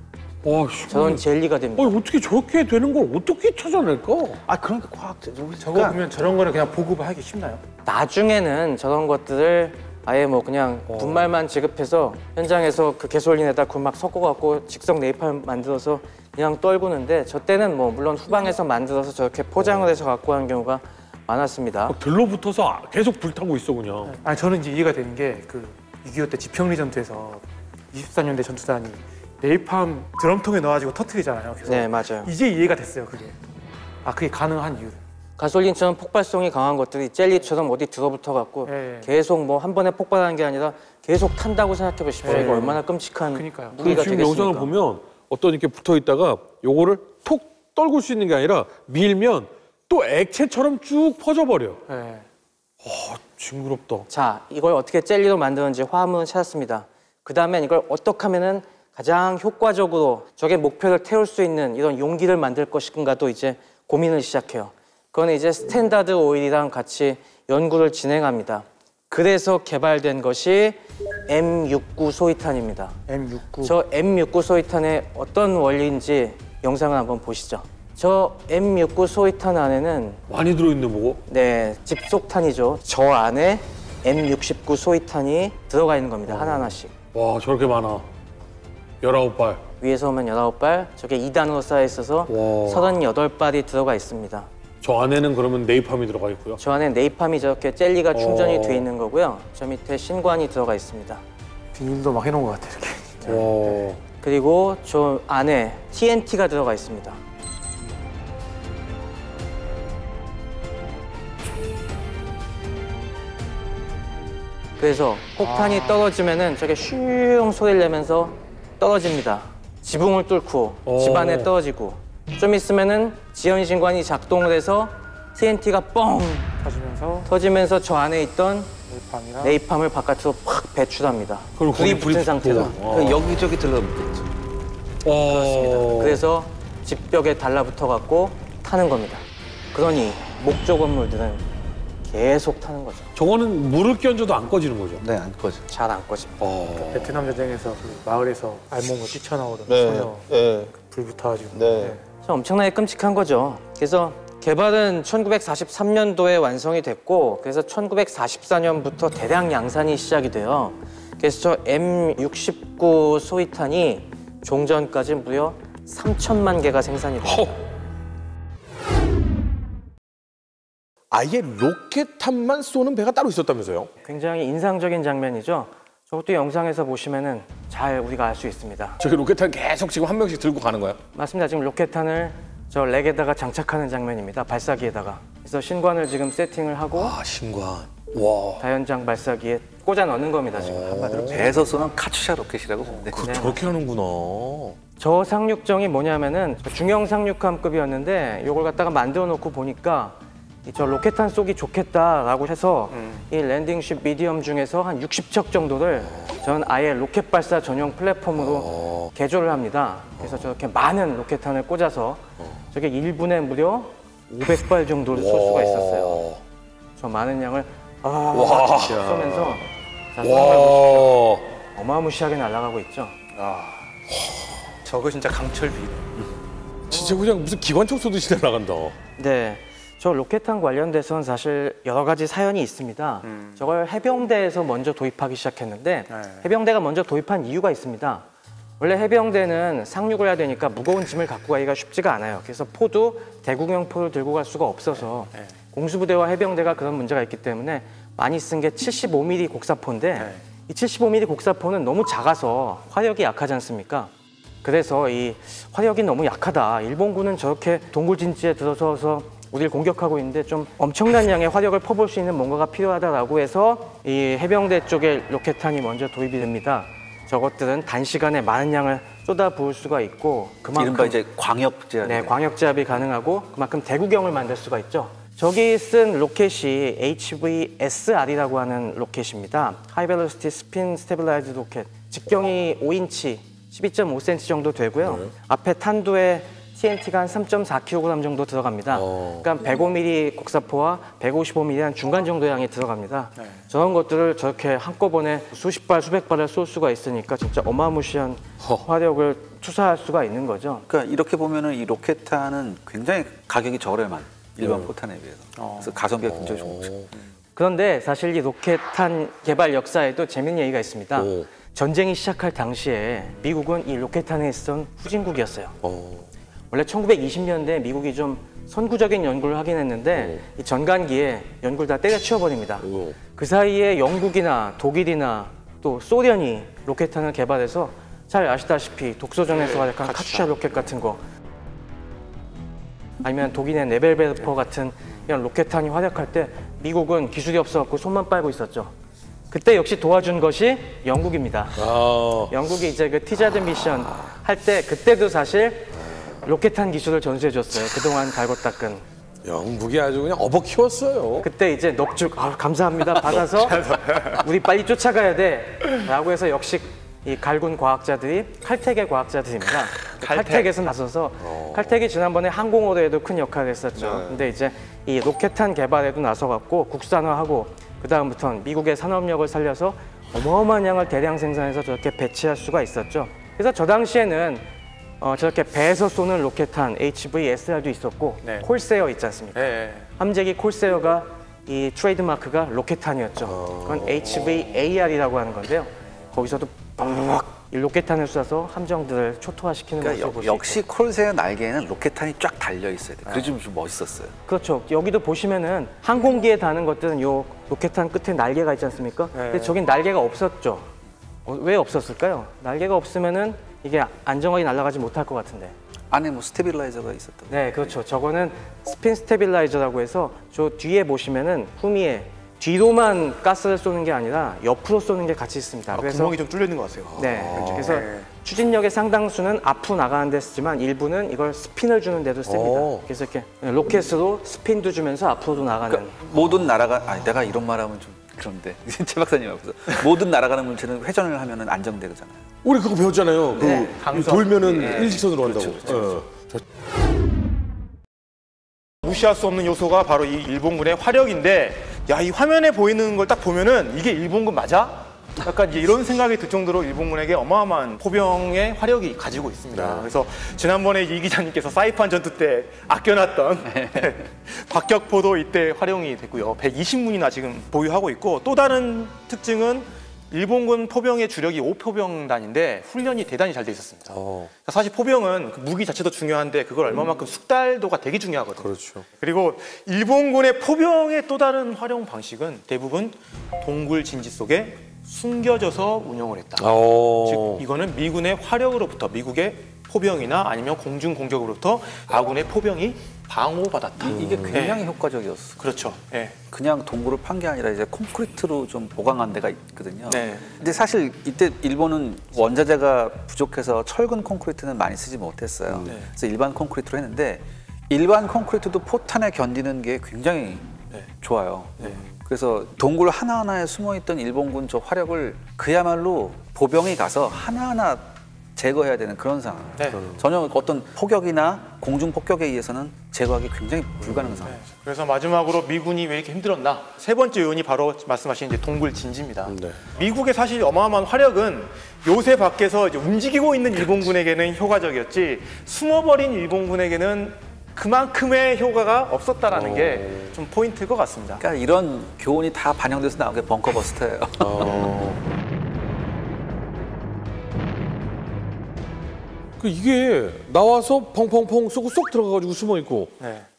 저런 젤리가 됩니다. 어떻게 저렇게 되는 걸 어떻게 찾아낼까? 아, 그런 게 과학자. 저거 보면 저런 거는 그냥 보급하기 쉽나요? 나중에는 저런 것들을 아예 뭐 그냥 분말만 지급해서 현장에서 그 개솔린에다 그 막 섞어갖고 즉석 네이팜 만들어서 그냥 떨구는데 저 때는 뭐 물론 후방에서 만들어서 저렇게 포장을 해서 갖고 가는 경우가 많았습니다. 막 들러붙어서 계속 불타고 있어 그냥. 아니 저는 이제 이해가 되는 게 그 6.25 때 지평리 전투에서 24년대 전투단이 네이팜 드럼통에 넣어가지고 터뜨리잖아요. 그래서 네, 맞아요. 이제 이해가 됐어요, 그게. 아, 그게 가능한 이유. 가솔린처럼 폭발성이 강한 것들이 젤리처럼 어디 들어붙어갖고 예. 계속 뭐 한 번에 폭발하는 게 아니라 계속 탄다고 생각해 보십시오. 예. 이거 얼마나 끔찍한 그러니까요. 무기가 지금 되겠습니까? 영상을 보면 어떤 이렇게 붙어 있다가 요거를 톡 떨굴 수 있는 게 아니라 밀면 또 액체처럼 쭉 퍼져버려. 예. 징그럽다. 자, 이걸 어떻게 젤리로 만드는지 화합문을 찾았습니다. 그 다음엔 이걸 어떻게 하면은 가장 효과적으로 적의 목표를 태울 수 있는 이런 용기를 만들 것인가도 이제 고민을 시작해요. 그건 이제 스탠다드 오일이랑 같이 연구를 진행합니다. 그래서 개발된 것이 M69 소위탄입니다. M69. 저 M69 소위탄의 어떤 원리인지 영상을 한번 보시죠. 저 M69 소위탄 안에는 많이 들어있네 뭐고. 네, 집속탄이죠. 저 안에 M69 소위탄이 들어가 있는 겁니다. 하나하나씩. 와 저렇게 많아. 19발. 위에서 오면 19발, 저게 2단으로 쌓여 있어서 38발이 들어가 있습니다. 저 안에는 그러면 네이팜이 들어가 있고요. 저 안에 네이팜이 저렇게 젤리가 충전이 돼 있는 거고요. 저 밑에 신관이 들어가 있습니다. 비닐도 막 해놓은 것 같아, 이렇게. 와. 그리고 저 안에 TNT가 들어가 있습니다. 그래서 폭탄이 떨어지면은 저게 슝 소리를 내면서 떨어집니다. 지붕을 뚫고 집안에 떨어지고 좀 있으면은 지연신관이 작동을 해서 TNT가 뻥 터지면서 저 안에 있던 네이팜을 바깥으로 확 배출합니다. 그럼 불이 거기 붙은 상태로. 여기저기 들러붙겠죠. 그렇습니다. 그래서 집벽에 달라붙어 갖고 타는 겁니다. 그러니 목조 건물들은 계속 타는 거죠. 저거는 물을 끼얹어도 안 꺼지는 거죠. 네, 안 꺼져. 잘 안 꺼집니다. 베트남 전쟁에서 그 마을에서 알몸으로 뛰쳐나오던 네. 소녀 네. 불 붙어가지고. 네. 참 엄청나게 끔찍한 거죠. 그래서 개발은 1943년도에 완성이 됐고 그래서 1944년부터 대량 양산이 시작이 돼요. 그래서 저 M69 소위탄이 종전까지 무려 3천만 개가 생산이 됩니다. 아예 로켓탄만 쏘는 배가 따로 있었다면서요? 굉장히 인상적인 장면이죠. 저것도 영상에서 보시면은 잘 우리가 알 수 있습니다. 저기 로켓탄 계속 지금 한 명씩 들고 가는 거야? 맞습니다. 지금 로켓탄을 저 렉에다가 장착하는 장면입니다. 발사기에다가. 그래서 신관을 지금 세팅을 하고 신관. 와. 다연장 발사기에 꽂아 넣는 겁니다. 지금 한마디로. 배에서 쏘는 카츄샤 로켓이라고 보면 돼. 저렇게 하는구나. 저 상륙정이 뭐냐면은 중형 상륙함급이었는데 이걸 갖다가 만들어 놓고 보니까 저 로켓탄 쏘기 좋겠다라고 해서 이 랜딩쉽 미디엄 중에서 한 60척 정도를 저는 아예 로켓 발사 전용 플랫폼으로 개조를 합니다. 그래서 저렇게 많은 로켓탄을 꽂아서 저게 1분에 무려 500발 정도를 쏠 수가 있었어요. 저 많은 양을 쏘면서 자, 쏘는 걸 보십시오. 어마무시하게 날아가고 있죠. 저거 진짜 강철 비료. 진짜 그냥 무슨 기관총 쏘듯이 날아간다. 네, 저 로켓탄 관련돼서는 사실 여러 가지 사연이 있습니다. 저걸 해병대에서 먼저 도입하기 시작했는데 해병대가 먼저 도입한 이유가 있습니다. 원래 해병대는 상륙을 해야 되니까 무거운 짐을 갖고 가기가 쉽지가 않아요. 그래서 포도, 대구경 포를 들고 갈 수가 없어서 공수부대와 해병대가 그런 문제가 있기 때문에 많이 쓴 게 75mm 곡사포인데 이 75mm 곡사포는 너무 작아서 화력이 약하지 않습니까? 그래서 이 화력이 너무 약하다. 일본군은 저렇게 동굴진지에 들어서서 우리를 공격하고 있는데 좀 엄청난 양의 화력을 퍼볼 수 있는 뭔가가 필요하다라고 해서 이 해병대 쪽에 로켓탄이 먼저 도입이 됩니다. 저것들은 단시간에 많은 양을 쏟아부을 수가 있고 그만큼 이른바 이제 광역제압. 네, 광역제압이 가능하고 그만큼 대구경을 만들 수가 있죠. 저기 쓴 로켓이 HVSR이라고 하는 로켓입니다. High Velocity Spin Stabilized 로켓. 직경이 5인치, 12.5cm 정도 되고요. 앞에 탄두에 TNT가 한 3.4kg 정도 들어갑니다. 그러니까 105mm 곡사포와 155mm 한 중간 정도의 양이 들어갑니다. 저런 것들을 저렇게 한꺼번에 수십 발, 수백 발을 쏠 수가 있으니까 진짜 어마무시한 화력을 투사할 수가 있는 거죠. 그러니까 이렇게 보면은 이 로켓탄은 굉장히 가격이 저렴한 일반 포탄에 비해서. 그래서 가성비가 굉장히 좋은 거죠. 그런데 사실 이 로켓탄 개발 역사에도 재밌는 얘기가 있습니다. 전쟁이 시작할 당시에 미국은 이 로켓탄에 있던 후진국이었어요. 원래 1920년대 미국이 좀 선구적인 연구를 하긴 했는데 이 전간기에 연구를 다 때려치워버립니다. 그 사이에 영국이나 독일이나 또 소련이 로켓탄을 개발해서 잘 아시다시피 독소전에서 활약한 카츄샤 로켓 같은 거 아니면 독일의 네벨베르퍼 같은 이런 로켓탄이 활약할 때 미국은 기술이 없어갖고 손만 빨고 있었죠. 그때 역시 도와준 것이 영국입니다. 영국이 이제 그 티자드 미션 할 때 그때도 사실 로켓탄 기술을 전수해줬어요. 그동안 갈고 닦은. 영국이 아주 그냥 업어 키웠어요. 그때 이제 넋죽 감사합니다 받아서 우리 빨리 쫓아가야 돼 라고 해서 역시 이 갈군 과학자들이 칼텍의 과학자들입니다. 칼텍에서 나서서 칼텍이 지난번에 항공오도에도 큰 역할을 했었죠. 근데 이제 이 로켓탄 개발에도 나서갖고 국산화하고 그 다음부터는 미국의 산업력을 살려서 어마어마한 양을 대량 생산해서 저렇게 배치할 수가 있었죠. 그래서 저 당시에는 저렇게 배에서 쏘는 로켓탄 HVSR도 있었고 콜세어 있지 않습니까? 함재기 콜세어가 이 트레이드마크가 로켓탄이었죠. 그건 HVAR이라고 하는 건데요. 거기서도 이 로켓탄을 쏴서 함정들을 초토화시키는 그러니까 모습을 볼 수 있고. 역시 콜세어 날개에는 로켓탄이 쫙 달려 있어야 돼. 그래서 좀 멋있었어요. 그렇죠. 여기도 보시면은 항공기에 다는 것들은 요 로켓탄 끝에 날개가 있지 않습니까? 근데 저긴 날개가 없었죠. 왜 없었을까요? 날개가 없으면은 이게 안정하게 날아가지 못할 것 같은데. 안에 뭐 스테빌라이저가 있었던. 네, 그렇죠. 저거는 스핀 스테빌라이저라고 해서 저 뒤에 보시면은 후미에 뒤로만 가스를 쏘는 게 아니라 옆으로 쏘는 게 같이 있습니다. 그래서 구멍이 좀 뚫려 있는 것 같아요. 네, 그래서 추진력의 상당수는 앞으로 나가는 데 쓰지만 일부는 이걸 스핀을 주는 데도 씁니다. 그래서 이렇게 로켓으로 스핀도 주면서 앞으로도 나가는. 그러니까 모든 나라가 내가 이런 말하면 좀 그런데 최 박사님 앞에서 모든 날아가는 물체는 회전을 하면은 안정되잖아요. 우리 그거 배웠잖아요. 돌면은 일직선으로 한다고. 무시할 수 없는 요소가 바로 이 일본군의 화력인데, 야, 이 화면에 보이는 걸 딱 보면은 이게 일본군 맞아? 약간 이제 이런 생각이 들 정도로 일본군에게 어마어마한 포병의 화력이 가지고 있습니다. 그래서 지난번에 이 기자님께서 사이판 전투 때 아껴놨던 박격포도 이때 활용이 됐고요. 120문이나 지금 보유하고 있고, 또 다른 특징은 일본군 포병의 주력이 5포병단인데 훈련이 대단히 잘 돼 있었습니다. 사실 포병은 그 무기 자체도 중요한데 그걸 얼마만큼 숙달도가 되게 중요하거든요. 그렇죠. 그리고 일본군의 포병의 또 다른 활용 방식은 대부분 동굴 진지 속에 숨겨져서 운영을 했다. 즉 이거는 미군의 화력으로부터 미국의 포병이나 아니면 공중 공격으로부터 아군의 포병이 방어받았다. 이게 굉장히 효과적이었어. 그렇죠. 그냥 동굴을 판 게 아니라 이제 콘크리트로 좀 보강한 데가 있거든요. 네. 근데 사실 이때 일본은 원자재가 부족해서 철근 콘크리트는 많이 쓰지 못했어요. 그래서 일반 콘크리트로 했는데 일반 콘크리트도 포탄에 견디는 게 굉장히 좋아요. 그래서 동굴 하나하나에 숨어있던 일본군 저 화력을 그야말로 보병이 가서 하나하나 제거해야 되는 그런 상황. 전혀 어떤 폭격이나 공중 폭격에 의해서는 제거하기 굉장히 불가능한 상황. 그래서 마지막으로 미군이 왜 이렇게 힘들었나? 세 번째 요인이 바로 말씀하신 이제 동굴 진지입니다. 미국의 사실 어마어마한 화력은 요새 밖에서 이제 움직이고 있는 일본군에게는 효과적이었지 숨어버린 일본군에게는 그만큼의 효과가 없었다라는 게 좀 포인트일 것 같습니다. 그러니까 이런 교훈이 다 반영돼서 나온 게 벙커버스터예요. 이게 나와서 펑펑펑 쏘고 쏙 들어가가지고 숨어 있고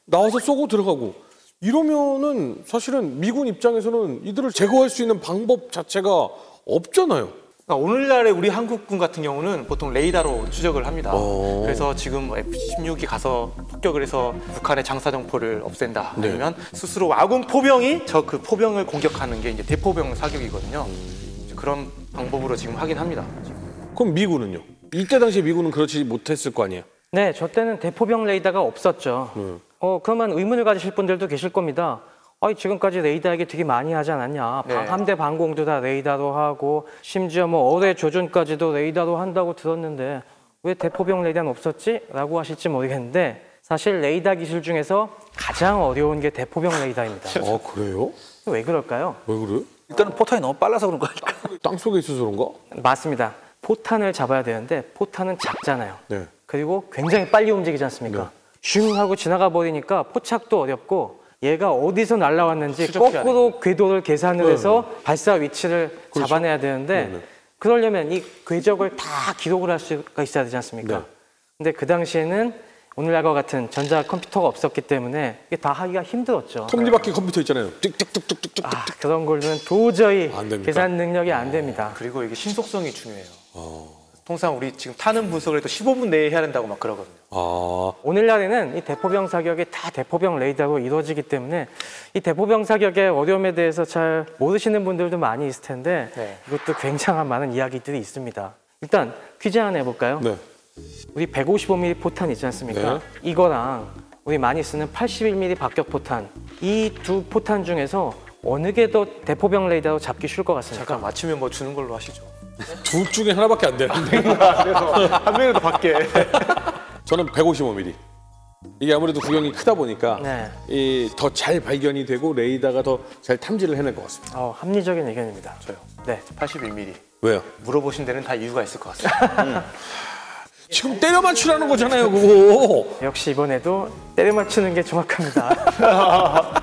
나와서 쏘고 들어가고 이러면은 사실은 미군 입장에서는 이들을 제거할 수 있는 방법 자체가 없잖아요. 그러니까 오늘날의 우리 한국군 같은 경우는 보통 레이더로 추적을 합니다. 그래서 지금 F-16이 가서 폭격을 해서 북한의 장사정포를 없앤다. 아니면 스스로 아군 포병이 저 그 포병을 공격하는 게 이제 대포병 사격이거든요. 그런 방법으로 지금 하긴 합니다. 그럼 미군은요? 이때 당시에 미군은 그렇지 못했을 거 아니에요? 네, 저 때는 대포병 레이더가 없었죠. 그러면 의문을 가지실 분들도 계실 겁니다. 지금까지 레이더 얘기 되게 많이 하지 않았냐. 네. 함대 방공도 다 레이더로 하고 심지어 뭐 어뢰 조준까지도 레이더로 한다고 들었는데 왜 대포병 레이더는 없었지? 라고 하실지 모르겠는데 사실 레이더 기술 중에서 가장 어려운 게 대포병 레이더입니다. 그래요? 왜 그럴까요? 왜 그래요? 일단은 포탄이 너무 빨라서 그런 거 아닐까? 땅 속에 있어서 그런가? 맞습니다. 포탄을 잡아야 되는데 포탄은 작잖아요. 네. 그리고 굉장히 빨리 움직이지 않습니까? 슝 하고 지나가 버리니까 포착도 어렵고 얘가 어디서 날아왔는지 거꾸로 궤도를 계산을 해서 발사 위치를 잡아내야 되는데 그러려면 이 궤적을 다 기록을 할 수가 있어야 되지 않습니까? 근데 그 당시에는 오늘날과 같은 전자 컴퓨터가 없었기 때문에 이게 다 하기가 힘들었죠. 톱니바퀴 컴퓨터 있잖아요. 띡띡뚝뚝뚝뚝. 그런 걸로는 도저히 안 됩니까? 계산 능력이 안 됩니다. 그리고 이게 신속성이 중요해요. 통상 우리 지금 타는 분석을 해도 15분 내에 해야 된다고 막 그러거든요. 오늘날에는 이 대포병 사격이 다 대포병 레이더로 이루어지기 때문에 이 대포병 사격의 어려움에 대해서 잘 모르시는 분들도 많이 있을 텐데 이것도 굉장한 많은 이야기들이 있습니다. 일단 퀴즈 하나 내볼까요? 네. 우리 155mm 포탄 있지 않습니까? 네. 이거랑 우리 많이 쓰는 81mm 박격 포탄 이 두 포탄 중에서 어느 게 더 대포병 레이더로 잡기 쉬울 것 같습니까? 잠깐 맞추면 뭐 주는 걸로 하시죠. 둘 중에 하나밖에 안 되는데. 그래서 한 명이라도 밖에. 저는 155mm. 이게 아무래도 구경이 크다 보니까 네. 더 잘 발견이 되고 레이더가 더 잘 탐지를 해낼 것 같습니다. 합리적인 의견입니다. 저요. 네. 81mm. 왜요? 물어보신 데는 다 이유가 있을 것 같습니다. 지금 때려 맞추라는 거잖아요, 그거. 역시 이번에도 때려 맞추는 게 정확합니다.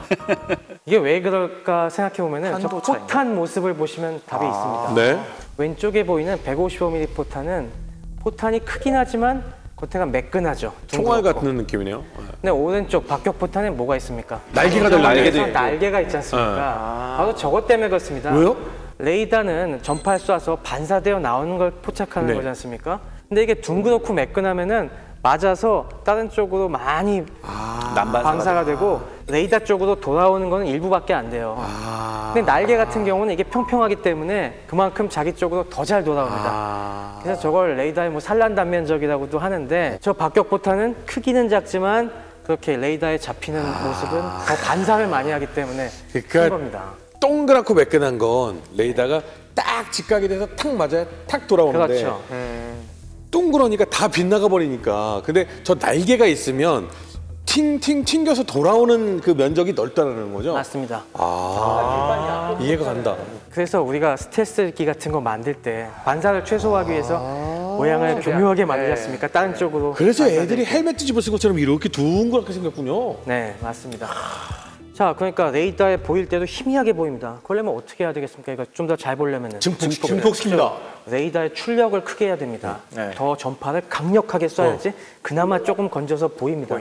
이게 왜 그럴까 생각해 보면은 저 포탄 모습을 보시면 답이 있습니다. 네. 왼쪽에 보이는 155mm 포탄은 포탄이 크긴 하지만 겉에가 매끈하죠. 총알 둥그렇고. 같은 느낌이네요. 근데 오른쪽 박격 포탄에 뭐가 있습니까? 날개가 달린 날개도 있고. 날개가 있지 않습니까? 바로 저것 때문에 그렇습니다. 왜요? 레이더는 전파를 쏴서 반사되어 나오는 걸 포착하는 거지 않습니까? 근데 이게 둥그렇고 매끈하면은 맞아서 다른 쪽으로 많이 방사가 되고 레이더 쪽으로 돌아오는 거는 일부밖에 안 돼요. 근데 날개 같은 경우는 이게 평평하기 때문에 그만큼 자기 쪽으로 더 잘 돌아옵니다. 그래서 저걸 레이더의 뭐 산란 단면적이라고도 하는데 저 박격포탄은 크기는 작지만 그렇게 레이더에 잡히는 모습은 더 반사를 많이 하기 때문에 큰 겁니다. 동그랗고 매끈한 건 레이더가 딱 직각이 돼서 탁 맞아야 탁 돌아오는데 그렇죠. 동그러니까 다 빗나가 버리니까. 근데 저 날개가 있으면 팅팅 튕겨서 돌아오는 그 면적이 넓다는 거죠? 맞습니다. 이해가 간다. 그래서 우리가 스텔스기 같은 거 만들 때 반사를 최소화하기 위해서 모양을 교묘하게 만들지 않습니까? 다른 쪽으로. 그래서 반사되고. 애들이 헬멧 뒤집어쓴 것처럼 이렇게 둥그랗게 생겼군요. 네, 맞습니다. 자, 그러니까 레이더에 보일 때도 희미하게 보입니다. 그러려면 어떻게 해야 되겠습니까? 이거 좀 더 잘 보려면은 증폭시킵니다. 레이더의 출력을 크게 해야 됩니다. 더 전파를 강력하게 쏴야지 그나마 조금 건져서 보입니다.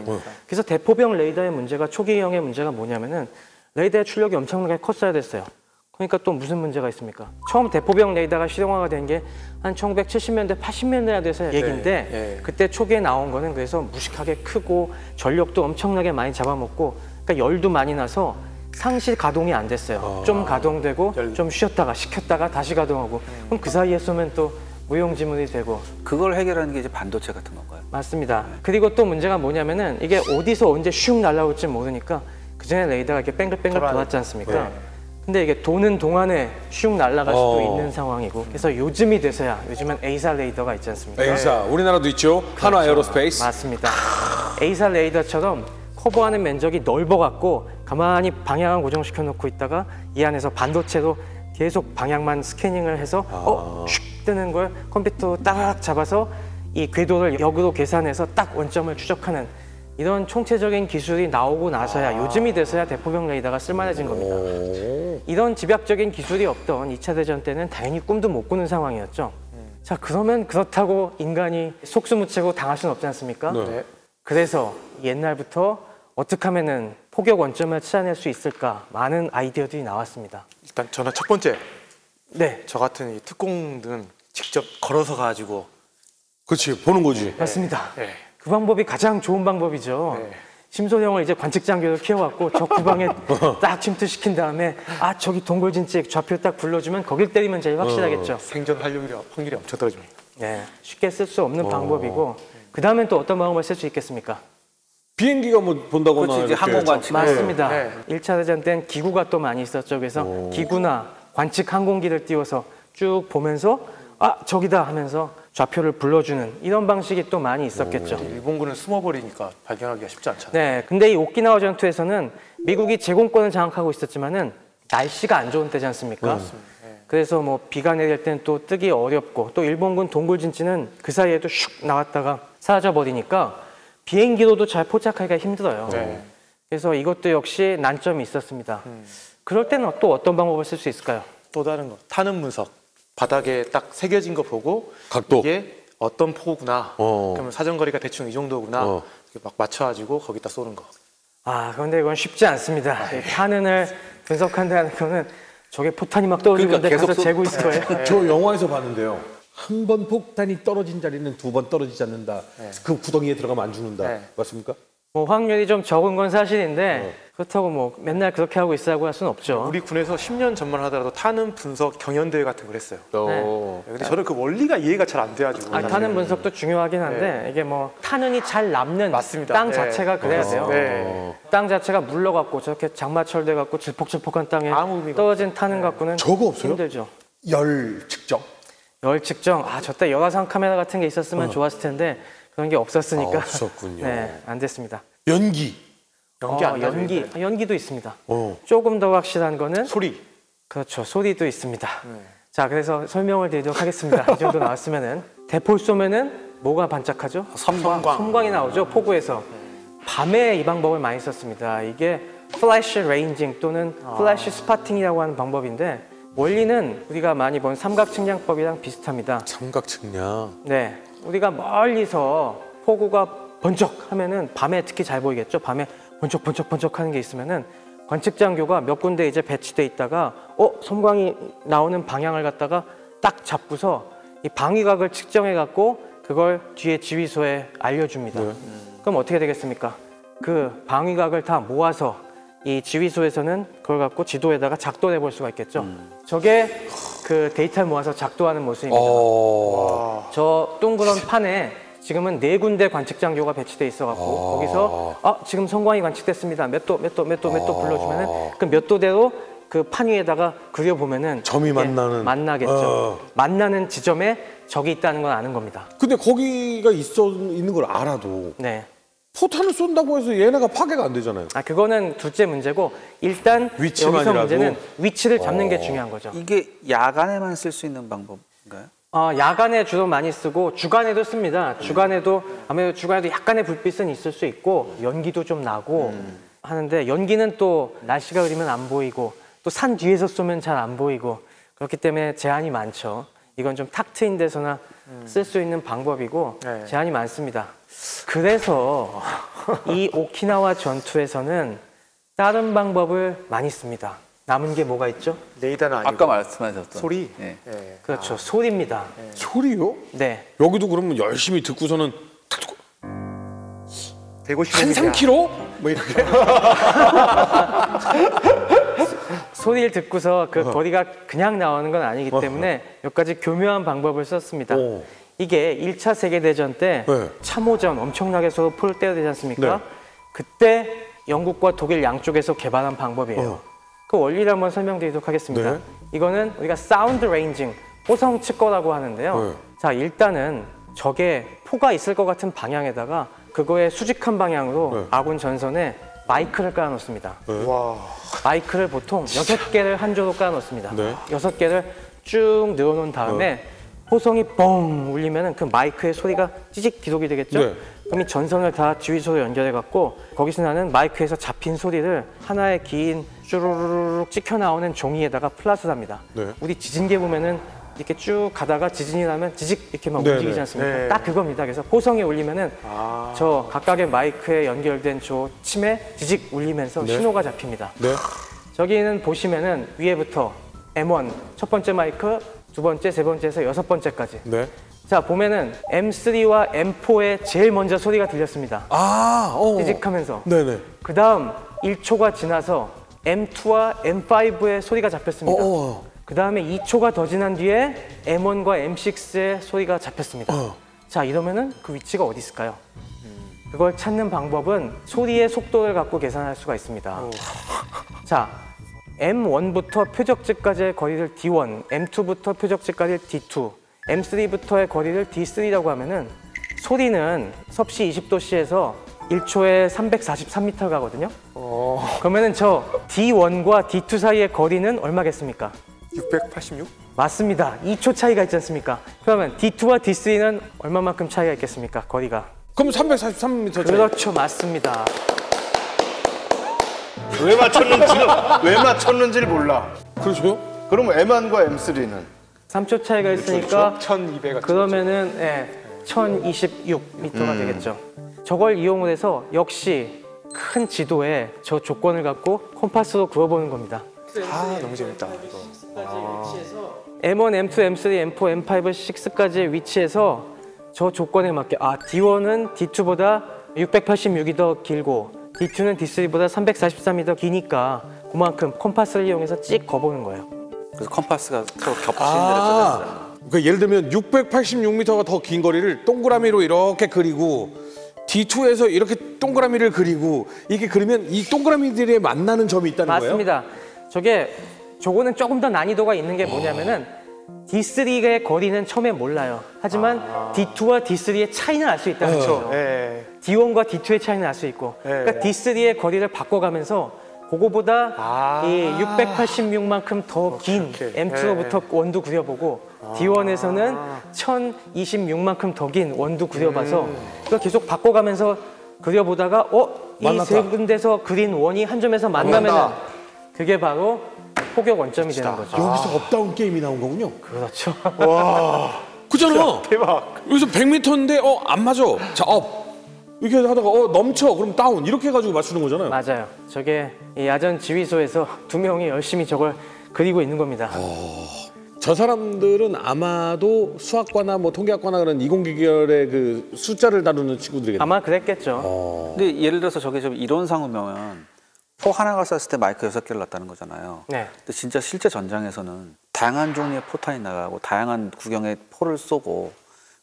그래서 대포병 레이더의 문제가 초기형의 문제가 뭐냐면은 레이더의 출력이 엄청나게 컸어야 됐어요. 그러니까 또 무슨 문제가 있습니까? 처음 대포병 레이더가 실용화가 된 게 한 1970년대, 80년대에 돼서 얘기인데 그때 초기에 나온 거는 그래서 무식하게 크고 전력도 엄청나게 많이 잡아먹고 그러니까 열도 많이 나서 상시 가동이 안 됐어요. 좀 가동되고 좀 쉬었다가 식혔다가 다시 가동하고 그럼 그 사이에 쏘면 또 무용지물이 되고. 그걸 해결하는 게 이제 반도체 같은 건가요? 맞습니다. 그리고 또 문제가 뭐냐면은 이게 어디서 언제 슉 날아올지 모르니까 그전에 레이더가 이렇게 뺑글뺑글 돌았지 않습니까? 근데 이게 도는 동안에 슉 날아갈 수도 있는 상황이고 그래서 요즘이 돼서야 요즘은 A사 레이더가 있지 않습니까? A사 우리나라도 있죠. 한화 에어로스페이스. 맞습니다. A사 레이더처럼 커버하는 면적이 넓어갖고 가만히 방향을 고정시켜 놓고 있다가 이 안에서 반도체로 계속 방향만 스캐닝을 해서 슉 뜨는 걸 컴퓨터로 딱 잡아서 이 궤도를 역으로 계산해서 딱 원점을 추적하는 이런 총체적인 기술이 나오고 나서야 요즘이 돼서야 대포병 레이더가 쓸만해진 겁니다. 이런 집약적인 기술이 없던 2차 대전 때는 당연히 꿈도 못 꾸는 상황이었죠. 자, 그러면 그렇다고 인간이 속수무책으로 당할 수는 없지 않습니까? 그래서 옛날부터 어떻게 하면은 포격 원점을 찾아낼 수 있을까 많은 아이디어들이 나왔습니다. 일단 저는 첫 번째 네, 저 같은 이 특공들은 직접 걸어서 가지고 그렇지 보는 거지. 맞습니다. 그 방법이 가장 좋은 방법이죠. 심소령을 이제 관측장교를 키워갖고 저 구방에 딱 침투시킨 다음에 저기 동굴진지 좌표 딱 불러주면 거길 때리면 제일 확실하겠죠. 생존 확률이 엄청 떨어집니다. 네, 쉽게 쓸 수 없는 방법이고 그 다음엔 또 어떤 방법을 쓸 수 있겠습니까? 비행기가 뭐 본다거나 그렇지, 이제 이렇게 항공 관측. 맞습니다. 네. 1차 대전 땐 기구가 또 많이 있었죠. 그래서 기구나 관측 항공기를 띄워서 쭉 보면서 아 저기다 하면서 좌표를 불러주는 이런 방식이 또 많이 있었겠죠. 일본군은 숨어버리니까 발견하기가 쉽지 않잖아요. 네, 근데 이 오키나와 전투에서는 미국이 제공권을 장악하고 있었지만은 날씨가 안 좋은 때지 않습니까? 그래서 뭐 비가 내릴 땐 또 뜨기 어렵고 또 일본군 동굴진치는 그 사이에도 슉 나왔다가 사라져 버리니까 비행기로도 잘 포착하기가 힘들어요. 네. 그래서 이것도 역시 난점이 있었습니다. 그럴 때는 또 어떤 방법을 쓸 수 있을까요? 또 다른 거 타는 분석. 바닥에 딱 새겨진 거 보고 각도. 이게 어떤 폭우구나. 그러면 사정거리가 대충 이 정도구나. 이렇게 막 맞춰가지고 거기다 쏘는 거. 아, 그런데 이건 쉽지 않습니다. 이 탄은을 분석한다는 거는 저게 포탄이 막 떨어지고 그러니까 있는데 가서 계속 재고 있을 거예요. 저 영화에서 봤는데요. 한 번 폭탄이 떨어진 자리는 두 번 떨어지지 않는다. 그 구덩이에 들어가면 안 죽는다. 네. 맞습니까? 뭐 확률이 좀 적은 건 사실인데 그렇다고 뭐 맨날 그렇게 하고 있으라고 할 수는 없죠. 우리 군에서 10년 전만 하더라도 타는 분석 경연대회 같은 걸 했어요. 네. 근데 저는 그 원리가 이해가 잘 안 돼가지고. 아, 타는 분석도 중요하긴 한데 이게 뭐 타는이 잘 남는 맞습니다. 땅 네. 자체가 그래야 돼요. 네. 땅 자체가 물러갖고 저렇게 장마철돼 갖고 질퍽질퍽한 땅에 아무 의미가 떨어진 타는 갖고는 저거 없어요? 힘들죠. 열 측정. 열 측정. 아, 저때 열화상 카메라 같은 게 있었으면 좋았을 텐데 그런 게 없었으니까. 없었군요. 네, 안 됐습니다. 연기. 연기 안 나죠, 연기. 이번에. 연기도 있습니다. 조금 더 확실한 거는 소리. 그렇죠. 소리도 있습니다. 자, 그래서 설명을 드리도록 하겠습니다. 이 정도 나왔으면은 대포를 쏘면은 뭐가 반짝하죠? 섬광이 나오죠. 포구에서. 밤에 이 방법을 많이 썼습니다. 이게 플래시 레인징 또는 플래시 스파팅이라고 하는 방법인데 원리는 우리가 많이 본 삼각측량법이랑 비슷합니다. 삼각측량. 네, 우리가 멀리서 포구가 번쩍하면은 밤에 특히 잘 보이겠죠. 밤에 번쩍번쩍 하는 게 있으면은 관측장교가 몇 군데 이제 배치돼 있다가 섬광이 나오는 방향을 갖다가 딱 잡고서 이 방위각을 측정해 갖고 그걸 뒤에 지휘소에 알려줍니다. 그럼 어떻게 되겠습니까? 그 방위각을 다 모아서 이 지휘소에서는 그걸 갖고 지도에다가 작도해 볼 수가 있겠죠. 저게 그 데이터를 모아서 작도하는 모습입니다. 저 동그란 판에 지금은 4군데 관측장교가 배치돼 있어갖고 거기서 지금 성광이 관측됐습니다. 몇 도 불러주면은 그 몇 도대로 그 판 위에다가 그려보면은 점이 만나겠죠. 만나는 지점에 적이 있다는 건 아는 겁니다. 근데 거기가 있는 걸 알아도 네. 포탄을 쏜다고 해서 얘네가 파괴가 안 되잖아요. 아, 그거는 둘째 문제고 일단 여기서 위치만이라도? 문제는 위치를 잡는 게 중요한 거죠. 이게 야간에만 쓸 수 있는 방법인가요? 야간에 주로 많이 쓰고 주간에도 씁니다. 주간에도 아무래도 주간에도 약간의 불빛은 있을 수 있고 연기도 좀 나고 하는데 연기는 또 날씨가 흐리면 안 보이고 또 산 뒤에서 쏘면 잘 안 보이고 그렇기 때문에 제한이 많죠. 이건 좀 탁 트인 데서나 쓸 수 있는 방법이고 제한이 많습니다. 그래서 이 오키나와 전투에서는 다른 방법을 많이 씁니다. 남은 게 뭐가 있죠? 레이더는 아니고 아까 말씀하셨던 소리. 네. 그렇죠. 소리입니다. 소리요? 네. 여기도 그러면 열심히 듣고서는 150mm. 3km? 뭐 이렇게. 소리를 듣고서 그 거리가 그냥 나오는 건 아니기 때문에 몇 가지 교묘한 방법을 썼습니다. 이게 1차 세계대전 때 참호전 엄청나게 서로 포를 때려대지 않습니까? 그때 영국과 독일 양쪽에서 개발한 방법이에요. 그 원리를 한번 설명드리도록 하겠습니다. 이거는 우리가 사운드 레인징, 호성 측거라고 하는데요. 자, 일단은 적에 포가 있을 것 같은 방향에다가 그거에 수직한 방향으로 아군 전선에 마이크를 깔아놓습니다. 마이크를 보통 6개를 한 조로 깔아놓습니다. 6개를 쭉 늘어놓은 다음에 호성이 뻥 울리면은 그 마이크의 소리가 찌직 기록이 되겠죠? 그럼 이 전선을 다 지휘소로 연결해갖고 거기서 나는 마이크에서 잡힌 소리를 하나의 긴 쭈루루룩 찍혀 나오는 종이에다가 플랫을 합니다. 우리 지진계 보면은 이렇게 쭉 가다가 지진이 나면 지직 이렇게 막 움직이지 않습니까? 딱 그겁니다. 그래서 호성이 울리면은 저 각각의 마이크에 연결된 저 침에 지직 울리면서 신호가 잡힙니다. 저기는 보시면은 위에부터 M1 첫 번째 마이크, 두 번째, 세 번째에서 6번째까지. 자, 보면은 M3와 M4에 제일 먼저 소리가 들렸습니다. 찌직하면서. 그 다음 1초가 지나서 M2와 M5의 소리가 잡혔습니다. 그 다음에 2초가 더 지난 뒤에 M1과 M6의 소리가 잡혔습니다. 자, 이러면은 그 위치가 어디 있을까요? 그걸 찾는 방법은 소리의 속도를 갖고 계산할 수가 있습니다. 자, M1부터 표적지까지의 거리를 D1, M2부터 표적지까지를 D2, M3부터의 거리를 D3라고 하면은 소리는 섭씨 20도씨에서 1초에 343m 가거든요. 그러면은 저 D1과 D2 사이의 거리는 얼마겠습니까? 686? 맞습니다. 2초 차이가 있지 않습니까? 그러면 D2와 D3는 얼마만큼 차이가 있겠습니까? 거리가. 그럼 343m 차이. 그렇죠. 맞습니다. 왜 맞췄는지를 몰라. 그렇죠. 그럼 M1과 M3는 3초 차이가 있으니까 1200. 그러면은 1026m가 되겠죠. 저걸 이용을 해서 역시 큰 지도에 저 조건을 갖고 콤파스로 그어보는 겁니다. 아, 너무 재밌다. M1, M2, M3, M4, M5, 6까지의 위치에서 저 조건에 맞게 D1은 D2보다 686이 더 길고 D2는 D3보다 343이 더 기니까 그만큼 콤파스를 이용해서 찍 거보는 거예요. 그래서 컴파스가 서로 겹치는 데를 찾아서. 그러니까 예를 들면 686m가 더 긴 거리를 동그라미로 이렇게 그리고 D2에서 이렇게 동그라미를 그리고 이렇게 그리면 이 동그라미들이 만나는 점이 있다는 거예요? 맞습니다. 저거는 조금 더 난이도가 있는 게 뭐냐면은 D3의 거리는 처음에 몰라요. 하지만 D2와 D3의 차이는 알 수 있다는 거죠. D1과 D2의 차이는 알 수 있고 그러니까 D3의 거리를 바꿔가면서 그거보다 이 686만큼 더 긴 M2로부터 원도 그려보고 D1에서는 1026만큼 더 긴 원도 그려봐서 그걸 계속 바꿔가면서 그려보다가 이 세 군데서 그린 원이 한 점에서 만나면은 그게 바로 포격 원점이 되는 거죠. 여기서 업다운 게임이 나온 거군요. 그렇죠. 그잖아. 대박. 여기서 100m인데 안 맞아. 자, 업. 이렇게 하다가 넘쳐. 그럼 다운. 이렇게 해가지고 맞추는 거잖아요. 맞아요. 저게 이 야전 지휘소에서 2명이 열심히 저걸 그리고 있는 겁니다. 저 사람들은 아마도 수학과나 뭐 통계학과나 그런 이공계열의 그 숫자를 다루는 친구들이겠네요. 아마 그랬겠죠. 근데 예를 들어서 저게 좀 이론상이면 포 하나가 쐈을 때 마이크 6개를 놨다는 거잖아요. 네. 근데 진짜 실제 전장에서는 다양한 종류의 포탄이 나가고 다양한 구경의 포를 쏘고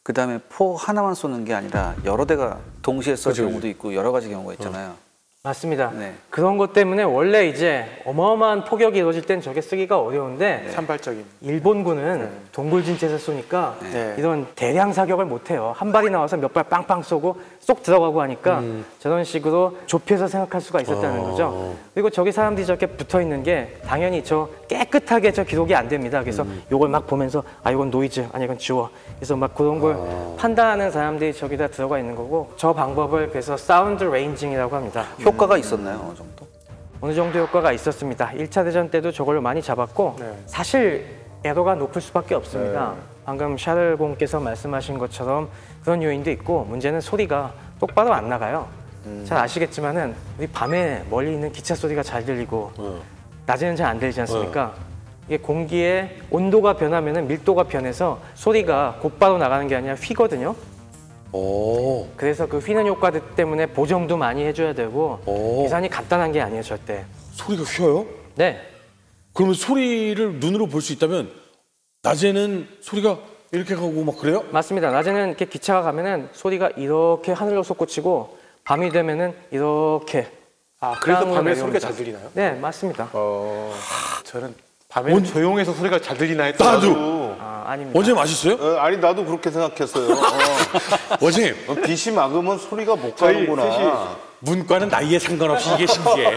그다음에 포 하나만 쏘는 게 아니라 여러 대가 동시에 쏠 경우도 있고 여러 가지 경우가 있잖아요. 맞습니다. 네. 그런 것 때문에 원래 이제 어마어마한 포격이 이루어질 땐 저게 쓰기가 어려운데 산발적인. 일본군은 동굴진치에서 쏘니까 이런 대량 사격을 못해요. 한 발이 나와서 몇 발 빵빵 쏘고 쏙 들어가고 하니까 저런 식으로 좁혀서 생각할 수가 있었다는 거죠. 그리고 저기 사람들이 저렇게 붙어 있는 게 당연히 저 깨끗하게 저 기록이 안 됩니다. 그래서 요걸 막 보면서 이건 노이즈, 아니 이건 지워. 그래서 막 그런 걸 판단하는 사람들이 저기다 들어가 있는 거고 저 방법을 그래서 사운드 레인징이라고 합니다. 효과가 있었나요, 어느 정도? 어느 정도 효과가 있었습니다. 1차 대전 때도 저걸로 많이 잡았고 사실 에러가 높을 수밖에 없습니다. 방금 샤를 공께서 말씀하신 것처럼 그런 요인도 있고 문제는 소리가 똑바로 안 나가요. 잘 아시겠지만은 우리 밤에 멀리 있는 기차 소리가 잘 들리고 낮에는 잘 안 들리지 않습니까? 이게 공기의 온도가 변하면은 밀도가 변해서 소리가 곧바로 나가는 게 아니라 휘거든요. 그래서 그 휘는 효과들 때문에 보정도 많이 해줘야 되고 계산이 간단한 게 아니에요, 절대. 소리가 휘어요? 네. 그러면 소리를 눈으로 볼 수 있다면 낮에는 소리가 이렇게 가고 막 그래요? 맞습니다. 낮에는 이렇게 기차가 가면은 소리가 이렇게 하늘로 솟구치고 밤이 되면은 이렇게. 그래서 땅으로 밤에 내려옵니다. 소리가 잘 들리나요? 네, 맞습니다. 저는 밤에는 조용해서 소리가 잘 들리나 했더니 나도. 아닙니다. 원장님 아셨어요? 아니 나도 그렇게 생각했어요. 원장님 빛이 막으면 소리가 못 가는구나. 문과는 나이에 상관없이 이게 신기해.